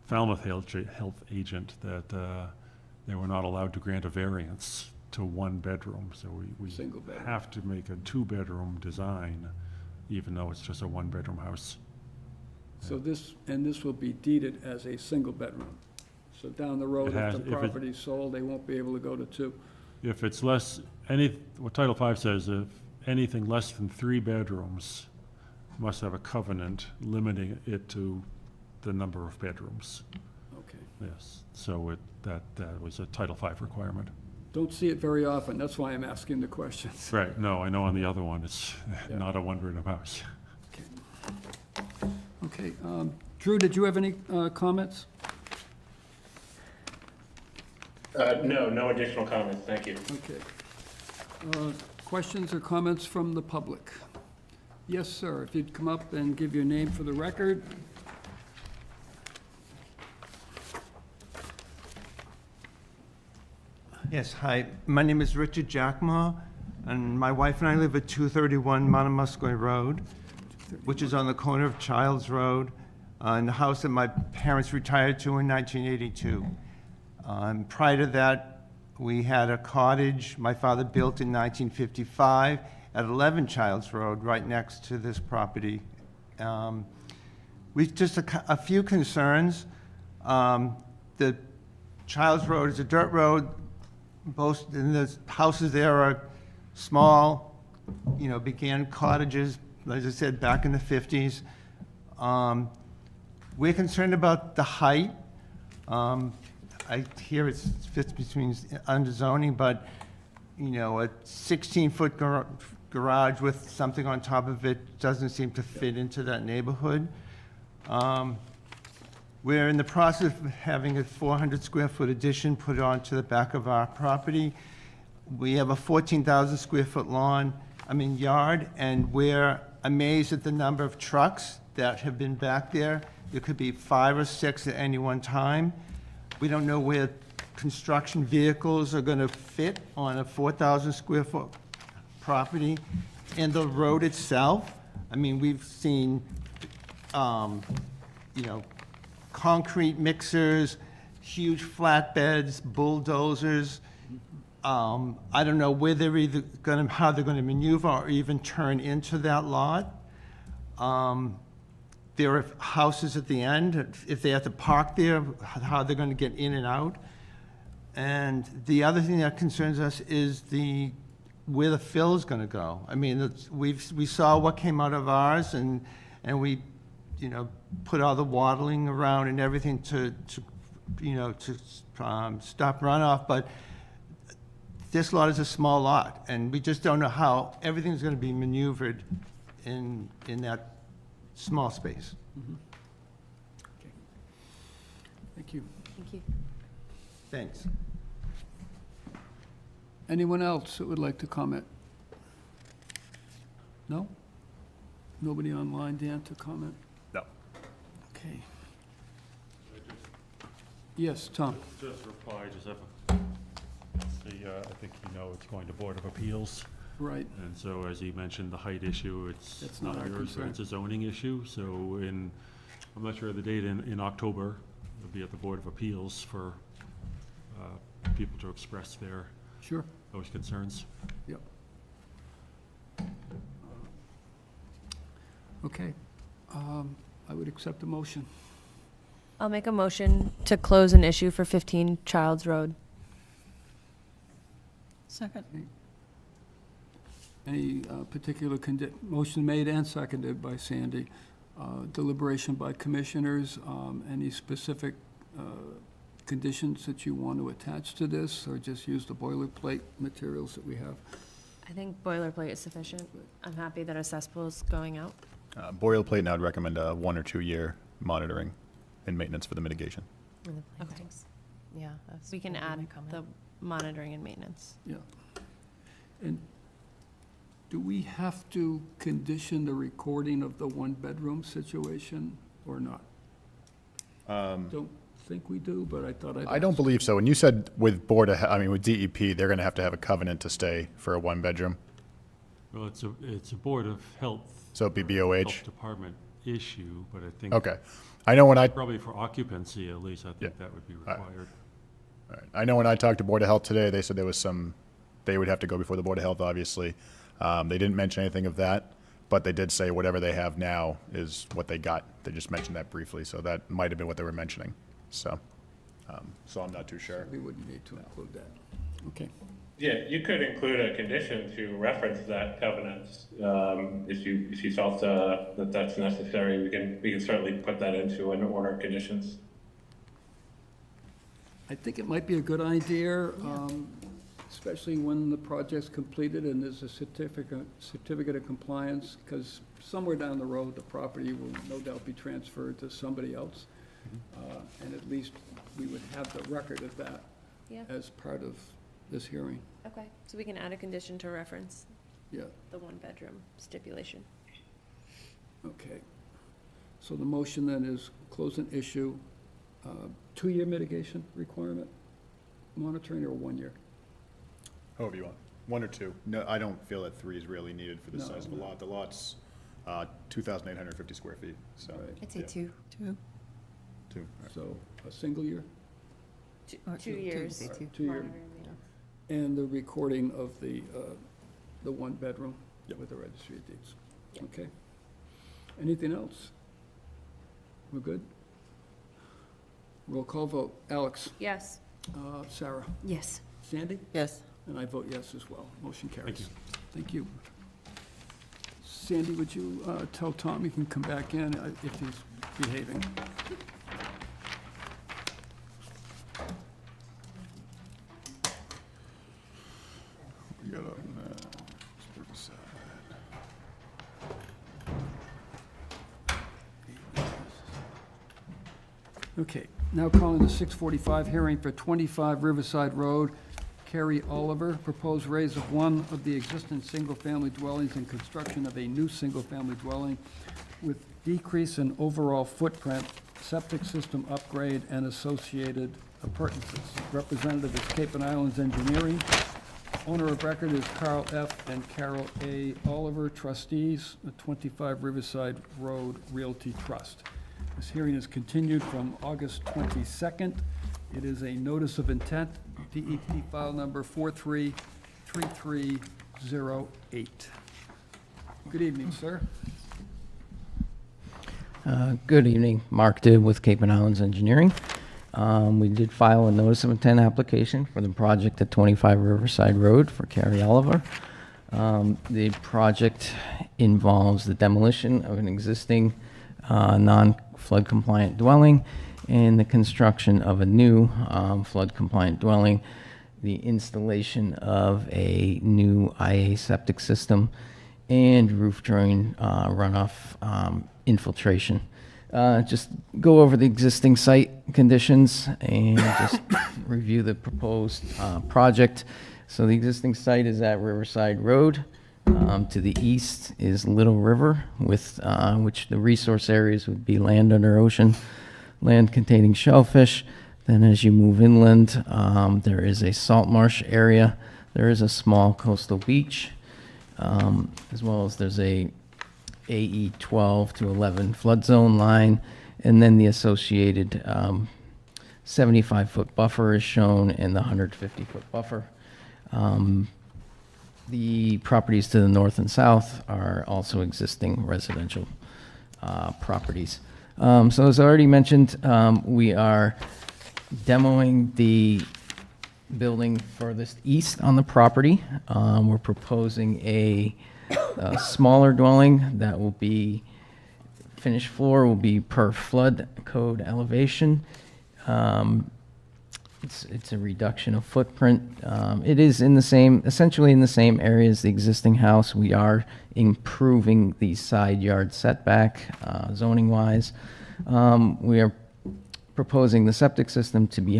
Speaker 19: Falmouth health agent that they were not allowed to grant a variance to one bedroom. So we
Speaker 1: Single bedroom.
Speaker 19: have to make a two-bedroom design, even though it's just a one-bedroom house.
Speaker 1: So this will be deeded as a single bedroom. So down the road,
Speaker 19: It has-
Speaker 1: if
Speaker 19: if
Speaker 1: the
Speaker 19: it-
Speaker 1: property's sold, they won't be able to go to two.
Speaker 19: If it's less, what Title V says, if anything less than 3 bedrooms must have a covenant limiting it to the number of bedrooms.
Speaker 1: Okay.
Speaker 19: Yes, so that was a Title V requirement.
Speaker 1: Don't see it very often, that's why I'm asking the questions.
Speaker 19: Right, no, I know on the other one, it's
Speaker 1: Yeah.
Speaker 19: not a one-bedroom house.
Speaker 1: Okay, Drew, did you have any comments?
Speaker 9: No additional comments, thank you.
Speaker 1: Okay. Questions or comments from the public? Yes, sir, if you'd come up and give your name for the record.
Speaker 21: Yes, hi. My name is Richard Jackma, and my wife and I live at 231 Monomuscoy Road, which is on the corner of Childs Road, in the house that my parents retired to in 1982. Prior to that, we had a cottage my father built in 1955 at 11 Childs Road, right next to this property. We've just a few concerns. The Childs Road is a dirt road. Most in the houses there are small, began cottages, as I said, back in the 50s. We're concerned about the height. I hear it fits between under zoning, but a 16-foot garage with something on top of it doesn't seem to fit into that neighborhood. We're in the process of having a 400-square-foot addition put onto the back of our property. We have a 14,000-square-foot yard, and we're amazed at the number of trucks that have been back there. There could be 5 or 6 at any one time. We don't know where construction vehicles are going to fit on a 4,000-square-foot property. And the road itself, we've seen, concrete mixers, huge flatbeds, bulldozers. I don't know where they're how they're going to maneuver or even turn into that lot. There are houses at the end. If they have to park there, how they're going to get in and out. And the other thing that concerns us is where the fill is going to go. We saw what came out of ours, and we, put all the wattling around and everything to stop runoff. But this lot is a small lot, and we just don't know how everything's going to be maneuvered in that small space.
Speaker 1: Mm-hmm. Okay. Thank you.
Speaker 7: Thank you.
Speaker 21: Thanks.
Speaker 1: Anyone else that would like to comment? No? Nobody online, Dan, to comment?
Speaker 2: No.
Speaker 1: Okay. Yes, Tom.
Speaker 19: Just reply, Giuseppe. I think it's going to Board of Appeals.
Speaker 1: Right.
Speaker 19: And so, as you mentioned, the height issue,
Speaker 1: That's not our
Speaker 19: yours,
Speaker 1: concern.
Speaker 19: it's a zoning issue. So I'm not sure of the date, in October, it'll be at the Board of Appeals for people to express those concerns.
Speaker 1: Yep. Okay. I would accept a motion.
Speaker 8: I'll make a motion to close an issue for 15 Childs Road.
Speaker 20: Second.
Speaker 1: Any particular motion made and seconded by Sandy? Deliberation by commissioners? Any specific conditions that you want to attach to this, or just use the boilerplate materials that we have?
Speaker 8: I think boilerplate is sufficient. I'm happy that a cesspool is going out.
Speaker 2: Boilerplate, and I would recommend a 1 or 2 year monitoring and maintenance for the mitigation.
Speaker 8: Okay. Yeah, we can add the monitoring and maintenance.
Speaker 1: Yeah. And do we have to condition the recording of the one-bedroom situation or not? Don't think we do, but I thought I'd
Speaker 2: I don't
Speaker 1: ask.
Speaker 2: believe so. And you said with with DEP, they're going to have a covenant to stay for a 1-bedroom.
Speaker 19: Well, it's a Board of Health.
Speaker 2: So it'd be BOH?
Speaker 19: Health Department issue, but I think.
Speaker 2: Okay. I know when
Speaker 19: probably for occupancy, at least, I think that would be required.
Speaker 2: All right. I know when I talked to Board of Health today, they said there was they would have to go before the Board of Health, obviously. They didn't mention anything of that, but they did say whatever they have now is what they got. They just mentioned that briefly, so that might have been what they were mentioning. So I'm not too sure.
Speaker 1: We wouldn't need to include that. Okay.
Speaker 9: Yeah, you could include a condition to reference that covenant, if you felt that that's necessary. We can certainly put that into an order of conditions.
Speaker 1: I think it might be a good idea, especially when the project's completed and there's a certificate of compliance, because somewhere down the road, the property will no doubt be transferred to somebody else. And at least we would have the record of that.
Speaker 8: Yeah.
Speaker 1: as part of this hearing.
Speaker 8: Okay, so we can add a condition to reference
Speaker 1: Yeah,
Speaker 8: the one-bedroom stipulation.
Speaker 1: okay. So the motion then is close an issue, 2-year mitigation requirement, monitoring, or 1 year?
Speaker 2: However you want, 1 or 2. No, I don't feel that 3 is really needed for the
Speaker 1: No,
Speaker 2: size of a
Speaker 1: no.
Speaker 2: lot. The lot's 2,850 square feet, so.
Speaker 7: I'd say
Speaker 2: yeah,
Speaker 7: 2.
Speaker 20: 2.
Speaker 2: 2. All right.
Speaker 1: So a single year?
Speaker 7: Or
Speaker 8: 2 years.
Speaker 7: Say 2.
Speaker 1: 2 year, and the recording of the 1 bedroom
Speaker 2: Yep.
Speaker 1: with the registry of deeds. Okay. Anything else? We're good? Roll call vote. Alex?
Speaker 8: Yes.
Speaker 1: Sarah?
Speaker 7: Yes.
Speaker 1: Sandy?
Speaker 20: Yes.
Speaker 1: And I vote yes as well. Motion carries. Thank you. Sandy, would you tell Tom he can come back in if he's behaving?
Speaker 2: We got on, Riverside.
Speaker 1: Okay, now calling the 6:45 hearing for 25 Riverside Road. Carrie Oliver, proposed raise of one of the existing single-family dwellings and construction of a new single-family dwelling with decrease in overall footprint, septic system upgrade, and associated appurtenances. Representative is Cape and Islands Engineering. Owner of record is Carl F. and Carol A. Oliver, trustees, the 25 Riverside Road Realty Trust. This hearing is continued from August 22nd. It is a notice of intent, DEP file number 433308. Good evening, sir.
Speaker 11: Good evening, Mark Dibb with Cape and Islands Engineering. We did file a notice of intent application for the project at 25 Riverside Road for Carrie Oliver. The project involves the demolition of an existing non-flood compliant dwelling and the construction of a new flood compliant dwelling, the installation of a new IA septic system, and roof drain runoff infiltration. Just go over the existing site conditions and just review the proposed project. So the existing site is at Riverside Road. To the east is Little River, with which the resource areas would be land under ocean, land containing shellfish. Then as you move inland, there is a salt marsh area. There is a small coastal beach, as well as there's a AE 12 to 11 flood zone line, and then the associated 75-foot buffer is shown and the 150-foot buffer. The properties to the north and south are also existing residential properties. So as I already mentioned, we are demoing the building furthest east on the property. We're proposing a smaller dwelling that will be, finished floor will be per flood code elevation. It's a reduction of footprint. It is in the same, essentially in the same area as the existing house. We are improving the side yard setback zoning wise. We are proposing the septic system to be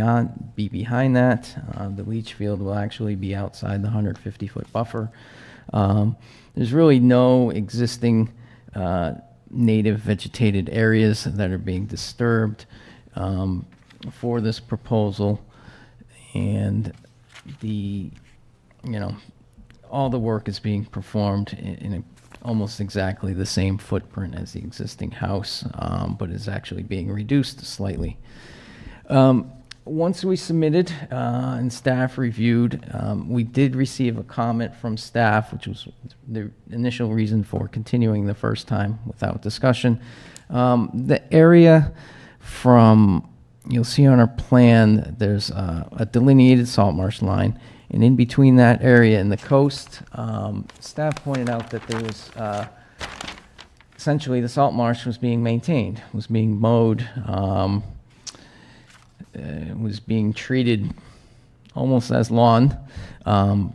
Speaker 11: behind that. The leach field will actually be outside the 150-foot buffer. There's really no existing native vegetated areas that are being disturbed for this proposal. And all the work is being performed in almost exactly the same footprint as the existing house, but is actually being reduced slightly. Once we submitted and staff reviewed, we did receive a comment from staff, which was the initial reason for continuing the first time without discussion. The area from, you'll see on our plan, there's a delineated salt marsh line, and in between that area and the coast, staff pointed out that there was essentially the salt marsh was being maintained, was being mowed, was being treated almost as lawn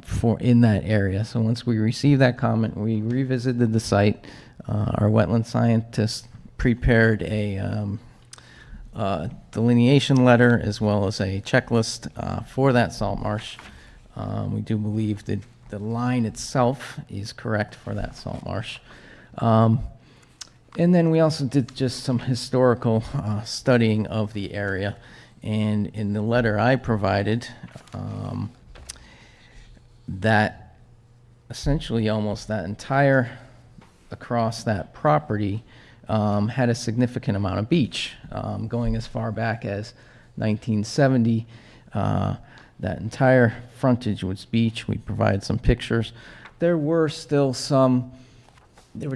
Speaker 11: for in that area. So once we received that comment, we revisited the site. Our wetland scientist prepared a delineation letter as well as a checklist for that salt marsh. We do believe that the line itself is correct for that salt marsh. And then we also did just some historical studying of the area. And in the letter I provided, that essentially almost that entire across that property had a significant amount of beach, going as far back as 1970. That entire frontage was beach. We provided some pictures. There were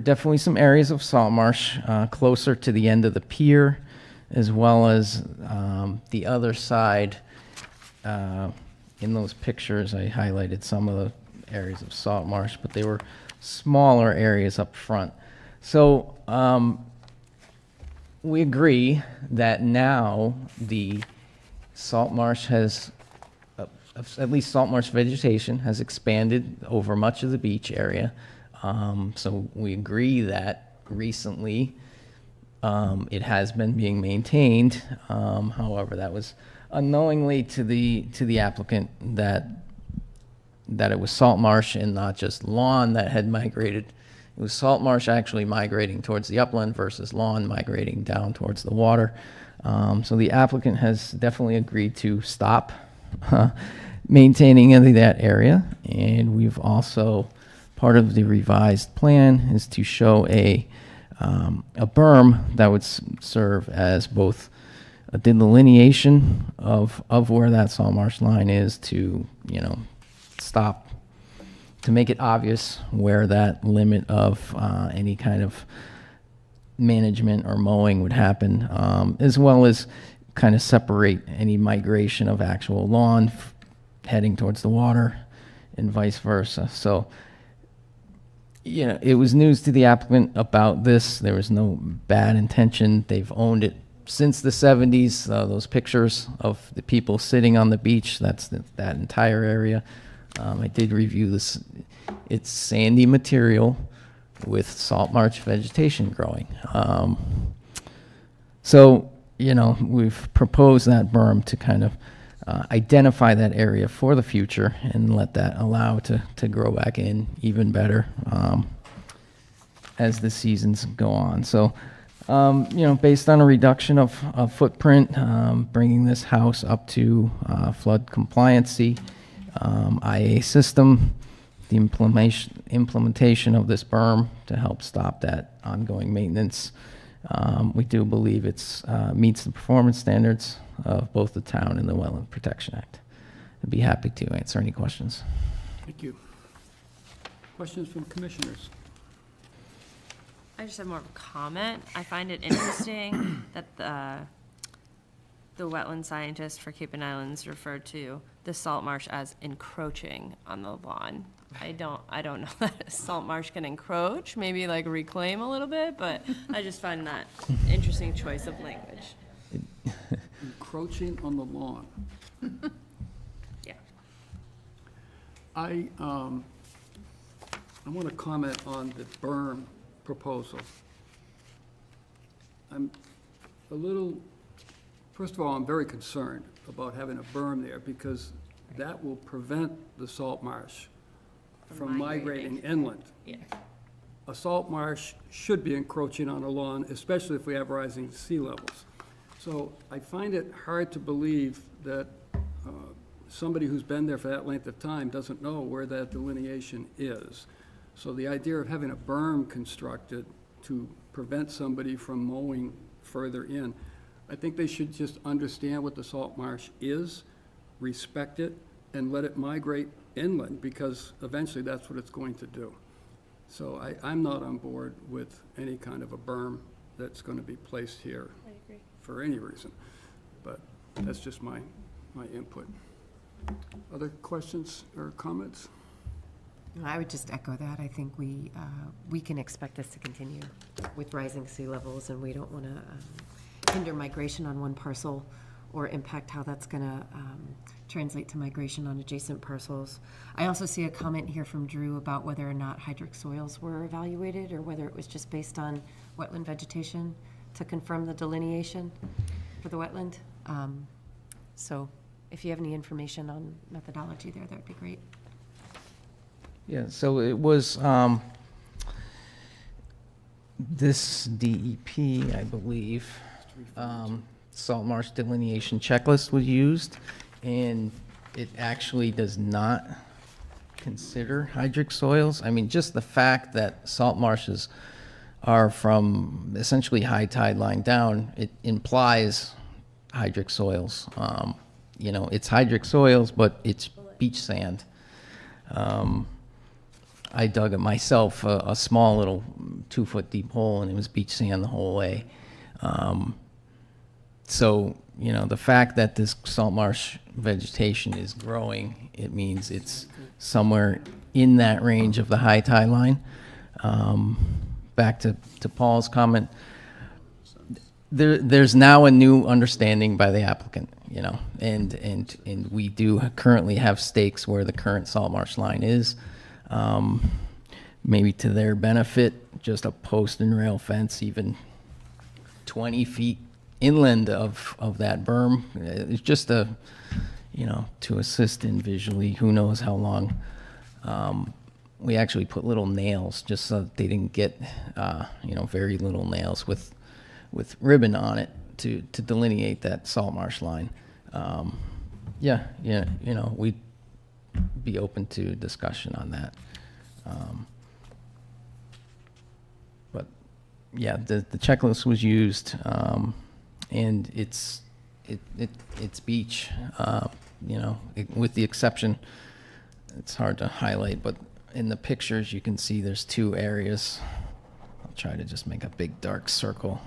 Speaker 11: definitely some areas of salt marsh closer to the end of the pier, as well as the other side. In those pictures, I highlighted some of the areas of salt marsh, but they were smaller areas up front. So we agree that now the salt marsh has, at least salt marsh vegetation has expanded over much of the beach area. So we agree that recently it has been being maintained. However, that was unknowingly to the applicant that it was salt marsh and not just lawn that had migrated. It was salt marsh actually migrating towards the upland versus lawn migrating down towards the water. So the applicant has definitely agreed to stop maintaining any of that area. And we've also, part of the revised plan is to show a berm that would serve as both a delineation of where that salt marsh line is to, stop, to make it obvious where that limit of any kind of management or mowing would happen, as well as kind of separate any migration of actual lawn heading towards the water and vice versa. So, it was news to the applicant about this. There was no bad intention. They've owned it since the 70s. Those pictures of the people sitting on the beach, that's that entire area. I did review this. It's sandy material with salt marsh vegetation growing. So, we've proposed that berm to kind of identify that area for the future and let that allow to grow back in even better as the seasons go on. So, based on a reduction of footprint, bringing this house up to flood compliancy, IA system, the implementation of this berm to help stop that ongoing maintenance. We do believe it's meets the performance standards of both the town and the Wetland Protection Act. I'd be happy to answer any questions.
Speaker 1: Thank you. Questions from commissioners?
Speaker 8: I just have more of a comment. I find it interesting that the wetland scientist for Cape and Islands referred to the salt marsh as encroaching on the lawn. I don't know that a salt marsh can encroach, maybe like reclaim a little bit, but I just find that interesting choice of language.
Speaker 1: Encroaching on the lawn.
Speaker 8: Yeah.
Speaker 1: I want to comment on the berm proposal. I'm a little, first of all, I'm very concerned about having a berm there because that will prevent the salt marsh from migrating inland.
Speaker 8: Yeah.
Speaker 1: A salt marsh should be encroaching on a lawn, especially if we have rising sea levels. So I find it hard to believe that somebody who's been there for that length of time doesn't know where that delineation is. So the idea of having a berm constructed to prevent somebody from mowing further in, I think they should just understand what the salt marsh is, respect it, and let it migrate inland, because eventually that's what it's going to do. So I'm not on board with any kind of a berm that's going to be placed here for any reason. But that's just my input. Other questions or comments?
Speaker 7: I would just echo that. I think we can expect this to continue with rising sea levels, and we don't want to hinder migration on one parcel or impact how that's going to translate to migration on adjacent parcels. I also see a comment here from Drew about whether or not hydric soils were evaluated or whether it was just based on wetland vegetation to confirm the delineation. for the wetland. So if you have any information on methodology there, that would be great.
Speaker 11: Yeah, so it was, this DEP, I believe, salt marsh delineation checklist was used, and it actually does not consider hydric soils. I mean, just the fact that salt marshes are from essentially high tide line down, it implies hydric soils. You know, it's hydric soils, but it's beach sand. I dug it myself, a small little 2-foot deep hole, and it was beach sand the whole way. So, you know, the fact that this salt marsh vegetation is growing, it means it's somewhere in that range of the high tide line. Back to Paul's comment, there's now a new understanding by the applicant, you know, and we do currently have stakes where the current salt marsh line is. Maybe to their benefit, just a post and rail fence, even 20 feet inland of that berm. It's just you know, to assist in visually, who knows how long. We actually put little nails just so that they didn't get, you know, very little nails with ribbon on it to delineate that salt marsh line. Yeah, you know, we'd be open to discussion on that. But yeah, the checklist was used, and it's beach, you know, with the exception, it's hard to highlight, but in the pictures you can see there's 2 areas. I'll try to just make a big dark circle.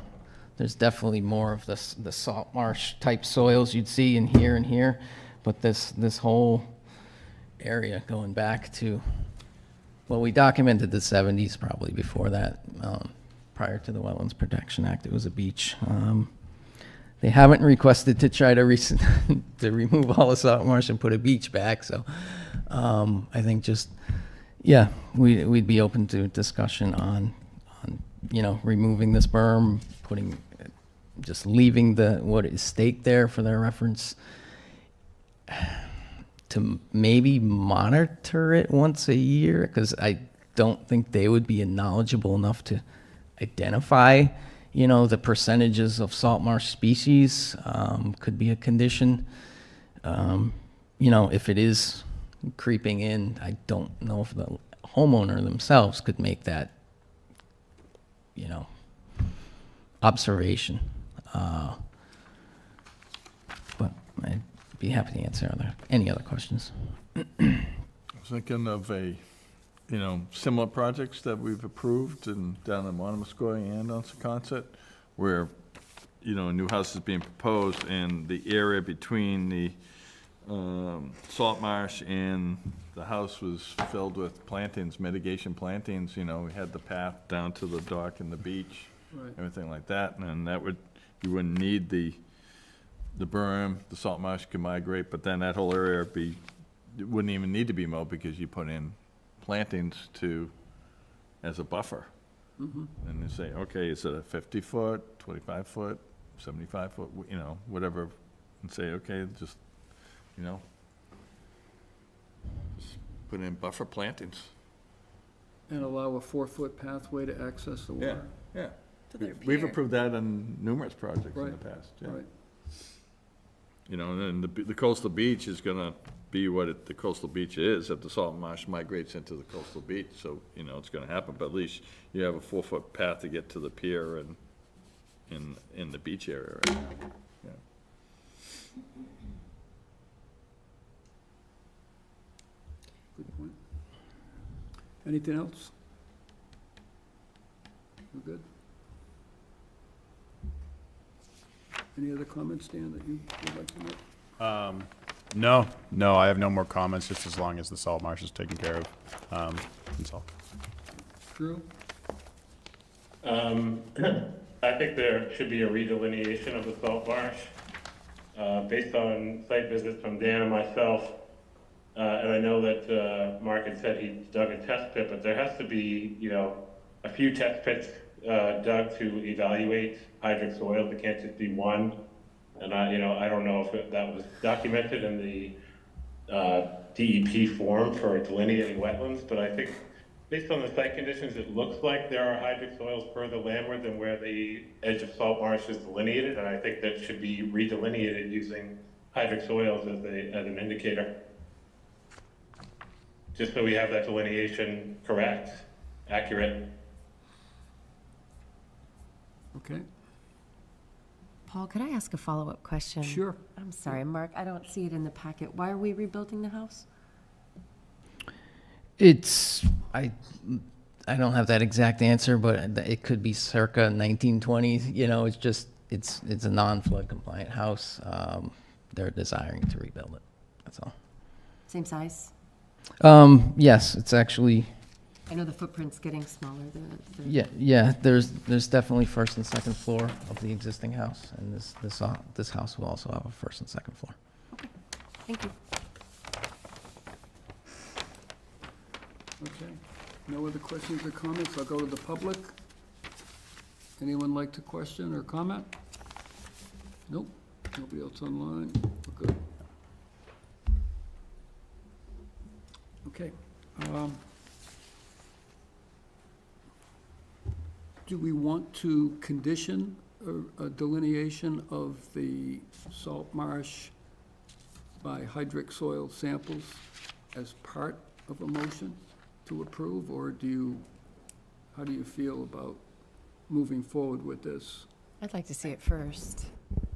Speaker 11: There's definitely more of the salt marsh type soils you'd see in here and here, but this whole area going back to, well, we documented the 70s probably before that, prior to the Wetlands Protection Act. It was a beach. They haven't requested to try to to remove all the salt marsh and put a beach back, so I think just, yeah, we'd be open to discussion on you know, removing this berm, just leaving what is staked there for their reference, to maybe monitor it once a year, because I don't think they would be knowledgeable enough to identify, you know, the percentages of salt marsh species. Could be a condition. You know, if it is creeping in, I don't know if the homeowner themselves could make that, you know, observation. But I'd be happy to answer any other questions.
Speaker 6: I was thinking of you know, similar projects that we've approved down in Mashpee and on Secaucet, where, you know, a new house is being proposed, and the area between the salt marsh and the house was filled with plantings, mitigation plantings. You know, we had the path down to the dock and the beach,
Speaker 1: Right.
Speaker 6: everything like that, and you wouldn't need the berm. The salt marsh could migrate, but then that whole area it wouldn't even need to be mowed because you put in plantings as a buffer.
Speaker 1: Mhm.
Speaker 6: And they say, okay, is it a 50-foot, 25-foot, 75-foot, you know, whatever, and say, okay, just, you know, just put in buffer plantings.
Speaker 1: And allow a 4-foot pathway to access the water.
Speaker 6: Yeah.
Speaker 8: To their
Speaker 6: We've
Speaker 8: pier.
Speaker 6: approved that on numerous projects in
Speaker 1: Right,
Speaker 6: the past, yeah.
Speaker 1: right.
Speaker 6: You know, and then the coastal beach is gonna be what the coastal beach is, if the salt marsh migrates into the coastal beach, so, you know, it's gonna happen, but at least you have a 4-foot path to get to the pier and in the beach area, right? Yeah.
Speaker 1: Good point. Anything else? We're good? Any other comments, Dan, that you would like to make?
Speaker 2: No, I have no more comments, just as long as the salt marsh is taken care of. That's all.
Speaker 1: Drew?
Speaker 9: I think there should be a redelineation of the salt marsh, based on site visits from Dan and myself. And I know that Mark had said he dug a test pit, but there has to be, you know, a few test pits dug to evaluate hydric soils. It can't just be one. And I don't know if that was documented in the DEP form for delineating wetlands, but I think based on the site conditions, it looks like there are hydric soils further landward than where the edge of salt marsh is delineated, and I think that should be redelineated using hydric soils as an indicator. Just so we have that delineation correct, accurate.
Speaker 1: Okay,
Speaker 7: Paul, could I ask a follow-up question?
Speaker 1: sure.
Speaker 7: I'm sorry, Mark, I don't see it in the packet. Why are we rebuilding the house?
Speaker 11: It's, I don't have that exact answer, but it could be circa 1920s, you know, it's just, it's a non-flood compliant house. They're desiring to rebuild it, that's all.
Speaker 7: Same size?
Speaker 11: Yes, it's actually,
Speaker 7: I know the footprint's getting smaller,
Speaker 11: yeah, there's definitely first and second floor of the existing house, and this house will also have a first and second floor.
Speaker 7: Okay, thank you.
Speaker 1: Okay, no other questions or comments? I'll go to the public. Anyone like to question or comment? Nope, nobody else online, we're good. Okay. Do we want to condition a delineation of the salt marsh by hydric soil samples as part of a motion to approve, or how do you feel about moving forward with this?
Speaker 7: I'd like to see it first.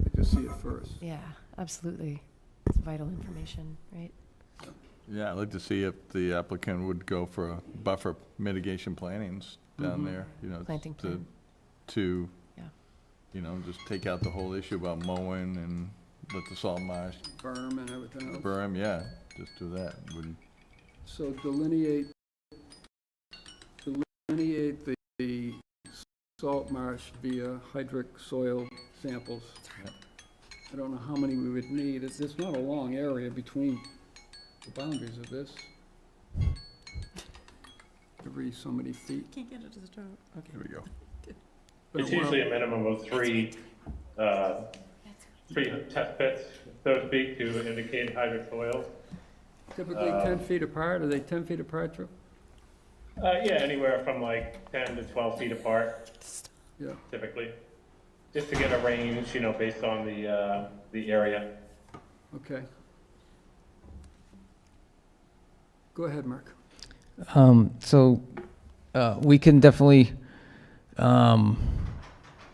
Speaker 1: Like to see it first.
Speaker 7: Yeah, absolutely. It's vital information, right?
Speaker 6: Yeah, I'd like to see if the applicant would go for a buffer mitigation plantings down there, you know,
Speaker 7: Planting plan.
Speaker 6: to,
Speaker 7: Yeah.
Speaker 6: you know, just take out the whole issue about mowing and let the salt marsh
Speaker 1: Berm and everything else.
Speaker 6: berm, yeah, just do that. Wouldn't,
Speaker 1: So delineate the salt marsh via hydric soil samples.
Speaker 6: Yep.
Speaker 1: I don't know how many we would need. It's not a long area between the boundaries of this. Every so many feet.
Speaker 20: Can't get it to stop. Okay.
Speaker 6: there we go.
Speaker 1: But
Speaker 9: It's
Speaker 1: well,
Speaker 9: usually a minimum of three test pits, so to speak, to indicate hydric soils.
Speaker 1: typically 10 feet apart. Are they 10 feet apart, Drew?
Speaker 9: Yeah, anywhere from like 10 to 12 feet apart,
Speaker 1: Yeah.
Speaker 9: typically. Just to get a range, based on the area.
Speaker 1: Okay. Go ahead, Mark.
Speaker 11: So we can definitely,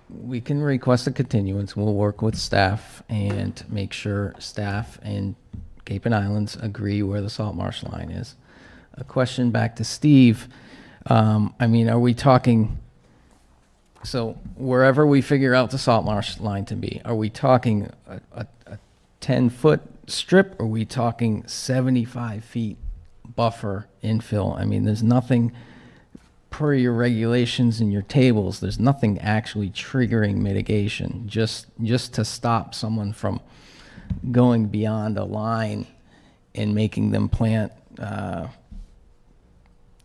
Speaker 11: we can request a continuance. We'll work with staff and make sure staff and Cape and Islands agree where the salt marsh line is. A question back to Steve. I mean, are we talking, so wherever we figure out the salt marsh line to be, are we talking a 10-foot strip? Or are we talking 75 feet buffer infill? I mean, there's nothing per your regulations and your tables, there's nothing actually triggering mitigation, just to stop someone from going beyond a line and making them plant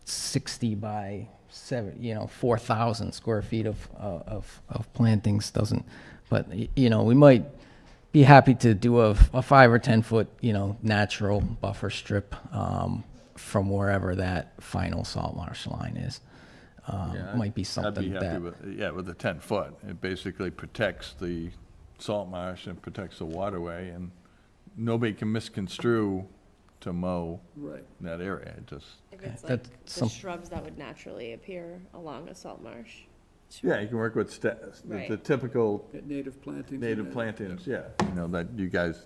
Speaker 11: 60 by 4,000 square feet of plantings doesn't, but we might be happy to do a 5 or 10 foot, natural buffer strip from wherever that final salt marsh line is.
Speaker 6: Yeah,
Speaker 11: Might be
Speaker 6: I'd
Speaker 11: something
Speaker 6: be happy
Speaker 11: that,
Speaker 6: with the 10 foot. It basically protects the salt marsh and protects the waterway, and nobody can misconstrue to mow
Speaker 1: Right.
Speaker 6: that area. It just,
Speaker 8: If it's
Speaker 11: That's
Speaker 8: like the
Speaker 11: some-
Speaker 8: shrubs that would naturally appear along a salt marsh.
Speaker 6: yeah, you can work with the
Speaker 8: Right.
Speaker 6: typical
Speaker 1: Get native plantings.
Speaker 6: native
Speaker 1: in there.
Speaker 6: plantings, yeah, that you guys,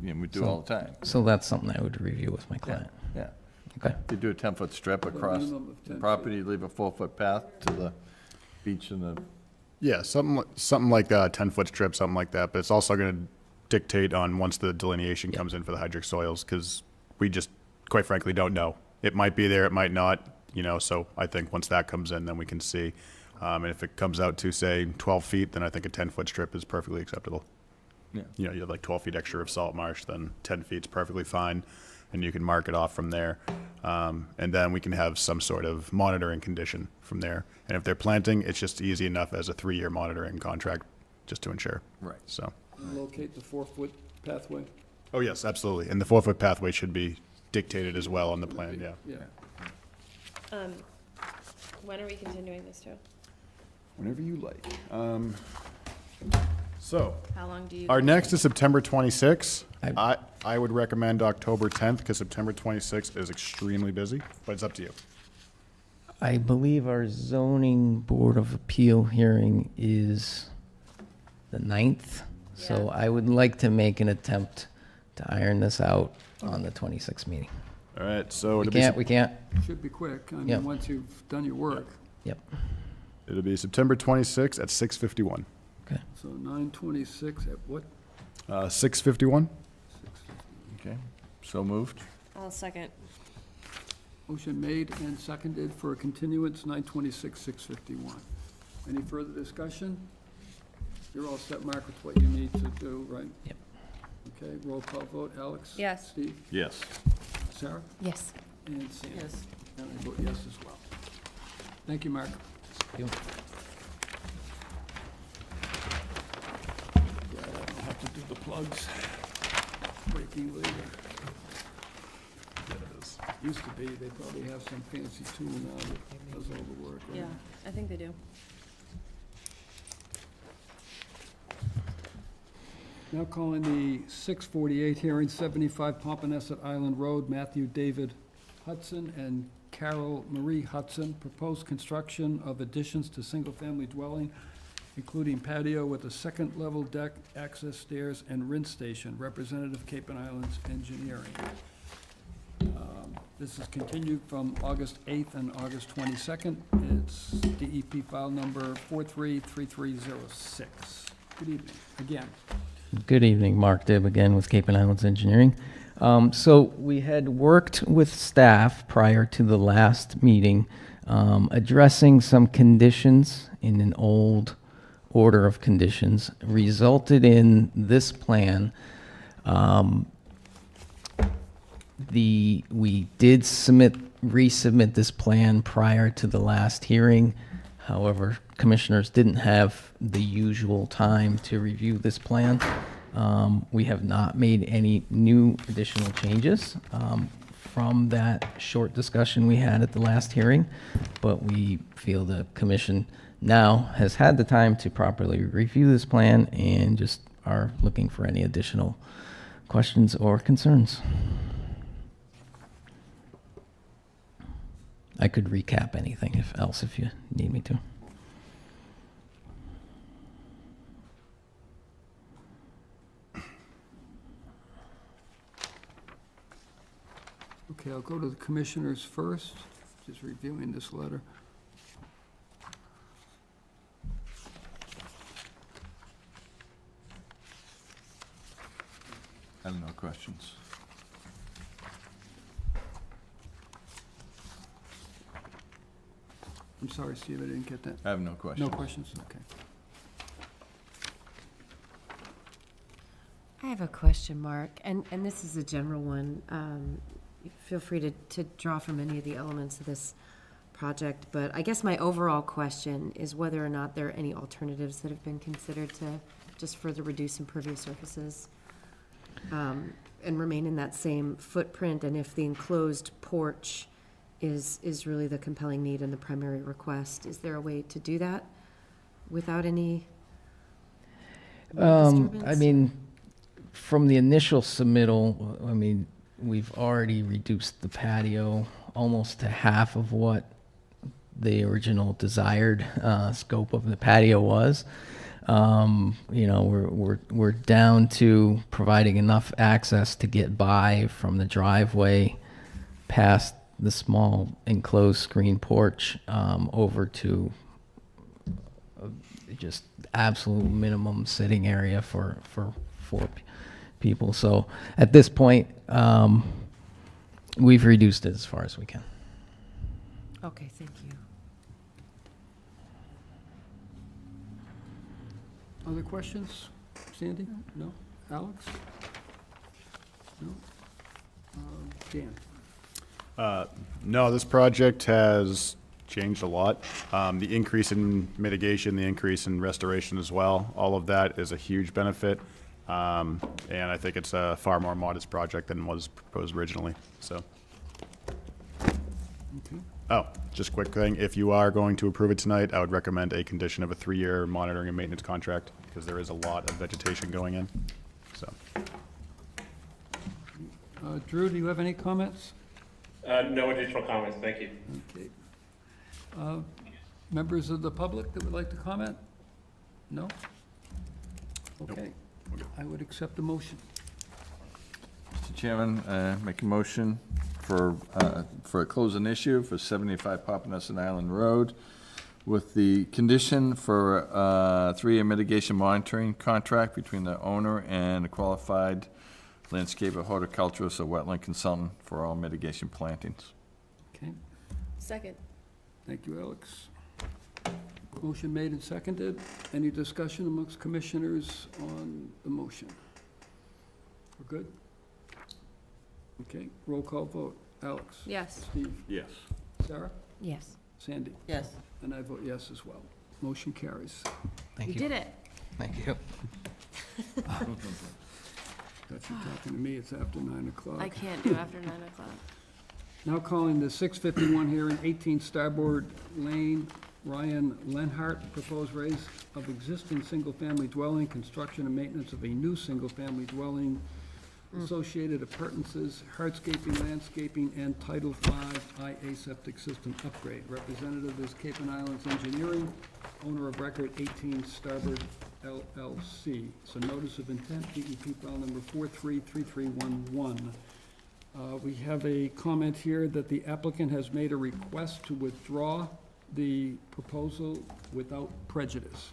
Speaker 6: we do all the time.
Speaker 11: so that's something I would review with my client.
Speaker 6: Yeah.
Speaker 11: Okay.
Speaker 6: You do a 10-foot strip across
Speaker 1: minimum of 10
Speaker 6: the
Speaker 1: feet.
Speaker 6: property, leave a 4-foot path to the beach and the,
Speaker 2: Yeah, something like a 10-foot strip, something like that, but it's also going to dictate on once the delineation comes in for the hydric soils, because we just, quite frankly, don't know. It might be there, it might not, so I think once that comes in, then we can see. And if it comes out to, say, 12 feet, then I think a 10-foot strip is perfectly acceptable.
Speaker 6: yeah.
Speaker 2: You have like 12 feet extra of salt marsh, then 10 feet's perfectly fine, and you can mark it off from there. And then we can have some sort of monitoring condition from there. And if they're planting, it's just easy enough as a 3-year monitoring contract, just to ensure.
Speaker 6: Right.
Speaker 2: So,
Speaker 1: locate the 4-foot pathway?
Speaker 2: Oh, yes, absolutely. And the 4-foot pathway should be dictated as well on the plan, yeah.
Speaker 1: Yeah.
Speaker 8: When are we continuing this to?
Speaker 2: Whenever you like. So,
Speaker 8: How long do you?
Speaker 2: our next is September 26th. I would recommend October 10th, because September 26th is extremely busy, but it's up to you.
Speaker 11: I believe our zoning board of appeal hearing is the 9th. So
Speaker 8: Yeah.
Speaker 11: I would like to make an attempt to iron this out on the 26th meeting.
Speaker 2: All right, so
Speaker 11: We can't.
Speaker 1: Should be quick, I mean,
Speaker 11: Yep.
Speaker 1: once you've done your work.
Speaker 11: Yep.
Speaker 2: it'll be September 26th at 6:51.
Speaker 11: Okay.
Speaker 1: So 9/26 at what?
Speaker 2: 6:51?
Speaker 6: Okay, so moved.
Speaker 8: I'll second.
Speaker 1: Motion made and seconded for a continuance, 9/26, 6:51. Any further discussion? You're all set, Mark, with what you need to do, right?
Speaker 11: Yep.
Speaker 1: Okay, roll call vote. Alex?
Speaker 8: Yes.
Speaker 1: Steve?
Speaker 6: Yes.
Speaker 1: Sarah?
Speaker 7: Yes.
Speaker 1: And Sam?
Speaker 8: Yes.
Speaker 1: And I vote yes as well. Thank you, Mark.
Speaker 11: You.
Speaker 1: Yeah, I don't have to do the plugs. Breaking legal. Used to be, they probably have some fancy tool now that does all the work, right?
Speaker 8: Yeah, I think they do.
Speaker 1: Now calling the 6:48 hearing, 75 Pompanesett Island Road, Matthew David Hudson and Carol Marie Hudson, proposed construction of additions to single-family dwelling, including patio with a second-level deck, access stairs, and rinse station. Representative Cape and Islands Engineering. This is continued from August 8th and August 22nd. It's DEP file number 433306. Good evening, again.
Speaker 11: Good evening, Mark Dibb again with Cape and Islands Engineering. So we had worked with staff prior to the last meeting, addressing some conditions in an old order of conditions, resulted in this plan. We did resubmit this plan prior to the last hearing. However, commissioners didn't have the usual time to review this plan. We have not made any new additional changes from that short discussion we had at the last hearing, but we feel the commission now has had the time to properly review this plan and just are looking for any additional questions or concerns. I could recap anything if you need me to.
Speaker 1: Okay, I'll go to the commissioners first, just reviewing this letter.
Speaker 6: I have no questions.
Speaker 1: I'm sorry, Steve, I didn't get that.
Speaker 6: I have no questions.
Speaker 1: No questions, okay.
Speaker 7: I have a question, Mark, and this is a general one. Feel free to draw from any of the elements of this project, but I guess my overall question is whether or not there are any alternatives that have been considered to just further reduce impervious surfaces and remain in that same footprint, and if the enclosed porch is really the compelling need and the primary request, is there a way to do that without any disturbance?
Speaker 11: I mean, from the initial submittal, I mean, we've already reduced the patio almost to half of what the original desired scope of the patio was. You know, we're down to providing enough access to get by from the driveway past the small enclosed screen porch over to just absolute minimum sitting area for people. So at this point, we've reduced it as far as we can.
Speaker 7: Okay, thank you.
Speaker 1: Other questions? Sandy? No? Alex? No? Dan?
Speaker 2: No, this project has changed a lot. The increase in mitigation, the increase in restoration as well, all of that is a huge benefit. And I think it's a far more modest project than was proposed originally, so. Oh, just a quick thing, if you are going to approve it tonight, I would recommend a condition of a 3-year monitoring and maintenance contract, because there is a lot of vegetation going in, so.
Speaker 1: Drew, do you have any comments?
Speaker 9: No additional comments, thank you.
Speaker 1: Okay. Members of the public that would like to comment? No? Okay. I would accept the motion.
Speaker 6: Mr. Chairman, make a motion for a closing issue for 75 Papaneset Island Road with the condition for a 3-year mitigation monitoring contract between the owner and a qualified landscaper, horticulturist, or wetland consultant for all mitigation plantings.
Speaker 1: Okay.
Speaker 8: Second.
Speaker 1: Thank you, Alex. Motion made and seconded. Any discussion amongst commissioners on the motion? We're good? Okay, roll call vote. Alex?
Speaker 8: Yes.
Speaker 1: Steve?
Speaker 6: Yes.
Speaker 1: Sarah?
Speaker 7: Yes.
Speaker 1: Sandy?
Speaker 20: Yes.
Speaker 1: And I vote yes as well. Motion carries.
Speaker 11: Thank
Speaker 8: You
Speaker 11: you.
Speaker 8: did it.
Speaker 11: Thank you.
Speaker 1: Thought you're talking to me, it's after 9 o'clock.
Speaker 8: I can't do after 9 o'clock.
Speaker 1: Now calling the 651 hearing, 18 Starboard Lane, Ryan Lenhart, proposed raise of existing single-family dwelling, construction and maintenance of a new single-family dwelling, associated appurtenances, hardscaping, landscaping, and Title V IA septic system upgrade. Representative is Cape and Islands Engineering, owner of record 18 Starboard LLC. So notice of intent, DEP file number 433311. We have a comment here that the applicant has made a request to withdraw the proposal without prejudice.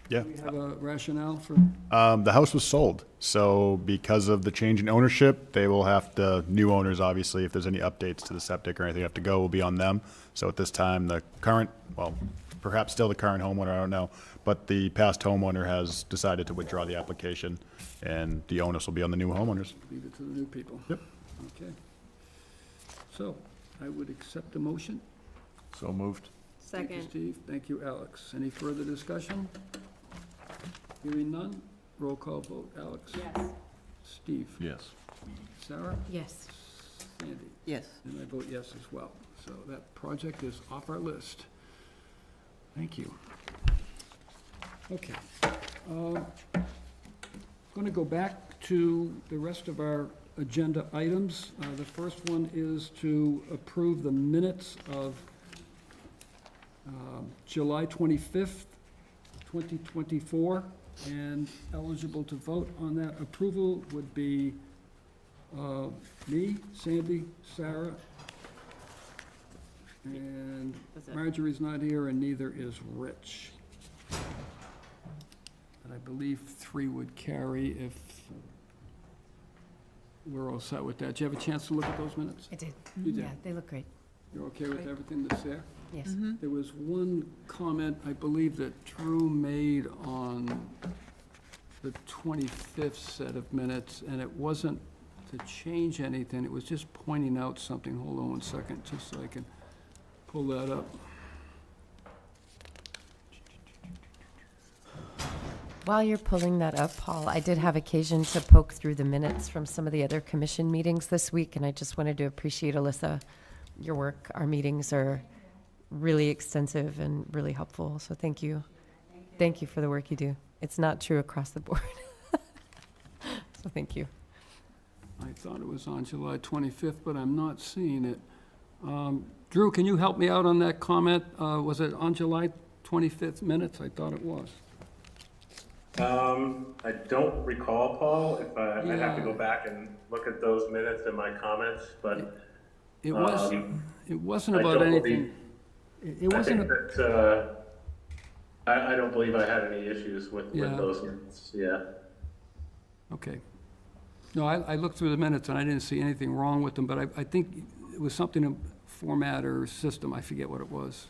Speaker 2: Yeah.
Speaker 1: Do we have a rationale for?
Speaker 2: The house was sold, so because of the change in ownership, they will have to, new owners, obviously, if there's any updates to the septic or anything have to go, will be on them. So at this time, the current, well, perhaps still the current homeowner, I don't know, but the past homeowner has decided to withdraw the application, and the onus will be on the new homeowners.
Speaker 1: Leave it to the new people.
Speaker 2: Yep.
Speaker 1: Okay. So, I would accept the motion.
Speaker 6: So moved.
Speaker 1: Thank you,
Speaker 8: Second.
Speaker 1: Steve. Thank you, Alex. Any further discussion? Hearing none, roll call vote. Alex?
Speaker 8: Yes.
Speaker 1: Steve?
Speaker 6: Yes.
Speaker 1: Sarah?
Speaker 7: Yes.
Speaker 1: Sandy?
Speaker 20: Yes.
Speaker 1: And I vote yes as well. So that project is off our list. Thank you. Okay. Going to go back to the rest of our agenda items. The first one is to approve the minutes of July 25th, 2024, and eligible to vote on that approval would be me, Sandy, Sarah, and
Speaker 8: That's it.
Speaker 1: Marjorie's not here, and neither is Rich. And I believe 3 would carry if we're all set with that. Did you have a chance to look at those minutes?
Speaker 7: I did.
Speaker 1: You did?
Speaker 7: Yeah, they look great.
Speaker 1: You're okay with everything that's there?
Speaker 7: Yes.
Speaker 1: There was one comment, I believe, that Drew made on the 25th set of minutes, and it wasn't to change anything, it was just pointing out something. Hold on one second, just so I can pull that up.
Speaker 7: While you're pulling that up, Paul, I did have occasion to poke through the minutes from some of the other commission meetings this week, and I just wanted to appreciate, Alyssa, your work. Our meetings are really extensive and really helpful, so thank you. Thank you for the work you do. It's not true across the board. So thank you.
Speaker 1: I thought it was on July 25th, but I'm not seeing it. Drew, can you help me out on that comment? Was it on July 25th minutes? I thought it was.
Speaker 9: I don't recall, Paul, if I'd have to
Speaker 1: Yeah.
Speaker 9: go back and look at those minutes and my comments, but
Speaker 1: It wasn't
Speaker 9: I
Speaker 1: about
Speaker 9: don't
Speaker 1: anything. It
Speaker 9: I
Speaker 1: wasn't,
Speaker 9: think that, I don't believe I had any issues with
Speaker 1: Yeah.
Speaker 9: those minutes, yeah.
Speaker 1: okay. No, I looked through the minutes and I didn't see anything wrong with them, but I think it was something in format or system, I forget what it was.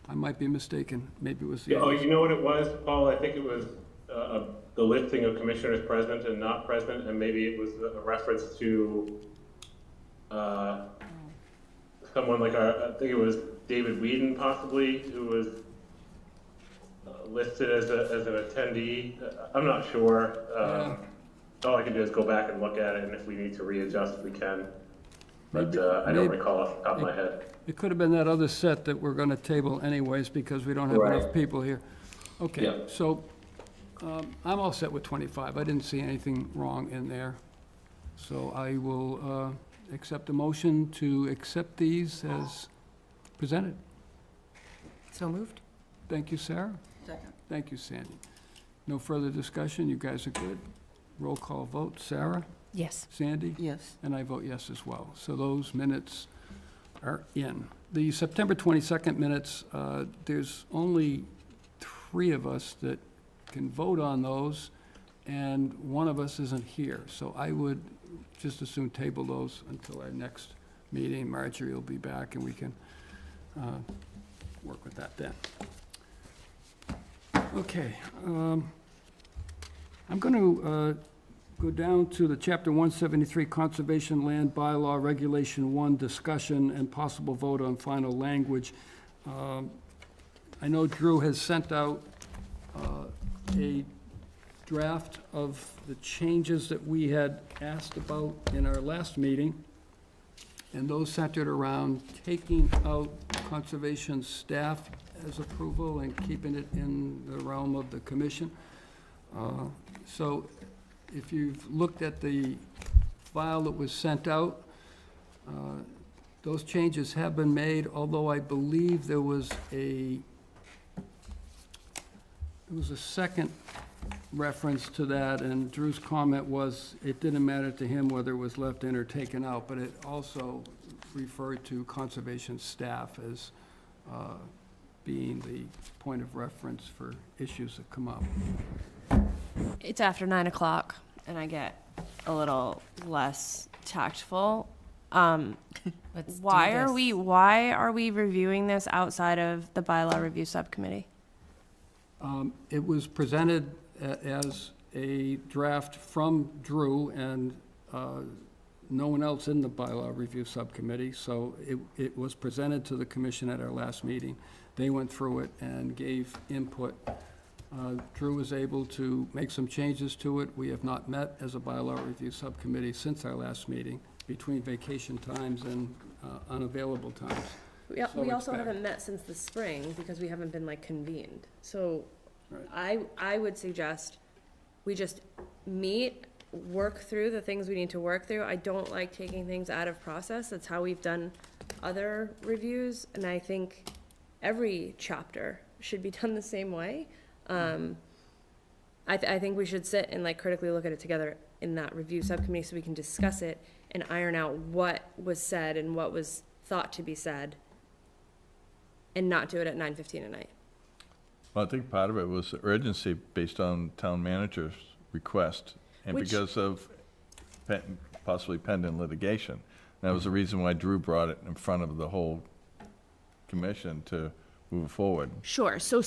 Speaker 1: I might be mistaken, maybe it was the.
Speaker 9: Oh, you know what it was, Paul? I think it was the listing of commissioners present and not present, and maybe it was a reference to someone like I think it was David Whedon possibly, who was listed as an attendee. I'm not sure. All I can do is go back and look at it, and if we need to readjust, we can. But I don't recall off the top of my head.
Speaker 1: It could have been that other set that we're going to table anyways because we don't have enough people here. Okay,
Speaker 9: Yeah.
Speaker 1: so I'm all set with 25. I didn't see anything wrong in there. So I will accept a motion to accept these as presented.
Speaker 7: So moved.
Speaker 1: Thank you, Sarah.
Speaker 20: Second.
Speaker 1: Thank you, Sandy. No further discussion. You guys are good. Roll call vote. Sarah?
Speaker 7: Yes.
Speaker 1: Sandy?
Speaker 20: Yes.
Speaker 1: And I vote yes as well. So those minutes are in. The September 22nd minutes, there's only 3 of us that can vote on those, and one of us isn't here. So I would just as soon table those until our next meeting. Marjorie will be back, and we can work with that then. Okay. I'm going to go down to the Chapter 173 Conservation Land Bylaw Regulation 1 discussion and possible vote on final language. I know Drew has sent out a draft of the changes that we had asked about in our last meeting, and those centered around taking out conservation staff as approval and keeping it in the realm of the commission. So if you've looked at the file that was sent out, those changes have been made, although I believe there was a second reference to that, and Drew's comment was it didn't matter to him whether it was left in or taken out, but it also referred to conservation staff as being the point of reference for issues that come up.
Speaker 8: It's after 9 o'clock, and I get a little less tactful. Why are we reviewing this outside of the bylaw review subcommittee?
Speaker 1: It was presented as a draft from Drew and no one else in the bylaw review subcommittee, so it was presented to the commission at our last meeting. They went through it and gave input. Drew was able to make some changes to it. We have not met as a bylaw review subcommittee since our last meeting, between vacation times and unavailable times.
Speaker 8: We also haven't met since the spring because we haven't been convened. So I would suggest we just meet, work through the things we need to work through. I don't like taking things out of process. That's how we've done other reviews, and I think every chapter should be done the same way. I think we should sit and critically look at it together in that review subcommittee so we can discuss it and iron out what was said and what was thought to be said, and not do it at 9:15 at night.
Speaker 6: Well, I think part of it was urgency based on town manager's request, and because of possibly pending litigation. That was the reason why Drew brought it in front of the whole commission to move forward.
Speaker 8: Sure. So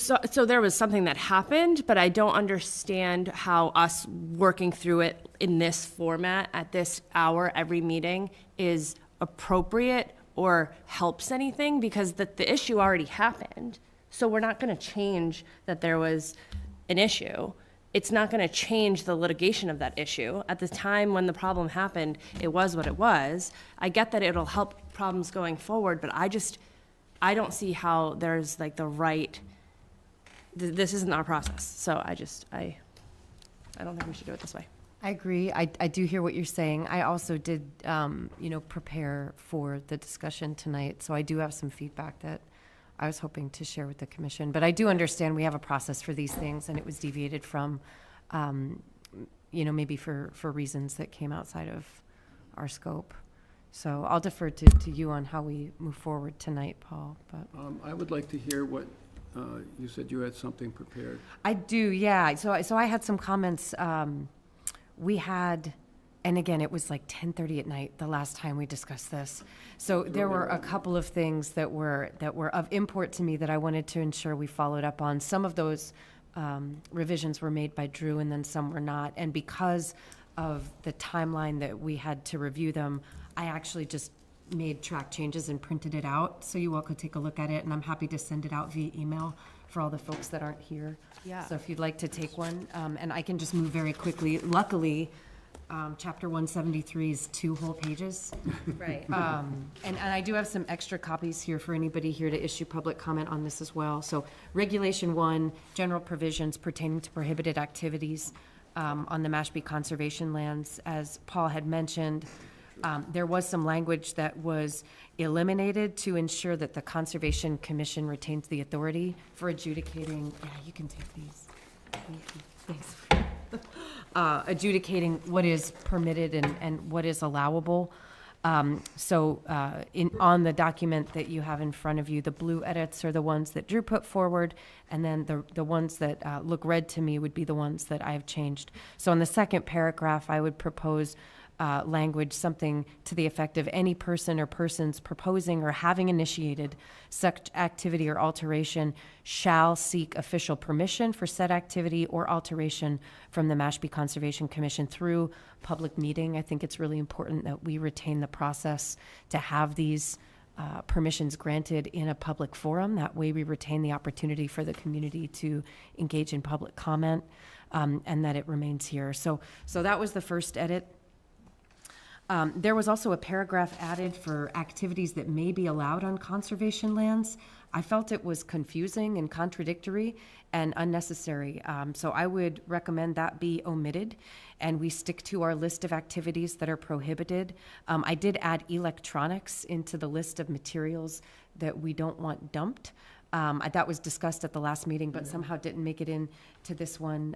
Speaker 8: there was something that happened, but I don't understand how us working through it in this format at this hour every meeting is appropriate or helps anything, because the issue already happened. So we're not going to change that there was an issue. It's not going to change the litigation of that issue. At the time when the problem happened, it was what it was. I get that it'll help problems going forward, but I don't see how there's the right, this isn't our process. So I don't think we should do it this way.
Speaker 7: I agree. I do hear what you're saying. I also did, prepare for the discussion tonight, so I do have some feedback that I was hoping to share with the commission. But I do understand we have a process for these things, and it was deviated from, maybe for reasons that came outside of our scope. So I'll defer to you on how we move forward tonight, Paul. But
Speaker 1: I would like to hear what, you said you had something prepared.
Speaker 7: I do, yeah. So I had some comments. We had, and again, it was 10:30 at night the last time we discussed this. So there were a couple of things that were of import to me that I wanted to ensure we followed up on. Some of those revisions were made by Drew, and then some were not. And because of the timeline that we had to review them, I actually just made track changes and printed it out so you all could take a look at it, and I'm happy to send it out via email for all the folks that aren't here.
Speaker 15: Yeah.
Speaker 7: So if you'd like to take one, and I can just move very quickly. Luckily, Chapter 173 is 2 whole pages.
Speaker 15: Right.
Speaker 7: And I do have some extra copies here for anybody here to issue public comment on this as well. So Regulation 1, general provisions pertaining to prohibited activities on the Mashpee conservation lands. As Paul had mentioned, there was some language that was eliminated to ensure that the Conservation Commission retains the authority for adjudicating, yeah, you can take these. Thanks. Adjudicating what is permitted and what is allowable. On the document that you have in front of you, the blue edits are the ones that Drew put forward, and then the ones that look red to me would be the ones that I have changed. So in the second paragraph, I would propose language, something to the effect of any person or persons proposing or having initiated such activity or alteration shall seek official permission for said activity or alteration from the Mashpee Conservation Commission through public meeting. I think it's really important that we retain the process to have these permissions granted in a public forum. That way we retain the opportunity for the community to engage in public comment, and that it remains here. So that was the first edit. There was also a paragraph added for activities that may be allowed on conservation lands. I felt it was confusing and contradictory and unnecessary. So I would recommend that be omitted and we stick to our list of activities that are prohibited. I did add electronics into the list of materials that we don't want dumped. That was discussed at the last meeting, but somehow didn't make it into this one.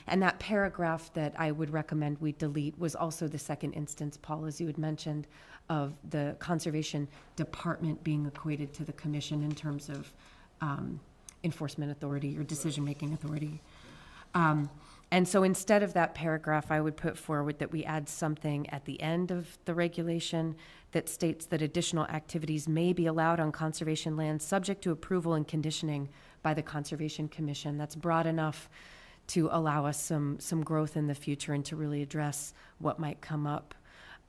Speaker 7: And that paragraph that I would recommend we delete was also the second instance, Paul, as you had mentioned, of the Conservation Department being equated to the commission in terms of enforcement authority or decision-making authority. And so instead of that paragraph, I would put forward that we add something at the end of the regulation that states that additional activities may be allowed on conservation land subject to approval and conditioning by the Conservation Commission. That's broad enough to allow us some growth in the future and to really address what might come up.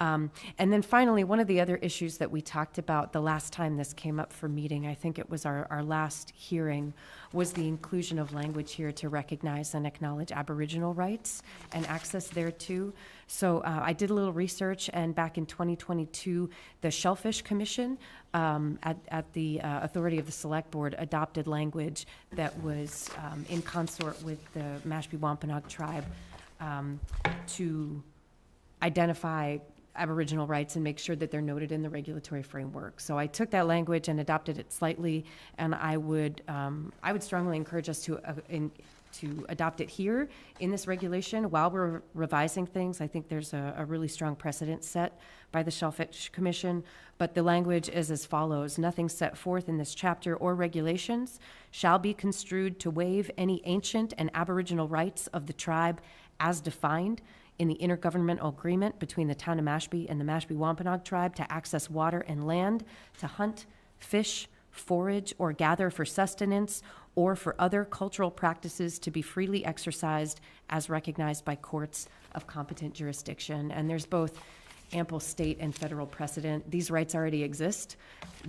Speaker 7: And then finally, one of the other issues that we talked about the last time this came up for meeting, I think it was our last hearing, was the inclusion of language here to recognize and acknowledge Aboriginal rights and access thereto. So I did a little research, and back in 2022, the Shellfish Commission at the authority of the Select Board adopted language that was in consort with the Mashpee Wampanoag tribe to identify Aboriginal rights and make sure that they're noted in the regulatory framework. So I took that language and adopted it slightly, and I would strongly encourage us to adopt it here in this regulation while we're revising things. I think there's a really strong precedent set by the Shellfish Commission, but the language is as follows: nothing set forth in this chapter or regulations shall be construed to waive any ancient and Aboriginal rights of the tribe as defined in the intergovernmental agreement between the town of Mashpee and the Mashpee Wampanoag tribe to access water and land, to hunt, fish, forage, or gather for sustenance, or for other cultural practices to be freely exercised as recognized by courts of competent jurisdiction. And there's both ample state and federal precedent. These rights already exist,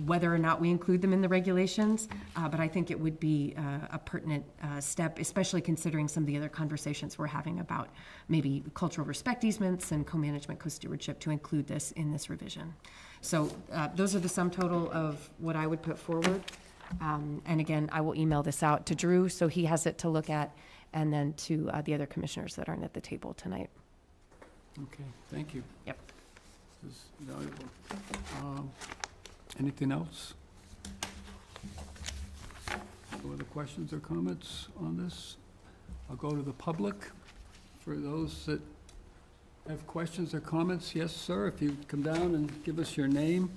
Speaker 7: whether or not we include them in the regulations, but I think it would be a pertinent step, especially considering some of the other conversations we're having about maybe cultural respect easements and co-management, co-stewardship, to include this in this revision. So those are the sum total of what I would put forward. And again, I will email this out to Drew so he has it to look at, and then to the other commissioners that aren't at the table tonight.
Speaker 1: Okay, thank you.
Speaker 7: Yep.
Speaker 1: This is valuable. Anything else? No other questions or comments on this? I'll go to the public. For those that have questions or comments, yes, sir, if you come down and give us your name.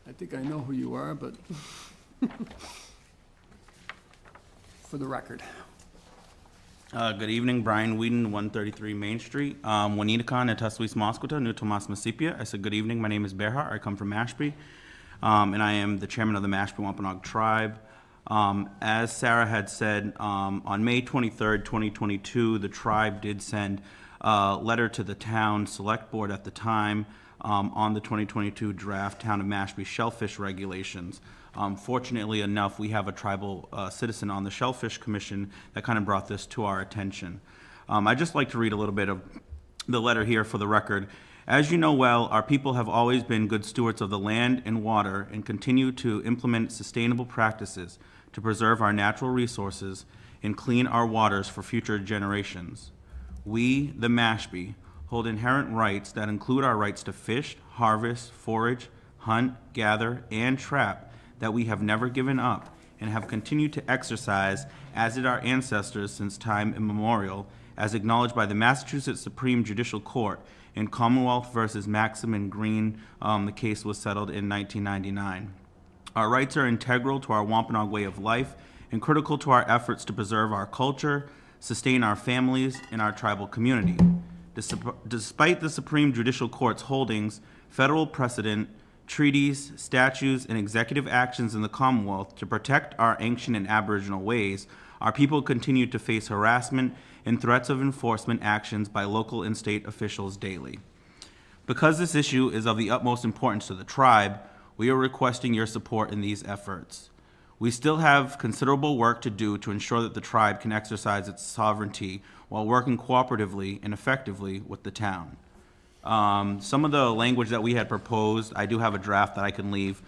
Speaker 1: I think I know who you are, but for the record.
Speaker 4: Good evening, Brian Whedon, 133 Main Street. Wanitakan at Taswis Mosquita, New Tomas Masipia. I said, good evening, my name is Berhar, I come from Mashpee, and I am the chairman of the Mashpee Wampanoag tribe. As Sarah had said, on May 23rd, 2022, the tribe did send a letter to the town select board at the time on the 2022 draft Town of Mashpee shellfish regulations. Fortunately enough, we have a tribal citizen on the Shellfish Commission that kind of brought this to our attention. I'd just like to read a little bit of the letter here for the record. As you know well, our people have always been good stewards of the land and water and continue to implement sustainable practices to preserve our natural resources and clean our waters for future generations. We, the Mashpee, hold inherent rights that include our rights to fish, harvest, forage, hunt, gather, and trap that we have never given up and have continued to exercise, as did our ancestors since time immemorial, as acknowledged by the Massachusetts Supreme Judicial Court in Commonwealth versus Maxim and Green. The case was settled in 1999. Our rights are integral to our Wampanoag way of life and critical to our efforts to preserve our culture, sustain our families, and our tribal community. Despite the Supreme Judicial Court's holdings, federal precedent, treaties, statutes, and executive actions in the Commonwealth to protect our ancient and Aboriginal ways, our people continue to face harassment and threats of enforcement actions by local and state officials daily. Because this issue is of the utmost importance to the tribe, we are requesting your support in these efforts. We still have considerable work to do to ensure that the tribe can exercise its sovereignty while working cooperatively and effectively with the town. Some of the language that we had proposed, I do have a draft that I can leave.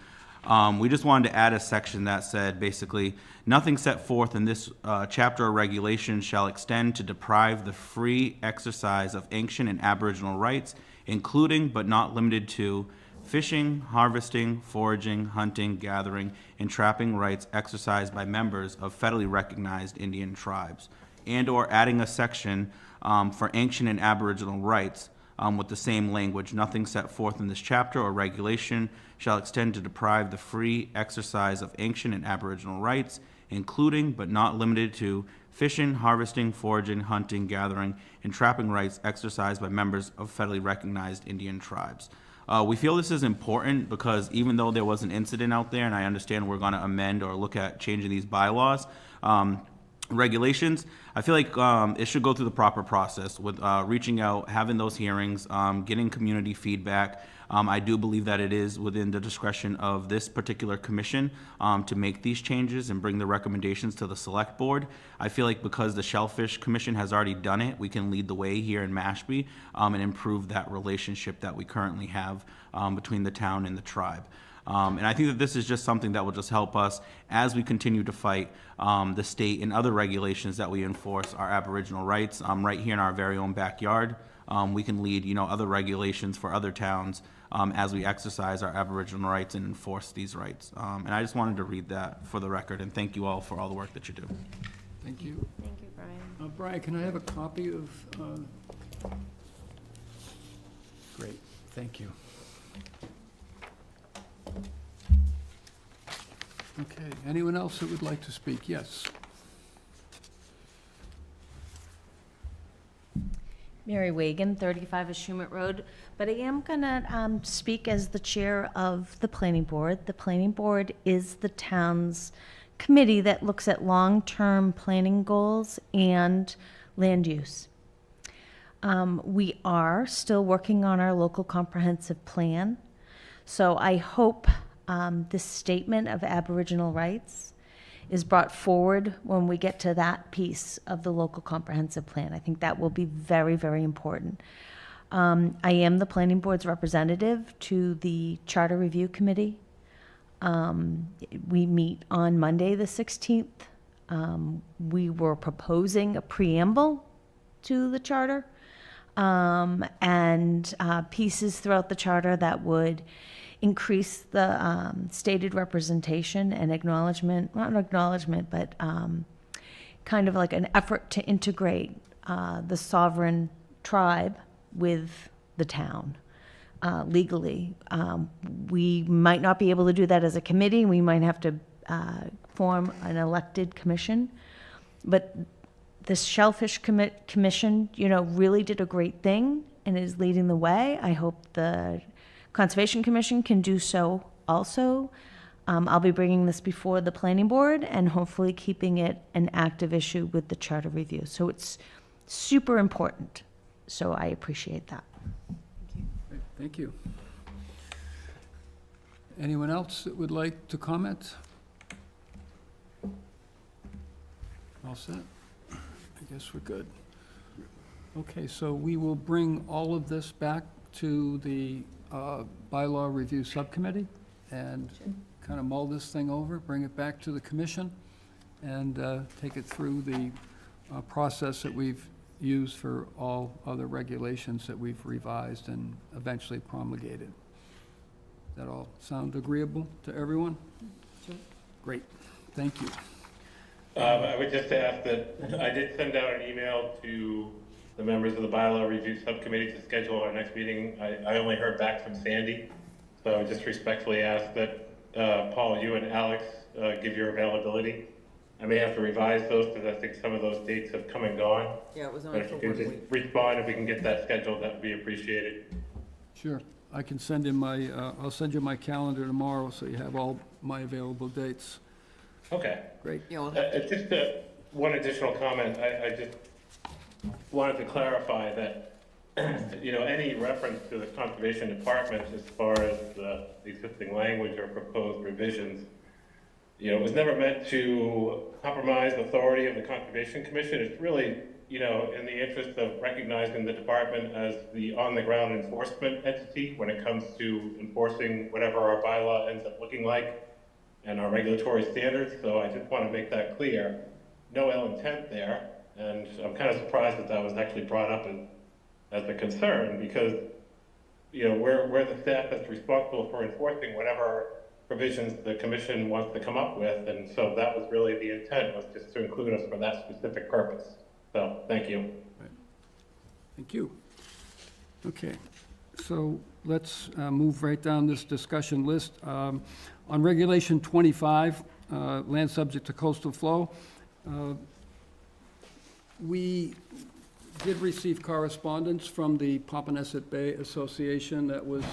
Speaker 4: We just wanted to add a section that said basically, nothing set forth in this chapter or regulation shall extend to deprive the free exercise of ancient and Aboriginal rights, including but not limited to fishing, harvesting, foraging, hunting, gathering, and trapping rights exercised by members of federally recognized Indian tribes, and or adding a section for ancient and Aboriginal rights with the same language. Nothing set forth in this chapter or regulation shall extend to deprive the free exercise of ancient and Aboriginal rights, including but not limited to fishing, harvesting, foraging, hunting, gathering, and trapping rights exercised by members of federally recognized Indian tribes. We feel this is important because even though there was an incident out there, and I understand we're going to amend or look at changing these bylaws, regulations, I feel like it should go through the proper process with reaching out, having those hearings, getting community feedback. I do believe that it is within the discretion of this particular commission to make these changes and bring the recommendations to the select board. I feel like because the Shellfish Commission has already done it, we can lead the way here in Mashpee and improve that relationship that we currently have between the town and the tribe. And I think that this is just something that will just help us as we continue to fight the state and other regulations that we enforce our Aboriginal rights right here in our very own backyard. We can lead, other regulations for other towns as we exercise our Aboriginal rights and enforce these rights. And I just wanted to read that for the record, and thank you all for all the work that you do.
Speaker 1: Thank you.
Speaker 8: Thank you, Brian.
Speaker 1: Brian, can I have a copy of? Great, thank you. Okay, anyone else that would like to speak? Yes.
Speaker 3: Mary Wagon, 35 Ashumet Road, but I am going to speak as the chair of the planning board. The planning board is the town's committee that looks at long-term planning goals and land use. We are still working on our local comprehensive plan, so I hope this statement of Aboriginal rights is brought forward when we get to that piece of the local comprehensive plan. I think that will be very, very important. I am the planning board's representative to the Charter Review Committee. We meet on Monday, the 16th. We were proposing a preamble to the charter and pieces throughout the charter that would increase the stated representation and acknowledgement, not an acknowledgement, but kind of like an effort to integrate the sovereign tribe with the town legally. We might not be able to do that as a committee. We might have to form an elected commission. But this Shellfish Commission, really did a great thing and is leading the way. I hope the Conservation Commission can do so also. I'll be bringing this before the planning board and hopefully keeping it an active issue with the charter review. So it's super important. So I appreciate that.
Speaker 1: Thank you. Anyone else that would like to comment? All set? I guess we're good. Okay, so we will bring all of this back to the bylaw review subcommittee and kind of mull this thing over, bring it back to the commission, and take it through the process that we've used for all other regulations that we've revised and eventually promulgated. That all sound agreeable to everyone?
Speaker 7: Sure.
Speaker 1: Great, thank you.
Speaker 9: I would just ask that I did send out an email to the members of the bylaw review subcommittee to schedule our next meeting. I only heard back from Sandy, so I would just respectfully ask that Paul, you and Alex give your availability. I may have to revise those because I think some of those dates have come and gone.
Speaker 20: Yeah, it was on
Speaker 9: But if
Speaker 20: for
Speaker 9: you could
Speaker 20: 1
Speaker 9: just
Speaker 20: week.
Speaker 9: respond, if we can get that scheduled, that would be appreciated.
Speaker 1: Sure, I can send in my, I'll send you my calendar tomorrow, so you have all my available dates.
Speaker 9: Okay.
Speaker 1: Great.
Speaker 20: Yeah, we'll have to-
Speaker 9: Just one additional comment. I just wanted to clarify that, you know, any reference to the Conservation Department as far as the existing language or proposed revisions, you know, it was never meant to compromise the authority of the Conservation Commission. It's really, you know, in the interest of recognizing the department as the on-the-ground enforcement entity when it comes to enforcing whatever our bylaw ends up looking like and our regulatory standards. So I just want to make that clear. No ill intent there. And I'm kind of surprised that that was actually brought up as a concern because, you know, we're the staff that's responsible for enforcing whatever provisions the commission wants to come up with. And so that was really the intent, was just to include us for that specific purpose. So, thank you.
Speaker 1: Thank you. Okay, so let's move right down this discussion list. On Regulation 25, land subject to coastal flow, we did receive correspondence from the Pompanesett Bay Association that was,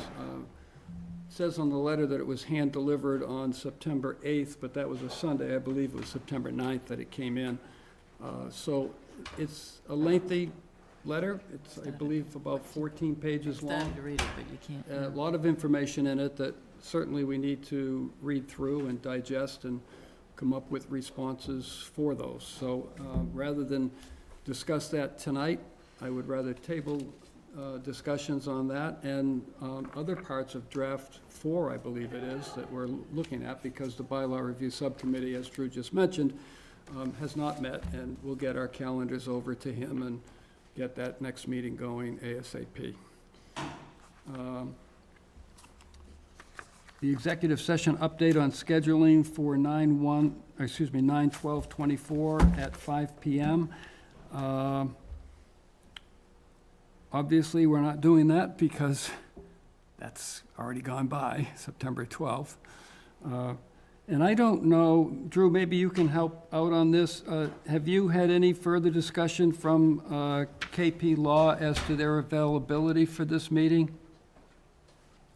Speaker 1: says on the letter that it was hand-delivered on September 8th, but that was a Sunday. I believe it was September 9th that it came in. So it's a lengthy letter. It's, I believe, about 14 pages long.
Speaker 20: Started to read it, but you can't.
Speaker 1: A lot of information in it that certainly we need to read through and digest and come up with responses for those. So rather than discuss that tonight, I would rather table discussions on that and other parts of draft 4, I believe it is, that we're looking at, because the bylaw review subcommittee, as Drew just mentioned, has not met, and we'll get our calendars over to him and get that next meeting going ASAP. The executive session update on scheduling for 9/12/24 at 5 p.m. Obviously, we're not doing that because that's already gone by, September 12th. And I don't know, Drew, maybe you can help out on this. Have you had any further discussion from KP Law as to their availability for this meeting?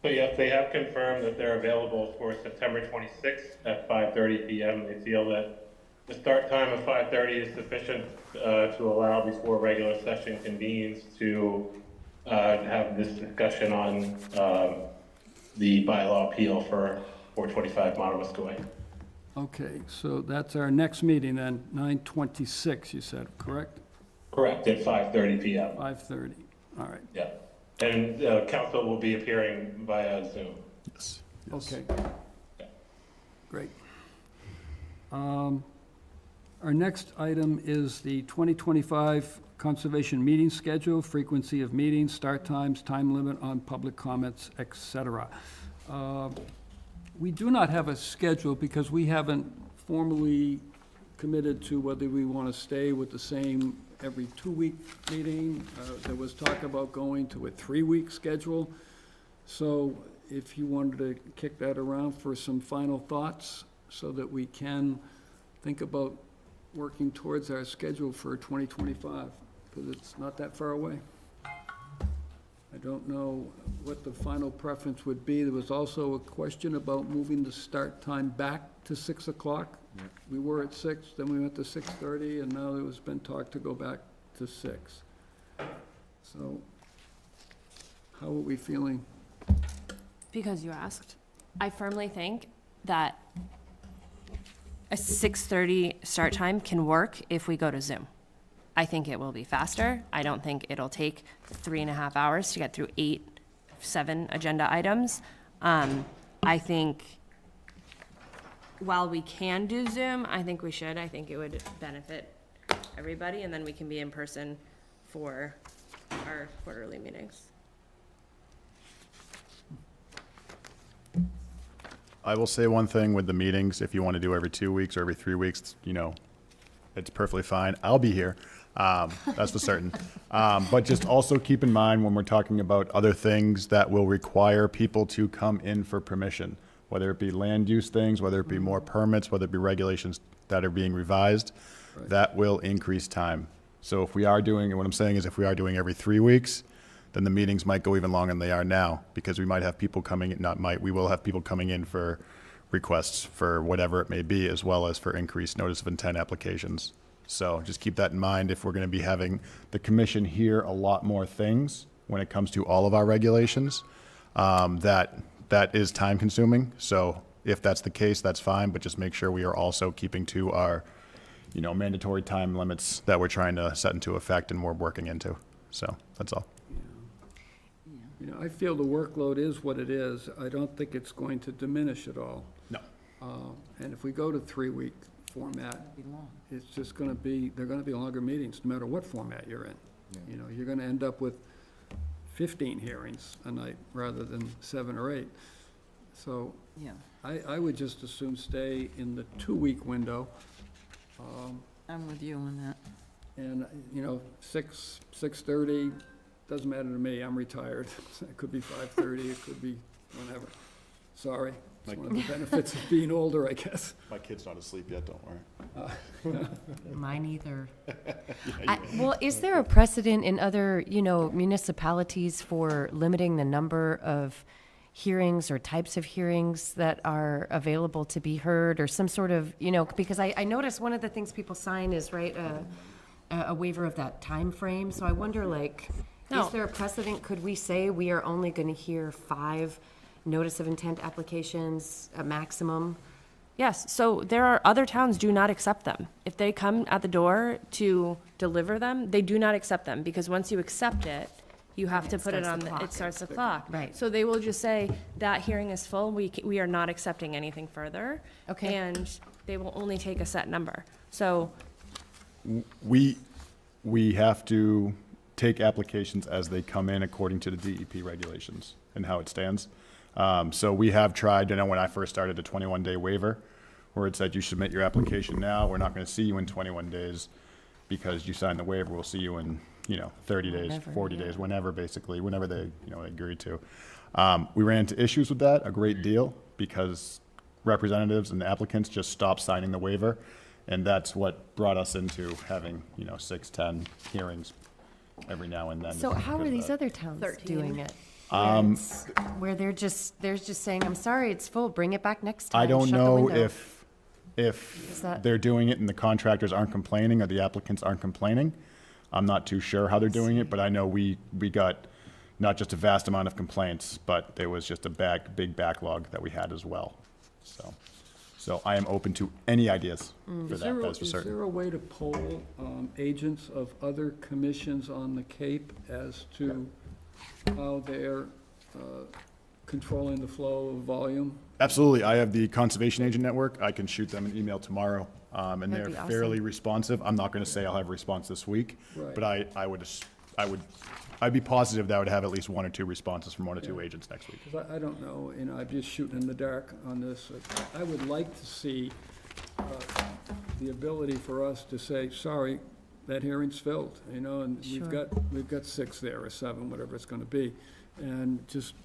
Speaker 9: So yes, they have confirmed that they're available for September 26th at 5:30 p.m. They feel that the start time of 5:30 is sufficient to allow before regular session convenes to have this discussion on the bylaw appeal for 425 Monomoskoye.
Speaker 1: Okay, so that's our next meeting then, 9/26, you said, correct?
Speaker 9: Correct, at 5:30 p.m.
Speaker 1: 5:30, all right.
Speaker 9: Yeah, and council will be appearing via Zoom.
Speaker 2: Yes.
Speaker 1: Okay. Great. Our next item is the 2025 Conservation Meeting Schedule, frequency of meetings, start times, time limit on public comments, et cetera. We do not have a schedule because we haven't formally committed to whether we want to stay with the same every 2-week meeting. There was talk about going to a 3-week schedule. So if you wanted to kick that around for some final thoughts so that we can think about working towards our schedule for 2025, because it's not that far away. I don't know what the final preference would be. There was also a question about moving the start time back to 6 o'clock.
Speaker 16: Yeah.
Speaker 1: We were at 6, then we went to 6:30, and now there has been talk to go back to 6. So how are we feeling?
Speaker 8: Because you asked. I firmly think that a 6:30 start time can work if we go to Zoom. I think it will be faster. I don't think it'll take 3.5 hours to get through 7 agenda items. I think while we can do Zoom, I think we should. I think it would benefit everybody, and then we can be in person for our quarterly meetings.
Speaker 2: I will say one thing with the meetings, if you want to do every 2 weeks or every 3 weeks, you know, it's perfectly fine. I'll be here. That's for certain. But just also keep in mind when we're talking about other things that will require people to come in for permission, whether it be land use things, whether it be more permits, whether it be regulations that are being revised, that will increase time. So if we are doing, what I'm saying is if we are doing every 3 weeks, then the meetings might go even longer than they are now, because we might have people coming, we will have people coming in for requests for whatever it may be, as well as for increased notice of intent applications. So just keep that in mind if we're going to be having the commission hear a lot more things when it comes to all of our regulations, that is time consuming. So if that's the case, that's fine, but just make sure we are also keeping to our, you know, mandatory time limits that we're trying to set into effect and we're working into. So that's all.
Speaker 1: You know, I feel the workload is what it is. I don't think it's going to diminish at all.
Speaker 2: No.
Speaker 1: And if we go to 3-week format, it's just gonna be, they're gonna be longer meetings, no matter what format you're in. You know, you're gonna end up with 15 hearings a night rather than 7 or 8. So
Speaker 20: Yeah.
Speaker 1: I would just as soon stay in the 2-week window.
Speaker 20: I'm with you on that.
Speaker 1: And, you know, 6:30, doesn't matter to me, I'm retired. It could be 5:30, it could be whenever. Sorry, it's one of the benefits of being older, I guess.
Speaker 2: My kid's not asleep yet, don't worry.
Speaker 7: Mine either. Well, is there a precedent in other, you know, municipalities for limiting the number of hearings or types of hearings that are available to be heard, or some sort of, you know, because I noticed one of the things people sign is, right, a waiver of that time frame. So I wonder, like,
Speaker 8: No.
Speaker 7: is there a precedent? Could we say we are only going to hear 5 notice of intent applications, a maximum?
Speaker 8: Yes, so there are other towns do not accept them. If they come at the door to deliver them, they do not accept them, because once you accept it, you have to put it on, it starts the clock.
Speaker 7: Right.
Speaker 8: So they will just say, that hearing is full, we are not accepting anything further.
Speaker 7: Okay.
Speaker 8: And they will only take a set number. So,
Speaker 2: We have to take applications as they come in according to the DEP regulations and how it stands. So we have tried, you know, when I first started, a 21-day waiver, where it said you submit your application now, we're not going to see you in 21 days because you signed the waiver, we'll see you in, you know, 30 days,
Speaker 7: Whenever,
Speaker 2: 40
Speaker 7: yeah.
Speaker 2: days, whenever, basically, whenever they, you know, agreed to. We ran into issues with that a great deal because representatives and applicants just stopped signing the waiver. And that's what brought us into having, you know, 6, 10 hearings every now and then.
Speaker 7: So how are
Speaker 2: because of
Speaker 7: these
Speaker 2: that.
Speaker 7: other towns
Speaker 8: 13.
Speaker 7: doing it? Where they're just saying, I'm sorry, it's full, bring it back next time.
Speaker 2: I don't
Speaker 7: shut the
Speaker 2: know
Speaker 7: window."
Speaker 2: if
Speaker 7: Is that-
Speaker 2: they're doing it and the contractors aren't complaining or the applicants aren't complaining. I'm not too sure how they're doing it, but I know we got not just a vast amount of complaints, but there was just a big backlog that we had as well. So I am open to any ideas for
Speaker 1: Is
Speaker 2: that,
Speaker 1: there,
Speaker 2: that's for
Speaker 1: is
Speaker 2: certain.
Speaker 1: there a way to poll agents of other commissions on the Cape as to how they're controlling the flow of volume?
Speaker 2: Absolutely. I have the Conservation Agent Network. I can shoot them an email tomorrow, and
Speaker 7: That'd
Speaker 2: they're
Speaker 7: be awesome.
Speaker 2: fairly responsive. I'm not going to say I'll have a response this week,
Speaker 1: Right.
Speaker 2: but I'd be positive that I would have at least 1 or 2 responses from 1 or 2 agents next week.
Speaker 1: 'Cause I don't know, you know, I'm just shooting in the dark on this. I would like to see the ability for us to say, sorry, that hearing's filled, you know, and
Speaker 7: Sure.
Speaker 1: we've got 6 there, or 7, whatever it's gonna be. And just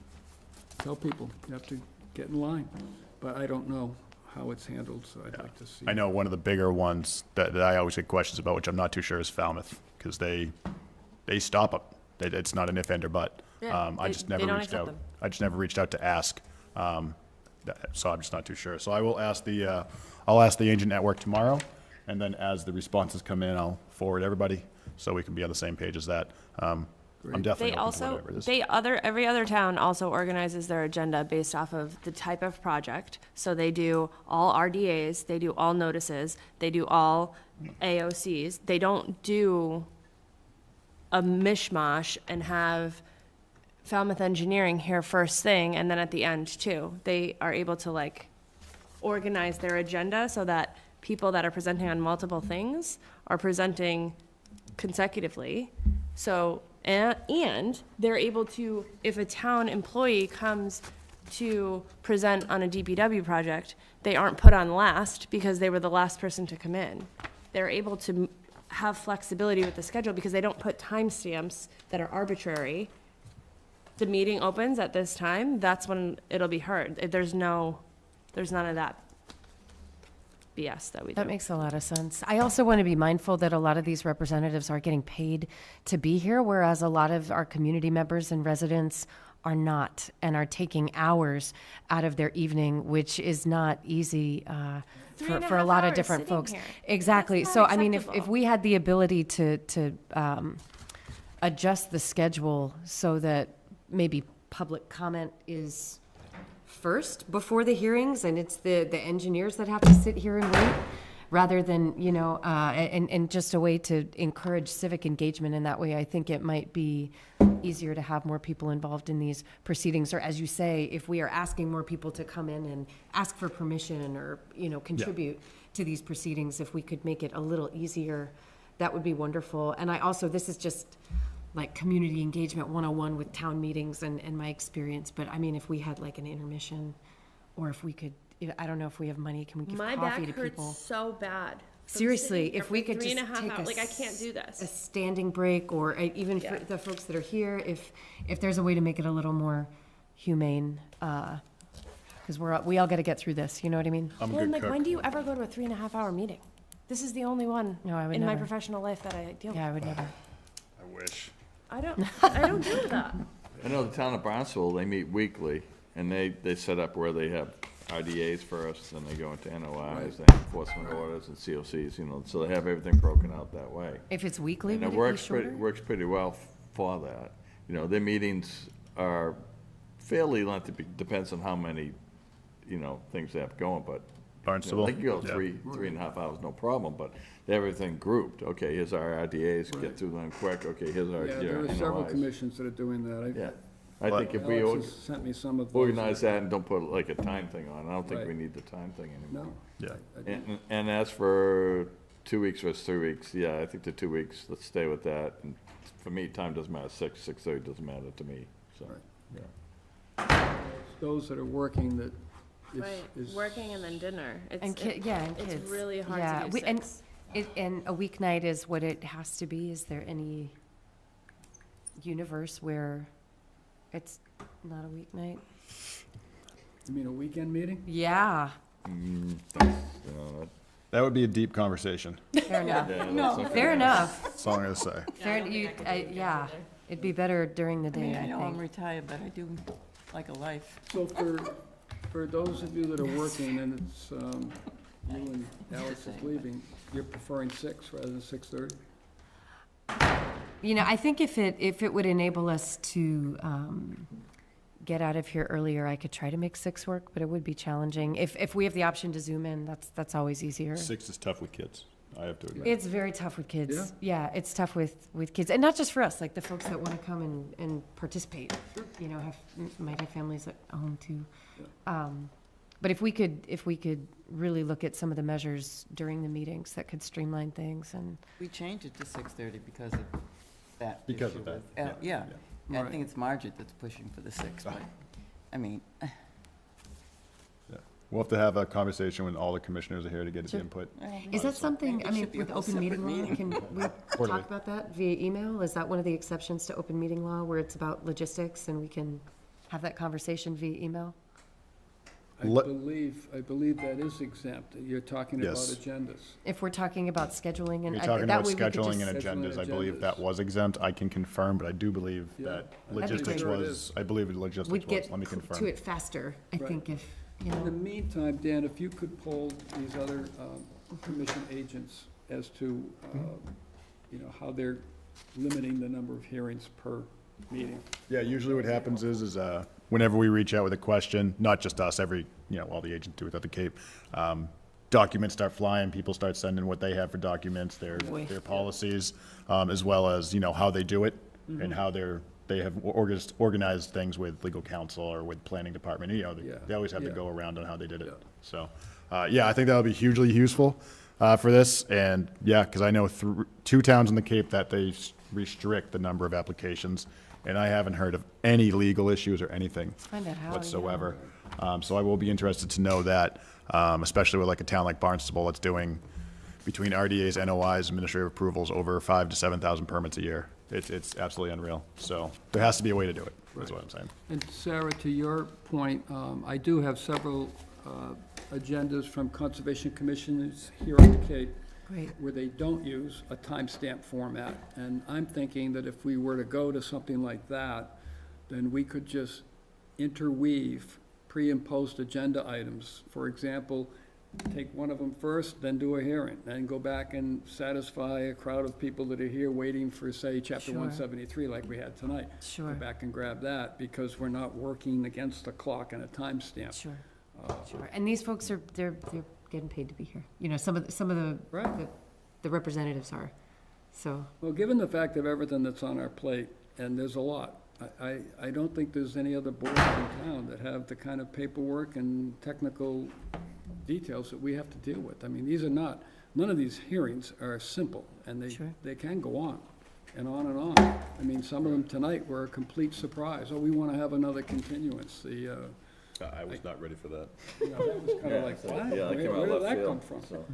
Speaker 1: tell people, you have to get in line. But I don't know how it's handled, so I'd like to see.
Speaker 2: I know one of the bigger ones that I always get questions about, which I'm not too sure, is Falmouth, because they stop them. It's not an if, and, or but.
Speaker 8: Yeah,
Speaker 2: I
Speaker 8: they-
Speaker 2: just
Speaker 8: they
Speaker 2: never
Speaker 8: don't
Speaker 2: reached
Speaker 8: accept
Speaker 2: out.
Speaker 8: them.
Speaker 2: I just never reached out to ask. So I'm just not too sure. So I will ask I'll ask the agent network tomorrow, and then as the responses come in, I'll forward everybody so we can be on the same page as that. I'm definitely
Speaker 8: They
Speaker 2: open to
Speaker 8: also,
Speaker 2: whatever it is.
Speaker 8: every other town also organizes their agenda based off of the type of project. So they do all RDAs, they do all notices, they do all AOCs. They don't do a mishmash and have Falmouth Engineering here first thing and then at the end too. They are able to like organize their agenda so that people that are presenting on multiple things are presenting consecutively. So, and they're able to, if a town employee comes to present on a DPW project, they aren't put on last because they were the last person to come in. They're able to have flexibility with the schedule because they don't put timestamps that are arbitrary. The meeting opens at this time, that's when it'll be heard. There's none of that BS that we do.
Speaker 7: That makes a lot of sense. I also want to be mindful that a lot of these representatives are getting paid to be here, whereas a lot of our community members and residents are not and are taking hours out of their evening, which is not easy for a lot of different folks.
Speaker 8: Here.
Speaker 7: Exactly.
Speaker 8: That's
Speaker 7: So,
Speaker 8: not
Speaker 7: I mean, if
Speaker 8: acceptable.
Speaker 7: we had the ability to adjust the schedule so that maybe public comment is first before the hearings, and it's the engineers that have to sit here and wait, rather than, and just a way to encourage civic engagement in that way, I think it might be easier to have more people involved in these proceedings. Or as you say, if we are asking more people to come in and ask for permission or, contribute to these proceedings, if we could make it a little easier, that would be wonderful. And this is just like community engagement 101 with town meetings and my experience. But I mean, if we had like an intermission, or if we could, I don't know if we have money, can we give
Speaker 8: My
Speaker 7: coffee
Speaker 8: back
Speaker 7: to people?
Speaker 8: hurts so bad. from
Speaker 7: Seriously,
Speaker 8: sitting here
Speaker 7: if we
Speaker 8: for
Speaker 7: could
Speaker 8: 3.5
Speaker 7: just take
Speaker 8: hours, like I can't do
Speaker 7: a
Speaker 8: this.
Speaker 7: standing break, or even for the folks that are here, if there's a way to make it a little more humane, because we all got to get through this, you know what I mean?
Speaker 2: I'm a
Speaker 8: Well, and
Speaker 2: good
Speaker 8: like,
Speaker 2: cook.
Speaker 8: when do you ever go to a 3.5 hour meeting? This is the only one
Speaker 7: No, I would
Speaker 8: in my
Speaker 7: never.
Speaker 8: professional life that I deal with.
Speaker 7: Yeah, I would never.
Speaker 2: I wish.
Speaker 8: I don't do that.
Speaker 6: I know the town of Barnstable, they meet weekly, and they set up where they have RDAs first, then they go into NOIs, then enforcement orders and COCs, so they have everything broken out that way.
Speaker 7: If it's weekly,
Speaker 6: And
Speaker 7: would
Speaker 6: it
Speaker 7: it be
Speaker 6: works
Speaker 7: shorter?
Speaker 6: works pretty well for that. Their meetings are fairly lengthy, depends on how many, things they have going, but
Speaker 2: Barnstable?
Speaker 6: they can go
Speaker 2: Yeah.
Speaker 6: 3.5 hours, no problem, but everything grouped. Okay, here's our RDAs, get through them quick. Okay, here's our
Speaker 1: Yeah, there are several
Speaker 6: NOIs.
Speaker 1: commissions that are doing that.
Speaker 6: Yeah, I think if we
Speaker 1: Alex has sent me some of those.
Speaker 6: organize that and don't put like a time thing on, I don't think
Speaker 1: Right.
Speaker 6: we need the time thing anymore.
Speaker 1: No.
Speaker 2: Yeah.
Speaker 1: I don't.
Speaker 6: And as for 2 weeks versus 3 weeks, yeah, I think the 2 weeks, let's stay with that. And for me, time doesn't matter, 6:30 doesn't matter to me, so.
Speaker 1: Right.
Speaker 6: Yeah.
Speaker 1: Those that are working that
Speaker 8: Right,
Speaker 1: is.
Speaker 8: working and then dinner.
Speaker 7: And
Speaker 8: and
Speaker 7: kids.
Speaker 8: It's really hard
Speaker 7: Yeah,
Speaker 8: to do six.
Speaker 7: And a weeknight is what it has to be. Is there any universe where it's not a weeknight?
Speaker 1: You mean a weekend meeting?
Speaker 7: Yeah.
Speaker 2: That would be a deep conversation.
Speaker 7: Fair enough.
Speaker 6: Yeah, that's okay.
Speaker 7: Fair enough.
Speaker 2: That's all I'm gonna say.
Speaker 7: Yeah, it'd be better during the
Speaker 20: I
Speaker 7: day,
Speaker 20: mean,
Speaker 7: I
Speaker 20: I know I'm
Speaker 7: think.
Speaker 20: retired, but I do like a life.
Speaker 1: So for those of you that are working and it's, you and Alex is leaving, you're preferring 6 rather than 6:30?
Speaker 7: I think if it would enable us to get out of here earlier, I could try to make 6 work, but it would be challenging. If we have the option to zoom in, that's always easier.
Speaker 2: 6 is tough with kids, I have to admit.
Speaker 7: It's very tough with kids. Yeah, it's tough with kids, and not just for us, like the folks that want to come and participate, might have families at home too. But if we could really look at some of the measures during the meetings that could streamline things and.
Speaker 20: We changed it to 6:30 because of that.
Speaker 2: Because
Speaker 20: issue
Speaker 2: of that,
Speaker 20: with-
Speaker 2: yeah.
Speaker 20: Yeah, I think it's Margaret that's pushing for the 6, but, I mean,
Speaker 2: Yeah. We'll have to have a conversation when all the commissioners are here to get his input.
Speaker 7: Is that something,
Speaker 20: Maybe
Speaker 7: I
Speaker 20: it
Speaker 7: mean,
Speaker 20: should be a
Speaker 7: with
Speaker 20: whole
Speaker 7: open meeting
Speaker 20: separate
Speaker 7: law,
Speaker 20: meeting.
Speaker 7: can we
Speaker 2: Quarterly.
Speaker 7: talk about that via email? Is that one of the exceptions to open meeting law where it's about logistics and we can have that conversation via email?
Speaker 1: I believe that is exempt. You're talking about
Speaker 2: Yes.
Speaker 1: agendas.
Speaker 7: If we're talking about scheduling and.
Speaker 2: You're talking
Speaker 7: that
Speaker 2: about
Speaker 7: way we could
Speaker 2: scheduling
Speaker 7: just-
Speaker 2: and
Speaker 1: Scheduling
Speaker 2: agendas. I believe that
Speaker 1: agendas.
Speaker 2: was exempt. I can confirm, but I do believe
Speaker 1: Yeah.
Speaker 2: that
Speaker 1: be
Speaker 2: logistics
Speaker 1: great.
Speaker 2: was, I believe logistics
Speaker 7: We'd
Speaker 2: was.
Speaker 7: get
Speaker 2: Let me
Speaker 7: to
Speaker 2: confirm.
Speaker 7: it faster, I
Speaker 1: Right.
Speaker 7: think, if,
Speaker 1: In the meantime, Dan, if you could poll these other commission agents as to, how they're limiting the number of hearings per meeting.
Speaker 2: Yeah, usually what happens is whenever we reach out with a question, not just us, all the agents do it at the Cape, documents start flying, people start sending what they have for documents, their policies, as well as, how they do it and how they have organized things with legal counsel or with planning department. They always have to go around on how they did it. So, I think that'll be hugely useful for this. And because I know 2 towns in the Cape that they restrict the number of applications, and I haven't heard of any legal issues or anything
Speaker 7: find out how,
Speaker 2: whatsoever. So I will be interested to know that, especially with like a town like Barnstable that's doing between RDAs, NOIs, administrative approvals, over 5,000 to 7,000 permits a year. It's absolutely unreal. So there has to be a way to do it, is what I'm saying.
Speaker 1: And Sarah, to your point, I do have several agendas from conservation commissioners here on the Cape where they don't use a timestamp format. And I'm thinking that if we were to go to something like that, then we could just interweave pre and post agenda items. For example, take one of them first, then do a hearing, then go back and satisfy a crowd of people that are here waiting for, say, chapter 173 like we had tonight.
Speaker 7: Sure.
Speaker 1: Go back and grab that, because we're not working against the clock and a timestamp.
Speaker 7: Sure. Sure. And these folks they're getting paid to be here. Some of the representatives are. So.
Speaker 1: Well, given the fact of everything that's on our plate, and there's a lot, I don't think there's any other boards in town that have the kind of paperwork and technical details that we have to deal with. I mean, none of these hearings are simple, and they can go on and on and on. I mean, some of them tonight were a complete surprise. Oh, we want to have another continuance.
Speaker 5: I was not ready for that.
Speaker 1: That was kind of like, what?
Speaker 5: Yeah,
Speaker 1: Where did that come from?
Speaker 5: So.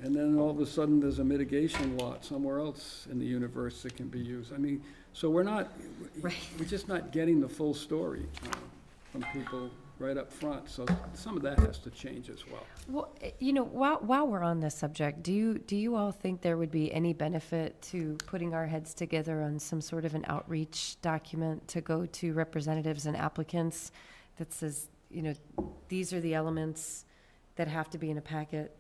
Speaker 1: And then all of a sudden, there's a mitigation lot somewhere else in the universe that can be used. I mean, so we're just not getting the full story from people right up front. So some of that has to change as well.
Speaker 7: Well, while we're on this subject, do you all think there would be any benefit to putting our heads together on some sort of an outreach document to go to representatives and applicants that says, these are the elements that have to be in a packet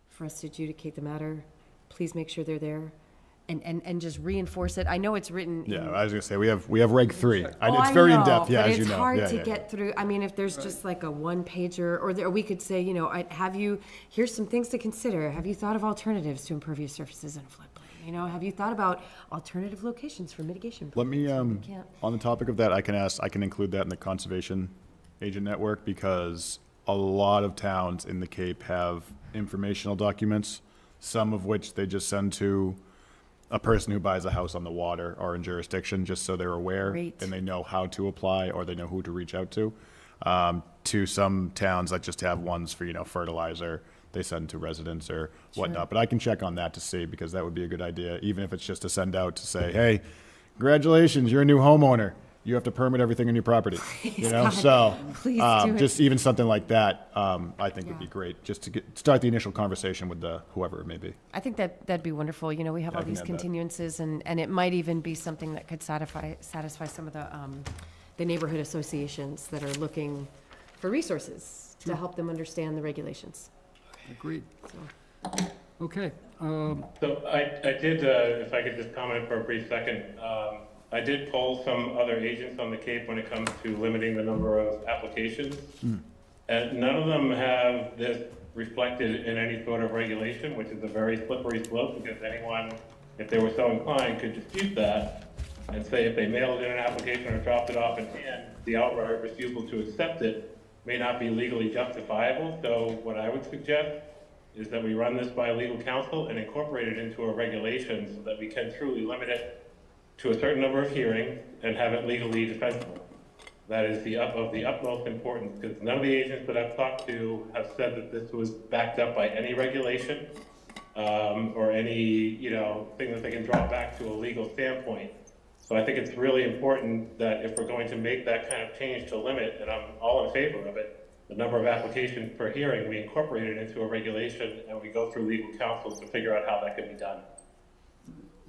Speaker 7: for us to adjudicate the matter? Please make sure they're there. And just reinforce it. I know it's written.
Speaker 2: Yeah, I was gonna say we have Reg 3. It's very in depth. Yeah,
Speaker 7: but
Speaker 2: as you know.
Speaker 7: It's hard to get through. I mean, if there's just like a one pager, or we could say, here's some things to consider. Have you thought of alternatives to impervious surfaces in floodplain? Have you thought about alternative locations for mitigation?
Speaker 2: Let me on the topic of that, I can include that in the conservation agent network, because a lot of towns in the Cape have informational documents, some of which they just send to a person who buys a house on the water or in jurisdiction, just so they're aware and they know how to apply, or they know who to reach out to. To some towns that just have ones for, fertilizer, they send to residents or whatnot. But I can check on that to see, because that would be a good idea, even if it's just to send out to say, hey, congratulations, you're a new homeowner. You have to permit everything on your property, so just even something like that, I think would be great, just to start the initial conversation with whoever it may be.
Speaker 7: I think that'd be wonderful. We have all these continuances, and it might even be something that could satisfy some of the neighborhood associations that are looking for resources to help them understand the regulations.
Speaker 1: Agreed. Okay.
Speaker 9: So I did, if I could just comment for a brief second, I did poll some other agents on the Cape when it comes to limiting the number of applications. And none of them have this reflected in any sort of regulation, which is a very slippery slope, because anyone, if they were so inclined, could dispute that and say if they mailed in an application or dropped it off in hand, the outright refusal to accept it may not be legally justifiable. So what I would suggest is that we run this by legal counsel and incorporate it into a regulation so that we can truly limit it to a certain number of hearings and have it legally defensible. That is of the utmost importance, because none of the agents that I've talked to have said that this was backed up by any regulation or any thing that they can draw back to a legal standpoint. So I think it's really important that if we're going to make that kind of change to limit, and I'm all in favor of it, the number of applications per hearing, we incorporate it into a regulation and we go through legal counsel to figure out how that can be done.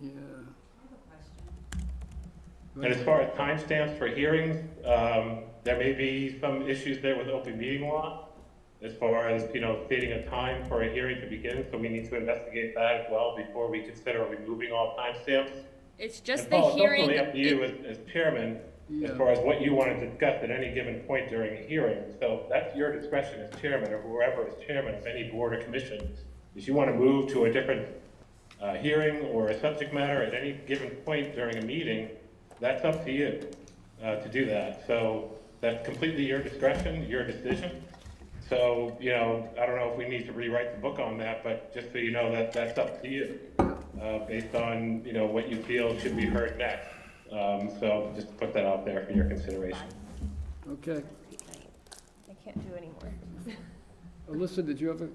Speaker 1: Yeah.
Speaker 9: And as far as timestamps for hearings, there may be some issues there with open meeting law, as far as, stating a time for a hearing to begin, so we need to investigate that as well before we consider removing all timestamps.
Speaker 8: It's just
Speaker 9: And
Speaker 8: the
Speaker 9: Paul, it's
Speaker 8: hearing.
Speaker 9: ultimately up to you as chairman, as far as what you want to discuss at any given point during a hearing. So that's your discretion as chairman, or whoever is chairman of any board or commission. If you want to move to a different hearing or a subject matter at any given point during a meeting, that's up to you to do that. So that's completely your discretion, your decision. So, you know, I don't know if we need to rewrite the book on that, but just so you know that that's up to you, based on, you know, what you feel should be heard next. So just put that out there for your consideration.
Speaker 1: Okay.
Speaker 8: I can't do anymore.
Speaker 1: Alyssa, did you have a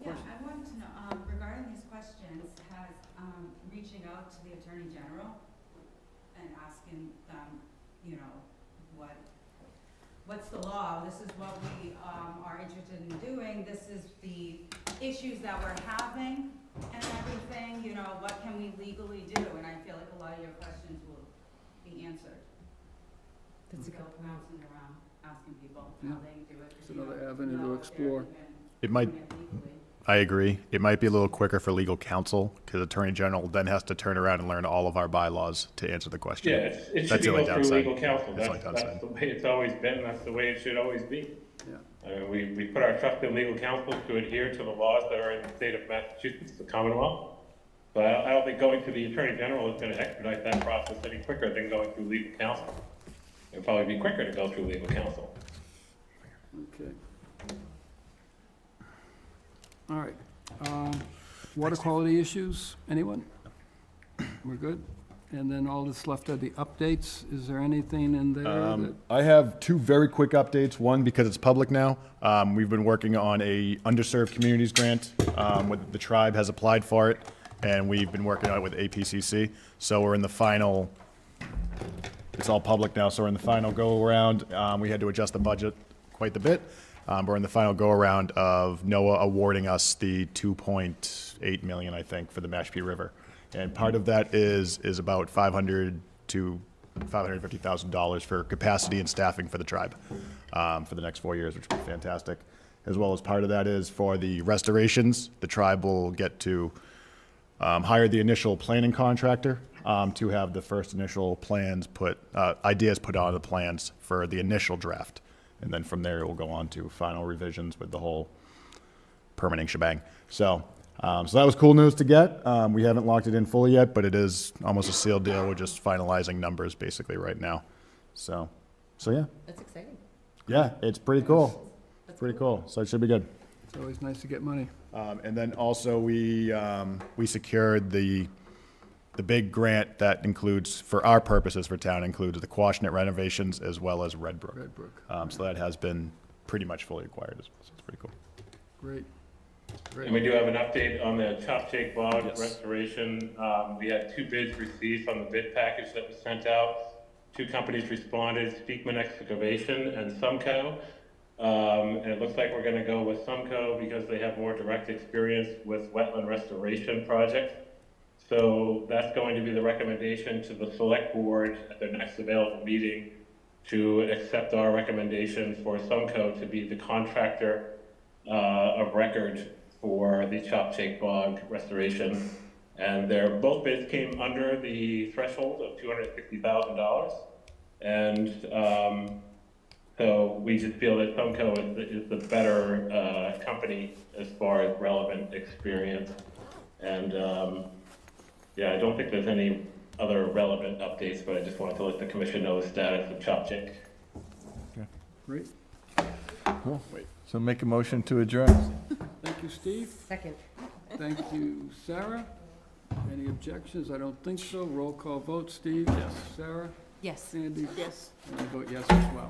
Speaker 10: Yeah, I wanted to know, regarding these questions, has, reaching out to the Attorney General and asking them, you know, what's the law? This is what we, are interested in doing. This is the issues that we're having and everything, you know, what can we legally do? And I feel like a lot of your questions will be answered.
Speaker 7: That's a good
Speaker 10: point. Bouncing around, asking people
Speaker 1: Yeah.
Speaker 10: how they do it.
Speaker 1: It's another avenue to explore.
Speaker 2: It might, I agree. It might be a little quicker for legal counsel, because Attorney General then has to turn around and learn all of our bylaws to answer the question.
Speaker 9: Yeah, it should
Speaker 2: That's
Speaker 9: be
Speaker 2: the only
Speaker 9: go through
Speaker 2: downside.
Speaker 9: legal counsel.
Speaker 2: That's the only
Speaker 9: That's
Speaker 2: downside.
Speaker 9: the way it's always been, that's the way it should always be.
Speaker 1: Yeah.
Speaker 9: We put our trust in legal counsel to adhere to the laws that are in the state of Massachusetts, the Commonwealth. But I don't think going to the Attorney General is going to expedite that process any quicker than going through legal counsel. It'll probably be quicker to go through legal counsel.
Speaker 1: Okay. All right. Water quality issues, anyone? We're good? And then all that's left are the updates. Is there anything in there that?
Speaker 2: I have two very quick updates. One, because it's public now, we've been working on a underserved communities grant. The tribe has applied for it, and we've been working on it with APCC. So we're in the final, it's all public now, so we're in the final go-around. We had to adjust the budget quite a bit. We're in the final go-around of NOAA awarding us the $2.8 million, I think, for the Mashpee River. And part of that is about $500,000 to $550,000 for capacity and staffing for the tribe for the next 4 years, which would be fantastic. As well as part of that is for the restorations, the tribe will get to hire the initial planning contractor to have the first initial plans ideas put on the plans for the initial draft. And then from there, it will go on to final revisions with the whole permitting shebang. So that was cool news to get. We haven't locked it in fully yet, but it is almost a sealed deal. We're just finalizing numbers basically right now. So yeah.
Speaker 7: That's exciting.
Speaker 2: Yeah, it's pretty cool. It's pretty cool. So it should be good.
Speaker 1: It's always nice to get money.
Speaker 2: And then also we secured the big grant that includes, for our purposes for town, includes the Quashnet renovations as well as Red Brook.
Speaker 1: Red Brook.
Speaker 2: So that has been pretty much fully acquired as well. So it's pretty cool.
Speaker 1: Great.
Speaker 9: And we do have an update on the Chopshake Bog
Speaker 2: Yes.
Speaker 9: restoration. We had 2 bids received on the bid package that was sent out. 2 companies responded, Speakman Excavation and Sumco. And it looks like we're going to go with Sumco because they have more direct experience with wetland restoration projects. So that's going to be the recommendation to the select board at their next available meeting to accept our recommendation for Sumco to be the contractor of record for the Chopshake Bog restoration. And both bids came under the threshold of $260,000. And so we just feel that Sumco is the better company as far as relevant experience. And yeah, I don't think there's any other relevant updates, but I just wanted to let the commission know the status of Chopshake.
Speaker 1: Great.
Speaker 6: Cool. So make a motion to adjourn.
Speaker 1: Thank you, Steve.
Speaker 7: Second.
Speaker 1: Thank you, Sarah. Any objections? I don't think so. Roll call vote. Steve? Yes. Sarah?
Speaker 7: Yes.
Speaker 1: Sandy?
Speaker 8: Yes.
Speaker 1: And I vote yes as well.